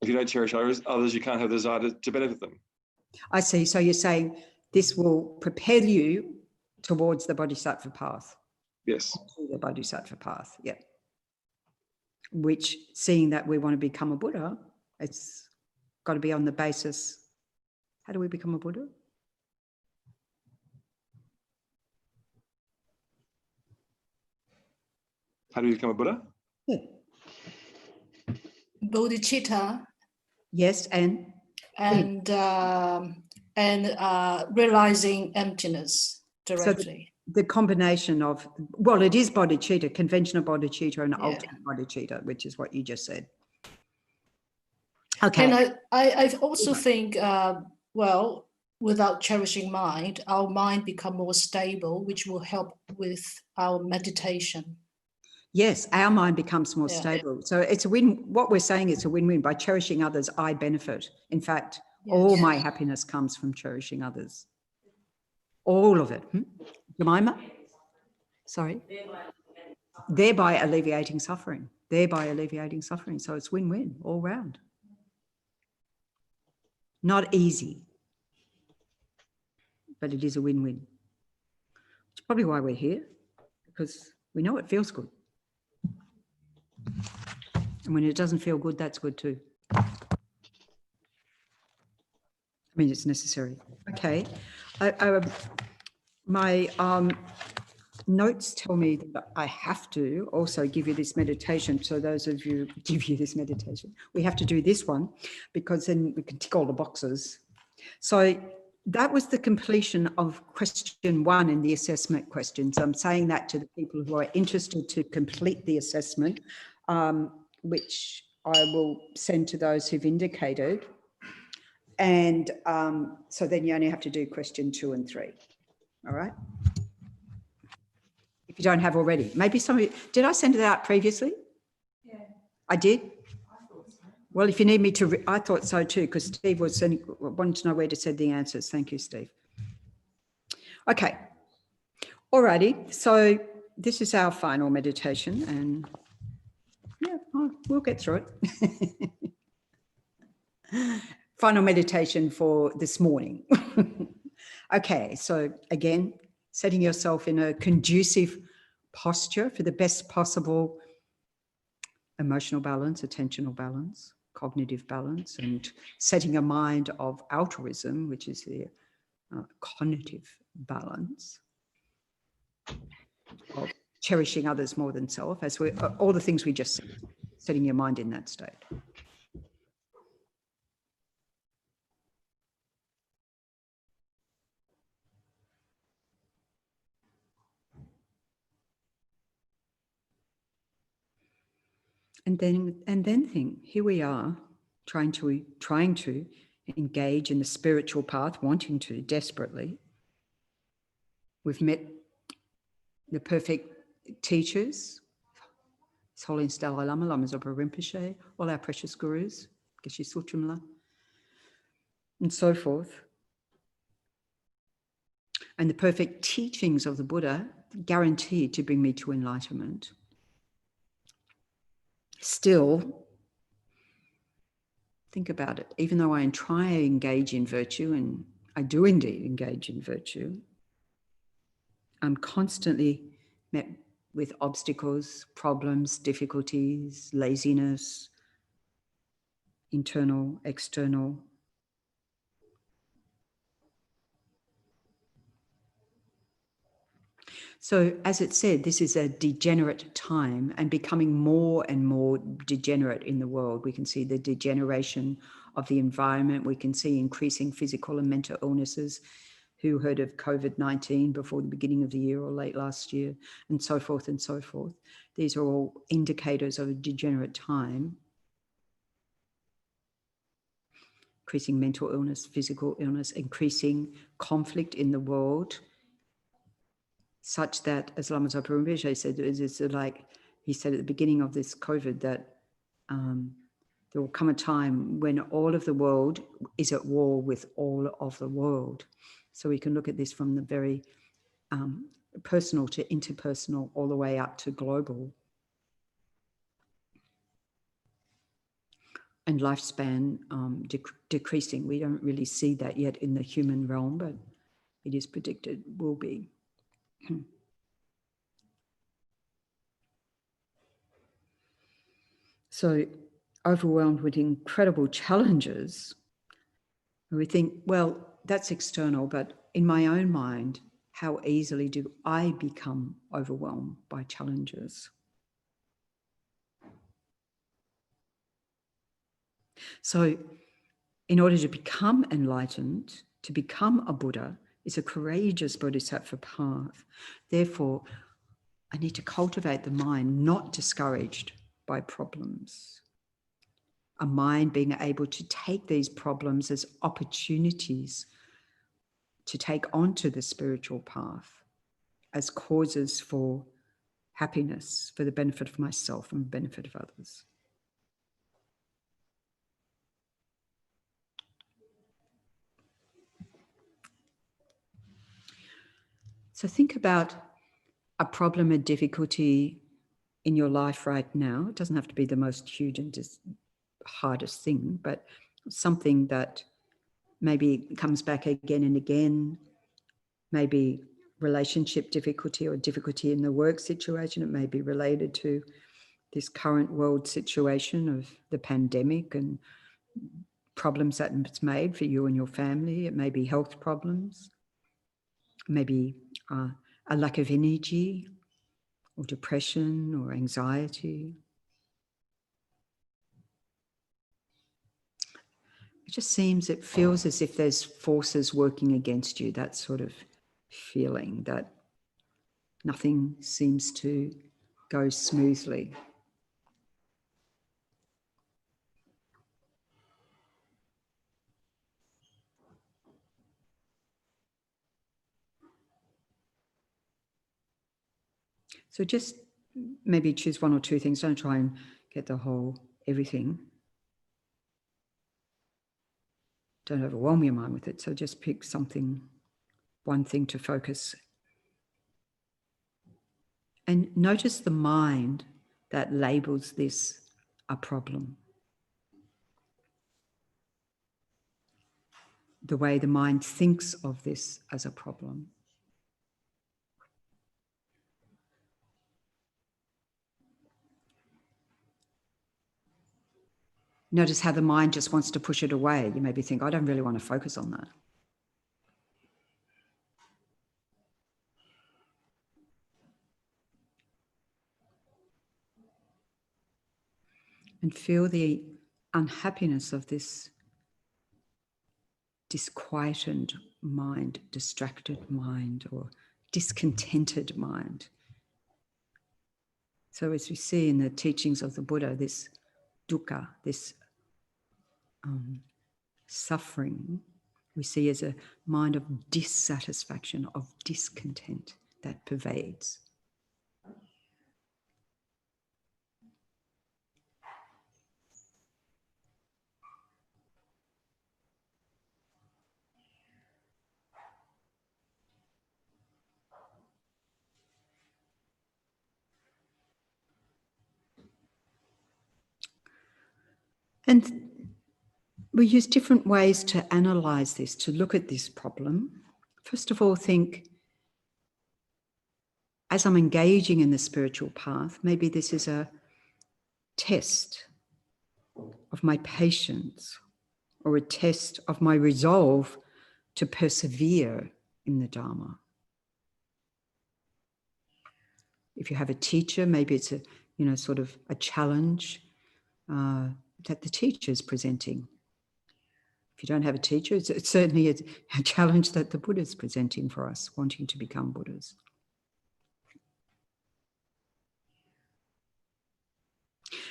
If you don't cherish others, you can't have the desire to benefit them. I see. So you're saying this will propel you towards the Bodhisattva path. Yes. The Bodhisattva path, yeah. Which, seeing that we want to become a Buddha, it's got to be on the basis. How do we become a Buddha? How do you become a Buddha? Yeah. Bodhicitta. Yes, and realizing emptiness directly. So the combination of, well, it is bodhicitta, conventional bodhicitta and ultimate bodhicitta, which is what you just said. Okay. And I also think, well, without cherishing mind, our mind become more stable, which will help with our meditation. Yes, our mind becomes more stable. So it's a win. What we're saying is a win-win. By cherishing others, I benefit. In fact, all my happiness comes from cherishing others. All of it. Jemima? Sorry? Thereby alleviating suffering. Thereby alleviating suffering. So it's win-win all round. Not easy, but it is a win-win. Which is probably why we're here, because we know it feels good. And when it doesn't feel good, that's good too. I mean, it's necessary. Okay. My notes tell me that I have to also give you this meditation. So those of you give you this meditation, we have to do this one because then we can tick all the boxes. So that was the completion of question 1 in the assessment questions. I'm saying that to the people who are interested to complete the assessment, which I will send to those who've indicated. And so then you only have to do question 2 and 3. All right. If you don't have already, maybe somebody, did I send it out previously? Yeah. I did? I thought so. Well, if you need me to, I thought so too, because Steve was wanting to know where to send the answers. Thank you, Steve. Okay. All righty. So this is our final meditation and yeah, we'll get through it. Final meditation for this morning. Okay, so again, setting yourself in a conducive posture for the best possible emotional balance, attentional balance, cognitive balance, and setting a mind of altruism, which is the cognitive balance of cherishing others more than self, as we all the things we just said, setting your mind in that state. And then think, here we are trying to engage in the spiritual path, wanting to desperately. We've met the perfect teachers, His Holiness Dalai Lama, Lama Zopa Rinpoche, all our precious gurus, Geshe Sutramla, and so forth. And the perfect teachings of the Buddha guaranteed to bring me to enlightenment. Still, think about it. Even though I try to engage in virtue, and I do indeed engage in virtue, I'm constantly met with obstacles, problems, difficulties, laziness, internal, external. So as it said, this is a degenerate time and becoming more and more degenerate in the world. We can see the degeneration of the environment. We can see increasing physical and mental illnesses. Who heard of COVID-19 before the beginning of the year or late last year, and so forth and so forth. These are all indicators of a degenerate time. Increasing mental illness, physical illness, increasing conflict in the world, such that, as Lama Zopa Rinpoche said, it's like he said at the beginning of this COVID, that there will come a time when all of the world is at war with all of the world. So we can look at this from the very personal to interpersonal, all the way up to global. And lifespan decreasing. We don't really see that yet in the human realm, but it is predicted will be. So overwhelmed with incredible challenges, we think, well, that's external, but in my own mind, how easily do I become overwhelmed by challenges? So in order to become enlightened, to become a Buddha, is a courageous bodhisattva path. Therefore, I need to cultivate the mind not discouraged by problems. A mind being able to take these problems as opportunities to take onto the spiritual path as causes for happiness, for the benefit of myself and benefit of others. So think about a problem, a difficulty in your life right now. It doesn't have to be the most huge and hardest thing, but something that maybe comes back again and again, maybe relationship difficulty or difficulty in the work situation. It may be related to this current world situation of the pandemic and problems that it's made for you and your family. It may be health problems, maybe a lack of energy or depression or anxiety. It just seems, it feels as if there's forces working against you, that sort of feeling that nothing seems to go smoothly. So just maybe choose one or two things. Don't try and get the whole everything. Don't overwhelm your mind with it. So just pick something, one thing to focus. And notice the mind that labels this a problem. The way the mind thinks of this as a problem. Notice how the mind just wants to push it away. You maybe think, I don't really want to focus on that. And feel the unhappiness of this disquieted mind, distracted mind, or discontented mind. So as we see in the teachings of the Buddha, this dukkha, this suffering, we see as a mind of dissatisfaction, of discontent that pervades. And we use different ways to analyze this, to look at this problem. First of all, think, as I'm engaging in the spiritual path, maybe this is a test of my patience or a test of my resolve to persevere in the Dharma. If you have a teacher, maybe it's a, sort of a challenge that the teacher is presenting. If you don't have a teacher, it's certainly a challenge that the Buddha is presenting for us, wanting to become Buddhas.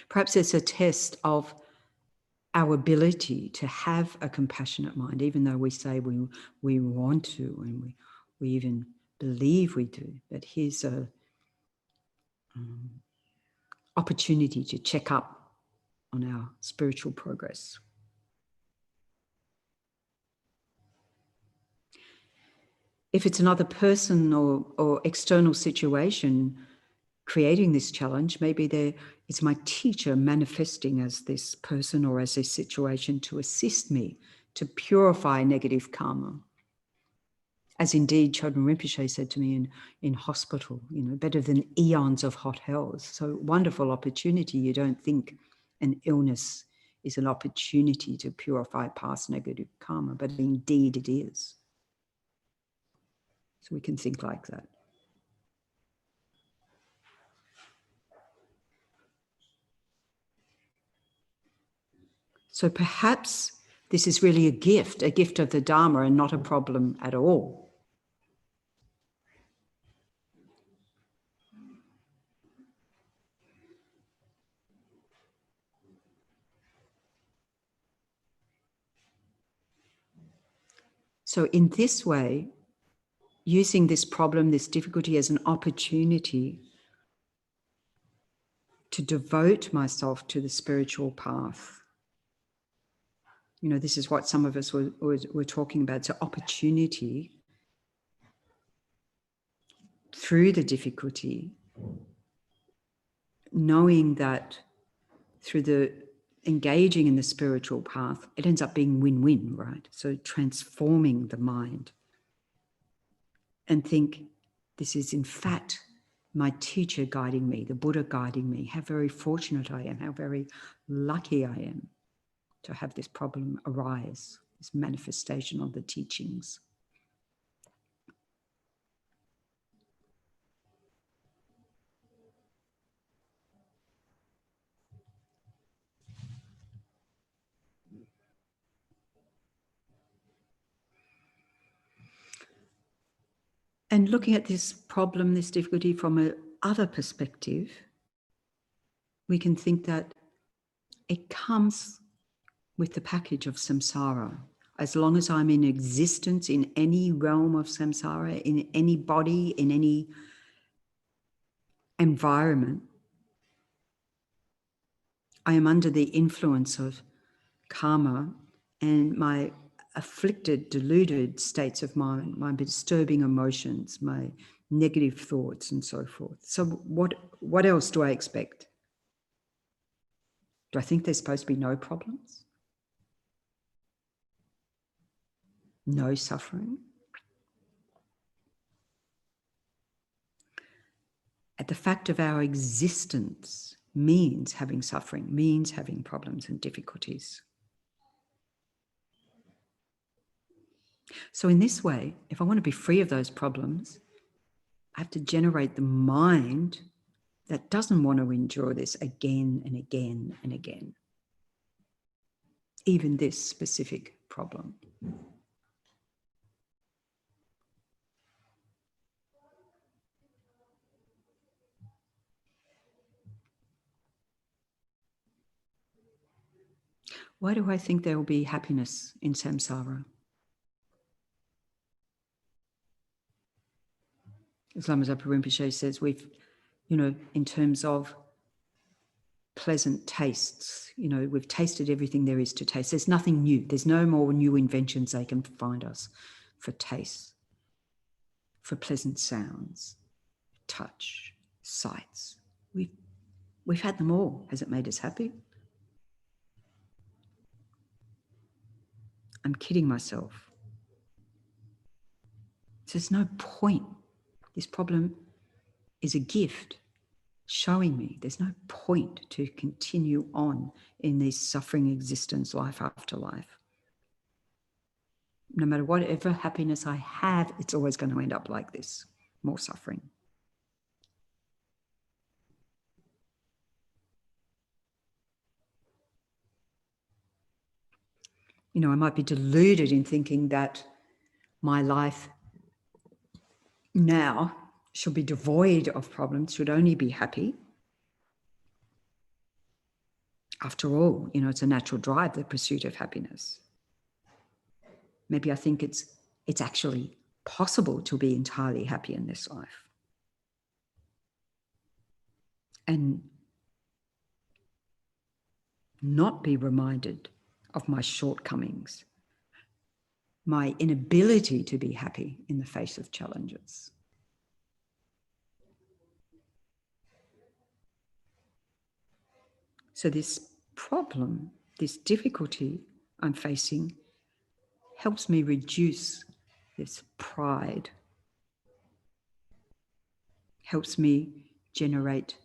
Perhaps it's a test of our ability to have a compassionate mind, even though we say we want to, and we even believe we do. But here's a opportunity to check up on our spiritual progress. If it's another person or external situation creating this challenge, maybe it's my teacher manifesting as this person or as this situation to assist me to purify negative karma. As indeed Chodron Rinpoche said to me in hospital, better than eons of hot hells. So wonderful opportunity. You don't think an illness is an opportunity to purify past negative karma, but indeed it is. So we can think like that. So perhaps this is really a gift of the Dharma and not a problem at all. So in this way, using this problem, this difficulty as an opportunity to devote myself to the spiritual path. This is what some of us were talking about. It's an opportunity through the difficulty, knowing that through the engaging in the spiritual path, it ends up being win-win, right? So transforming the mind and think, this is in fact my teacher guiding me, the Buddha guiding me. How very fortunate I am, how very lucky I am to have this problem arise, this manifestation of the teachings. And looking at this problem, this difficulty from another perspective, we can think that it comes with the package of samsara. As long as I'm in existence in any realm of samsara, in any body, in any environment, I am under the influence of karma and my afflicted, deluded states of mind, my disturbing emotions, my negative thoughts and so forth. So what else do I expect? Do I think there's supposed to be no problems? No suffering? At the fact of our existence means having suffering, means having problems and difficulties. So in this way, if I want to be free of those problems, I have to generate the mind that doesn't want to endure this again and again and again. Even this specific problem. Why do I think there will be happiness in samsara? As Lama Zopa Rinpoche says, we've, in terms of pleasant tastes, we've tasted everything there is to taste. There's nothing new. There's no more new inventions they can find us for taste, for pleasant sounds, touch, sights. We've had them all. Has it made us happy? I'm kidding myself. There's no point. This problem is a gift showing me there's no point to continue on in this suffering existence, life after life. No matter whatever happiness I have, it's always going to end up like this, more suffering. I might be deluded in thinking that my life now should be devoid of problems, should only be happy. After all, it's a natural drive, the pursuit of happiness. Maybe I think it's actually possible to be entirely happy in this life. And not be reminded of my shortcomings, my inability to be happy in the face of challenges. So this problem, this difficulty I'm facing, helps me reduce this pride, helps me generate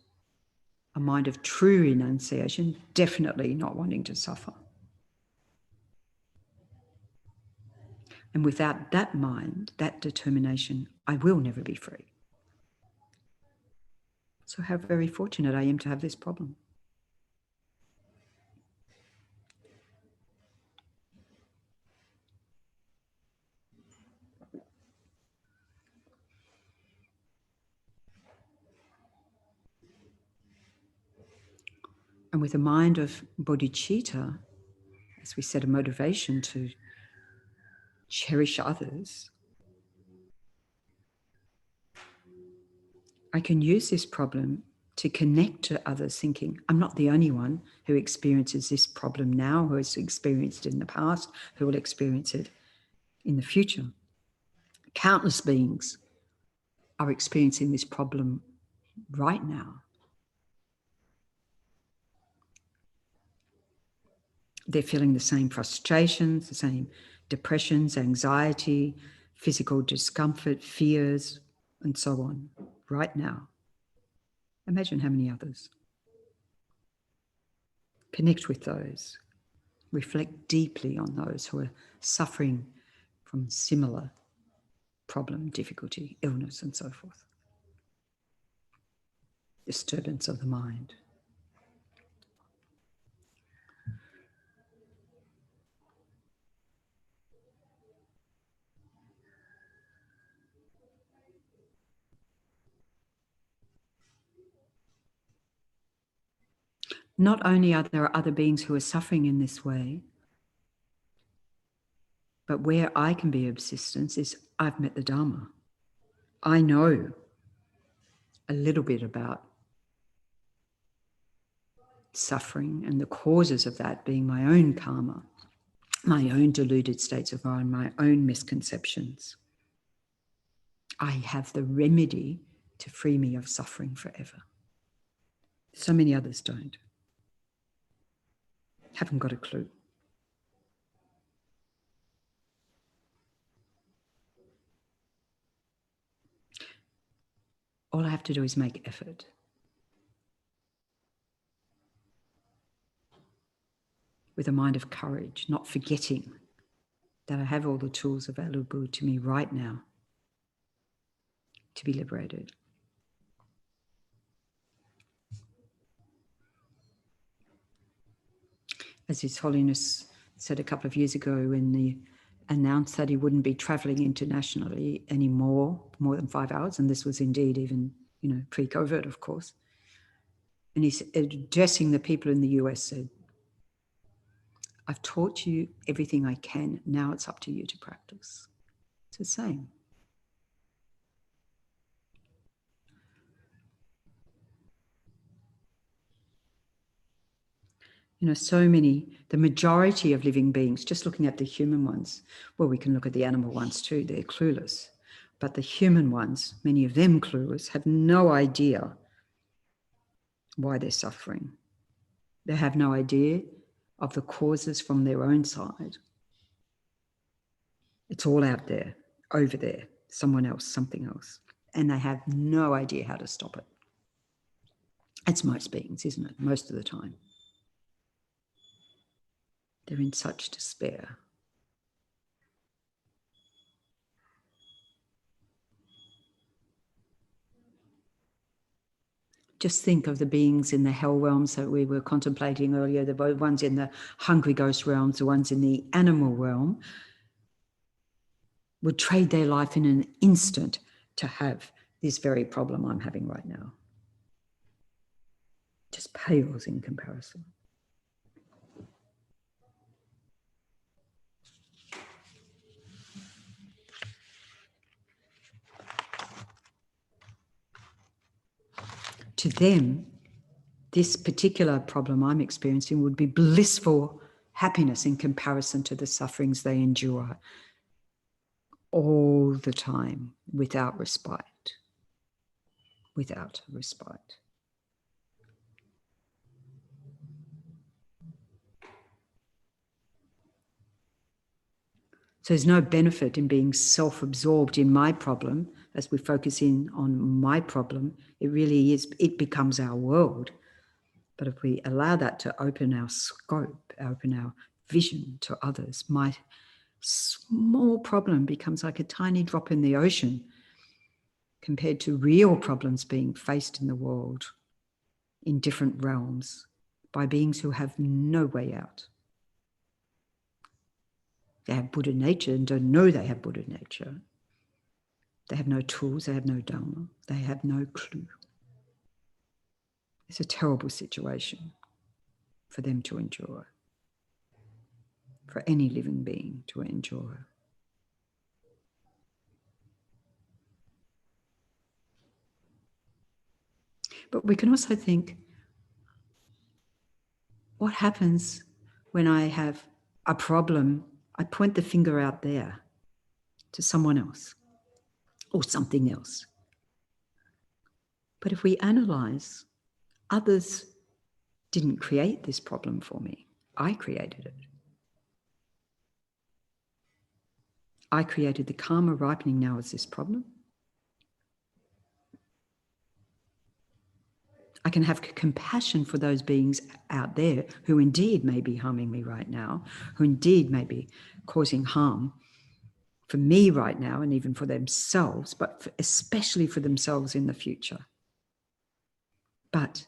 a mind of true renunciation, definitely not wanting to suffer. And without that mind, that determination, I will never be free. So how very fortunate I am to have this problem. And with a mind of bodhicitta, as we said, a motivation to cherish others, I can use this problem to connect to others, thinking, I'm not the only one who experiences this problem now, who has experienced it in the past, who will experience it in the future. Countless beings are experiencing this problem right now. They're feeling the same frustrations, the same depressions, anxiety, physical discomfort, fears, and so on, right now. Imagine how many others. Connect with those. Reflect deeply on those who are suffering from similar problem, difficulty, illness, and so forth. Disturbance of the mind. Not only are there other beings who are suffering in this way, but where I can be of assistance is I've met the Dharma. I know a little bit about suffering and the causes of that being my own karma, my own deluded states of mind, my own misconceptions. I have the remedy to free me of suffering forever. So many others don't. Haven't got a clue. All I have to do is make effort. With a mind of courage, not forgetting that I have all the tools available to me right now to be liberated. As His Holiness said a couple of years ago when he announced that he wouldn't be traveling internationally anymore, more than 5 hours, and this was indeed even, pre-COVID, of course. And he's addressing the people in the US said, I've taught you everything I can. Now it's up to you to practice. It's the same. You know, so many, the majority of living beings, just looking at the human ones, well, we can look at the animal ones too, they're clueless. But the human ones, many of them clueless, have no idea why they're suffering. They have no idea of the causes from their own side. It's all out there, over there, someone else, something else. And they have no idea how to stop it. It's most beings, isn't it? Most of the time. They're in such despair. Just think of the beings in the hell realms that we were contemplating earlier, the ones in the hungry ghost realms, the ones in the animal realm, would trade their life in an instant to have this very problem I'm having right now. Just pales in comparison. To them, this particular problem I'm experiencing would be blissful happiness in comparison to the sufferings they endure all the time without respite. Without respite. So there's no benefit in being self-absorbed in my problem as we focus in on my problem. It really is, it becomes our world. But if we allow that to open our scope, open our vision to others, my small problem becomes like a tiny drop in the ocean compared to real problems being faced in the world in different realms by beings who have no way out. They have Buddha nature and don't know they have Buddha nature. They have no tools, they have no Dharma, they have no clue. It's a terrible situation for them to endure, for any living being to endure. But we can also think, what happens when I have a problem? I point the finger out there to someone else or something else. But if we analyze, others didn't create this problem for me. I created it. I created the karma ripening now as this problem. I can have compassion for those beings out there who indeed may be harming me right now, who indeed may be causing harm for me right now and even for themselves, but especially for themselves in the future. But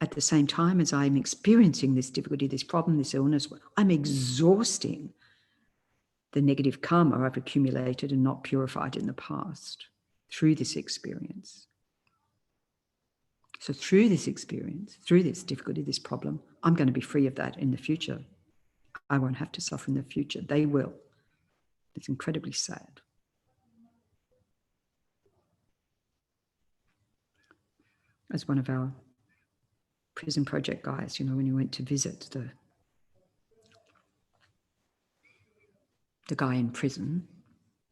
at the same time as I'm experiencing this difficulty, this problem, this illness, I'm exhausting the negative karma I've accumulated and not purified in the past through this experience. So through this experience, through this difficulty, this problem, I'm going to be free of that in the future. I won't have to suffer in the future. They will. It's incredibly sad. As one of our prison project guys, you know, when he went to visit the guy in prison,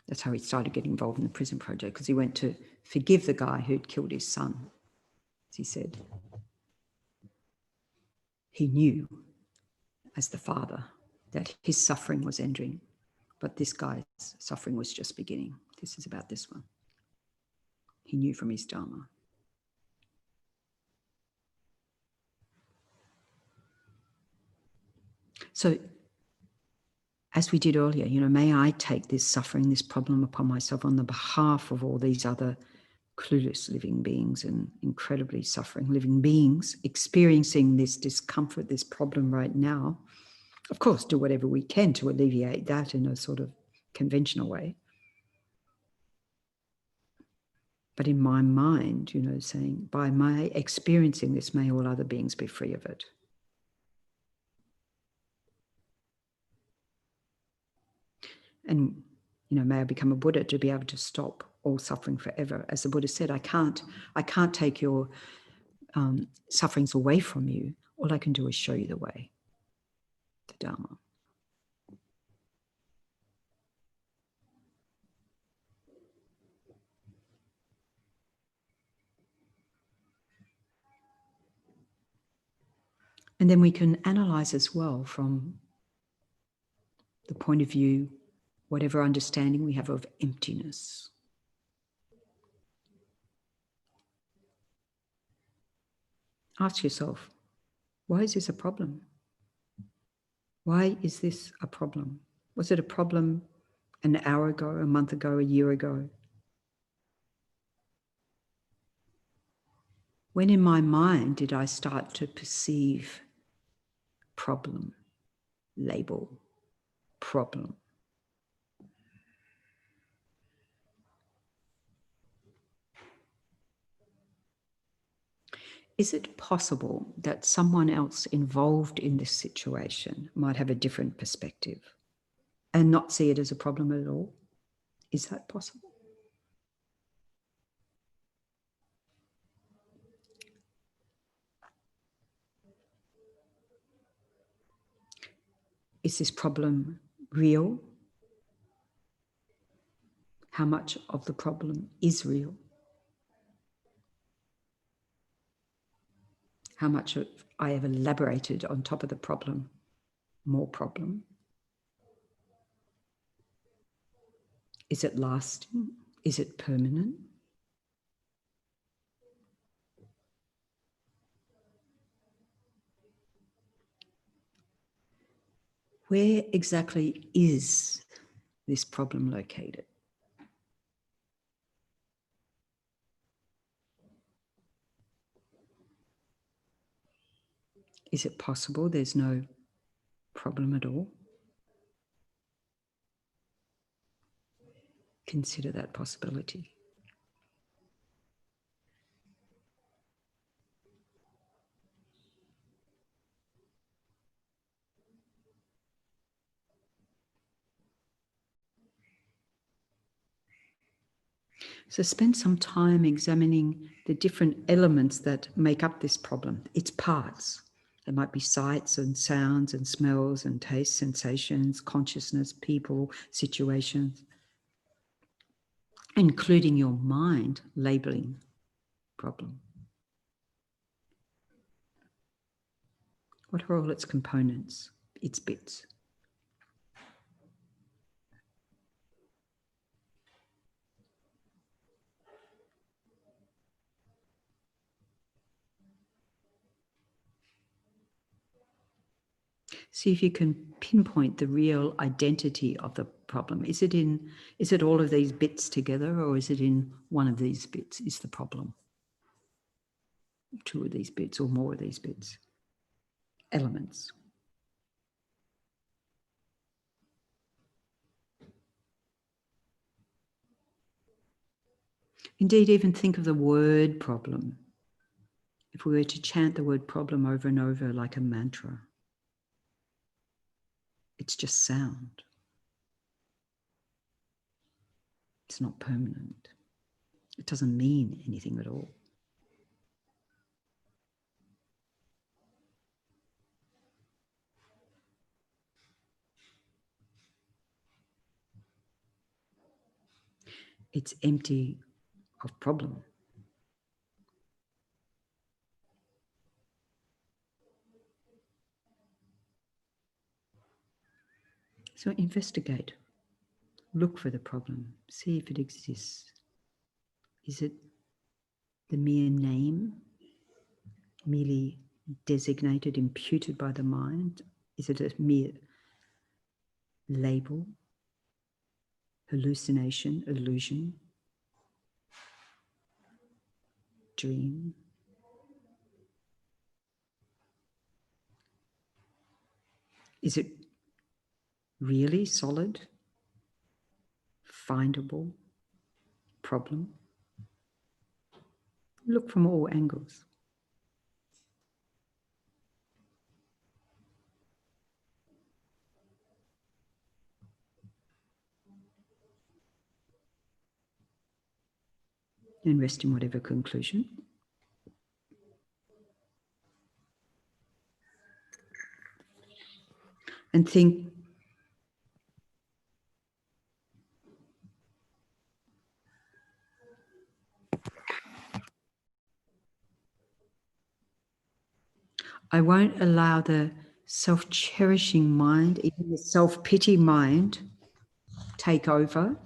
that's how he started getting involved in the prison project, because he went to forgive the guy who'd killed his son. As he said, he knew as the father that his suffering was ending, but this guy's suffering was just beginning. This is about this one. He knew from his Dharma. So, as we did earlier, you know, may I take this suffering, this problem upon myself on the behalf of all these other clueless living beings and incredibly suffering living beings experiencing this discomfort, this problem right now. Of course, do whatever we can to alleviate that in a sort of conventional way. But in my mind, you know, saying, by my experiencing this, may all other beings be free of it. And, may I become a Buddha to be able to stop all suffering forever. As the Buddha said, I can't take your sufferings away from you. All I can do is show you the way, the Dharma. And then we can analyze as well from the point of view, whatever understanding we have of emptiness. Ask yourself, why is this a problem? Why is this a problem? Was it a problem an hour ago, a month ago, a year ago? When in my mind did I start to perceive problem, label, problem? Is it possible that someone else involved in this situation might have a different perspective and not see it as a problem at all? Is that possible? Is this problem real? How much of the problem is real? How much I have elaborated on top of the problem, more problem? Is it lasting? Is it permanent? Where exactly is this problem located? Is it possible there's no problem at all? Consider that possibility. So spend some time examining the different elements that make up this problem, its parts. There might be sights and sounds and smells and tastes, sensations, consciousness, people, situations, including your mind labeling problem. What are all its components, its bits? See if you can pinpoint the real identity of the problem. Is it all of these bits together, or is it in one of these bits is the problem? Two of these bits or more of these bits, elements. Indeed, even think of the word problem. If we were to chant the word problem over and over like a mantra, it's just sound. It's not permanent. It doesn't mean anything at all. It's empty of problem. So investigate. Look for the problem. See if it exists. Is it the mere name, merely designated, imputed by the mind? Is it a mere label, hallucination, illusion, dream? Is it really solid, findable problem? Look from all angles. and rest in whatever conclusion. And think, I won't allow the self-cherishing mind, even the self-pity mind, take over,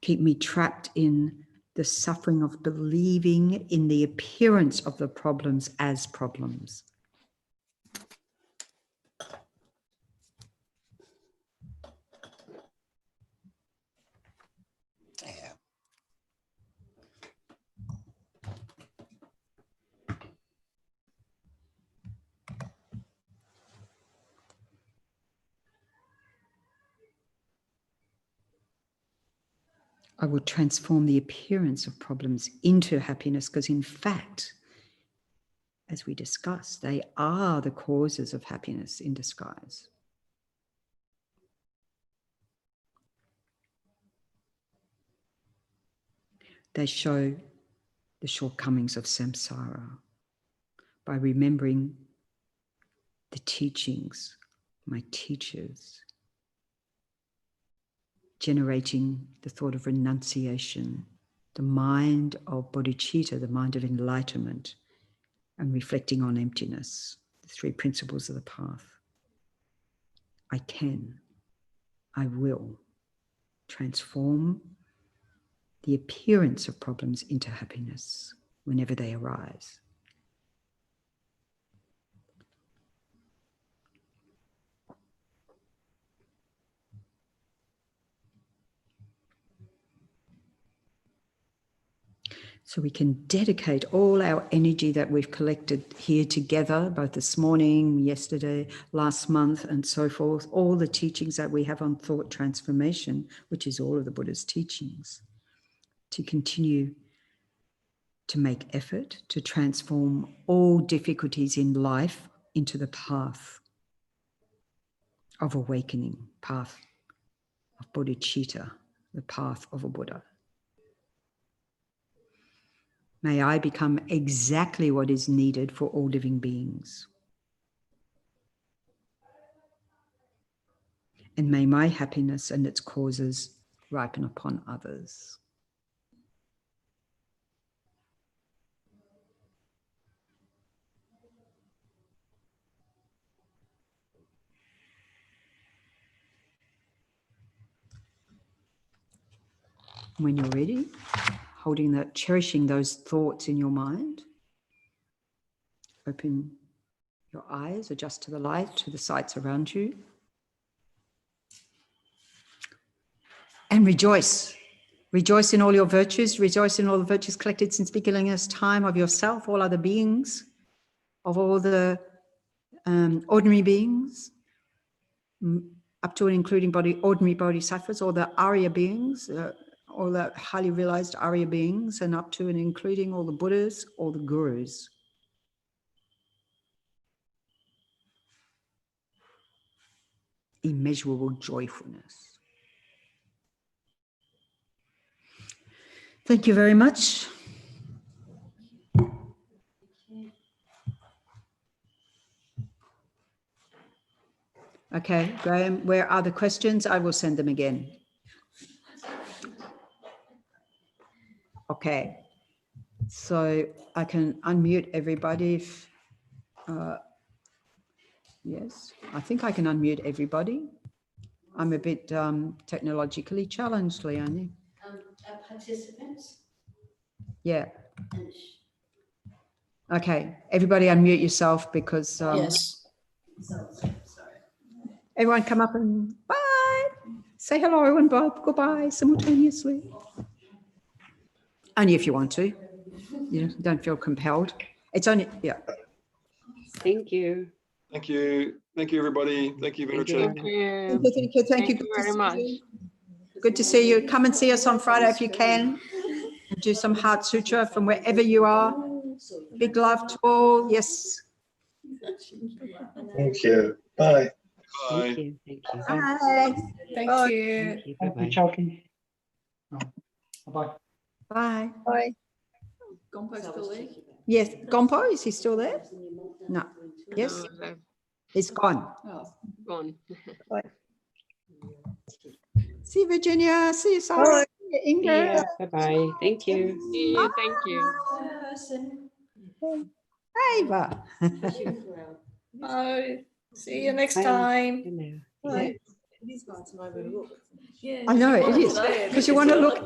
keep me trapped in the suffering of believing in the appearance of the problems as problems. I will transform the appearance of problems into happiness, because in fact, as we discussed, they are the causes of happiness in disguise. They show the shortcomings of samsara by remembering the teachings, my teachers, generating the thought of renunciation, the mind of bodhicitta, the mind of enlightenment, and reflecting on emptiness, the three principles of the path. I can, I will transform the appearance of problems into happiness whenever they arise. So we can dedicate all our energy that we've collected here together, both this morning, yesterday, last month, and so forth, all the teachings that we have on thought transformation, which is all of the Buddha's teachings, to continue to make effort to transform all difficulties in life into the path of awakening, path of bodhicitta, the path of a Buddha. May I become exactly what is needed for all living beings. And may my happiness and its causes ripen upon others. When you're ready, holding that, cherishing those thoughts in your mind, open your eyes, adjust to the light, to the sights around you, and rejoice. Rejoice in all your virtues, rejoice in all the virtues collected since beginningless time of yourself, all other beings, of all the ordinary beings, up to and including ordinary bodhisattvas, all the Arya beings, all the highly realized Arya beings, and up to and including all the Buddhas, all the gurus. Immeasurable joyfulness. Thank you very much. Okay, Graham, where are the questions? I will send them again. Okay, so I can unmute everybody if, yes, I think I can unmute everybody. I'm a bit technologically challenged, Leonie. Participants? Yeah. Okay, everybody unmute yourself because... Yes. Everyone come up and bye. Say hello and bye, goodbye simultaneously. Only if you want to. You don't feel compelled. It's only, yeah. Thank you. Thank you. Thank you, everybody. Thank you, Thank you. Venucha. Thank you. Thank you. Thank you very much. Good to see you. Come and see us on Friday if you can. And do some Heart Sutra from wherever you are. Big love to all. Yes. Thank you. Bye. Bye. Thank you. Thank you. Bye. Thank Bye. you. Thank you. Thank you, Bye-bye. Chalky. Bye-bye. Bye. Bye. Gompo's still there? Yes, Gompo, is he still there? No. Yes, No, he's gone. Oh. gone. See you, Virginia. See you, Sarah. See you, Ingrid. Yeah, bye-bye. Thank you. See you, thank you. Ava. Bye. See you next Bye. time. Good night. Bye. It is hard to know where to look. Yeah. I know it is, because you want to look at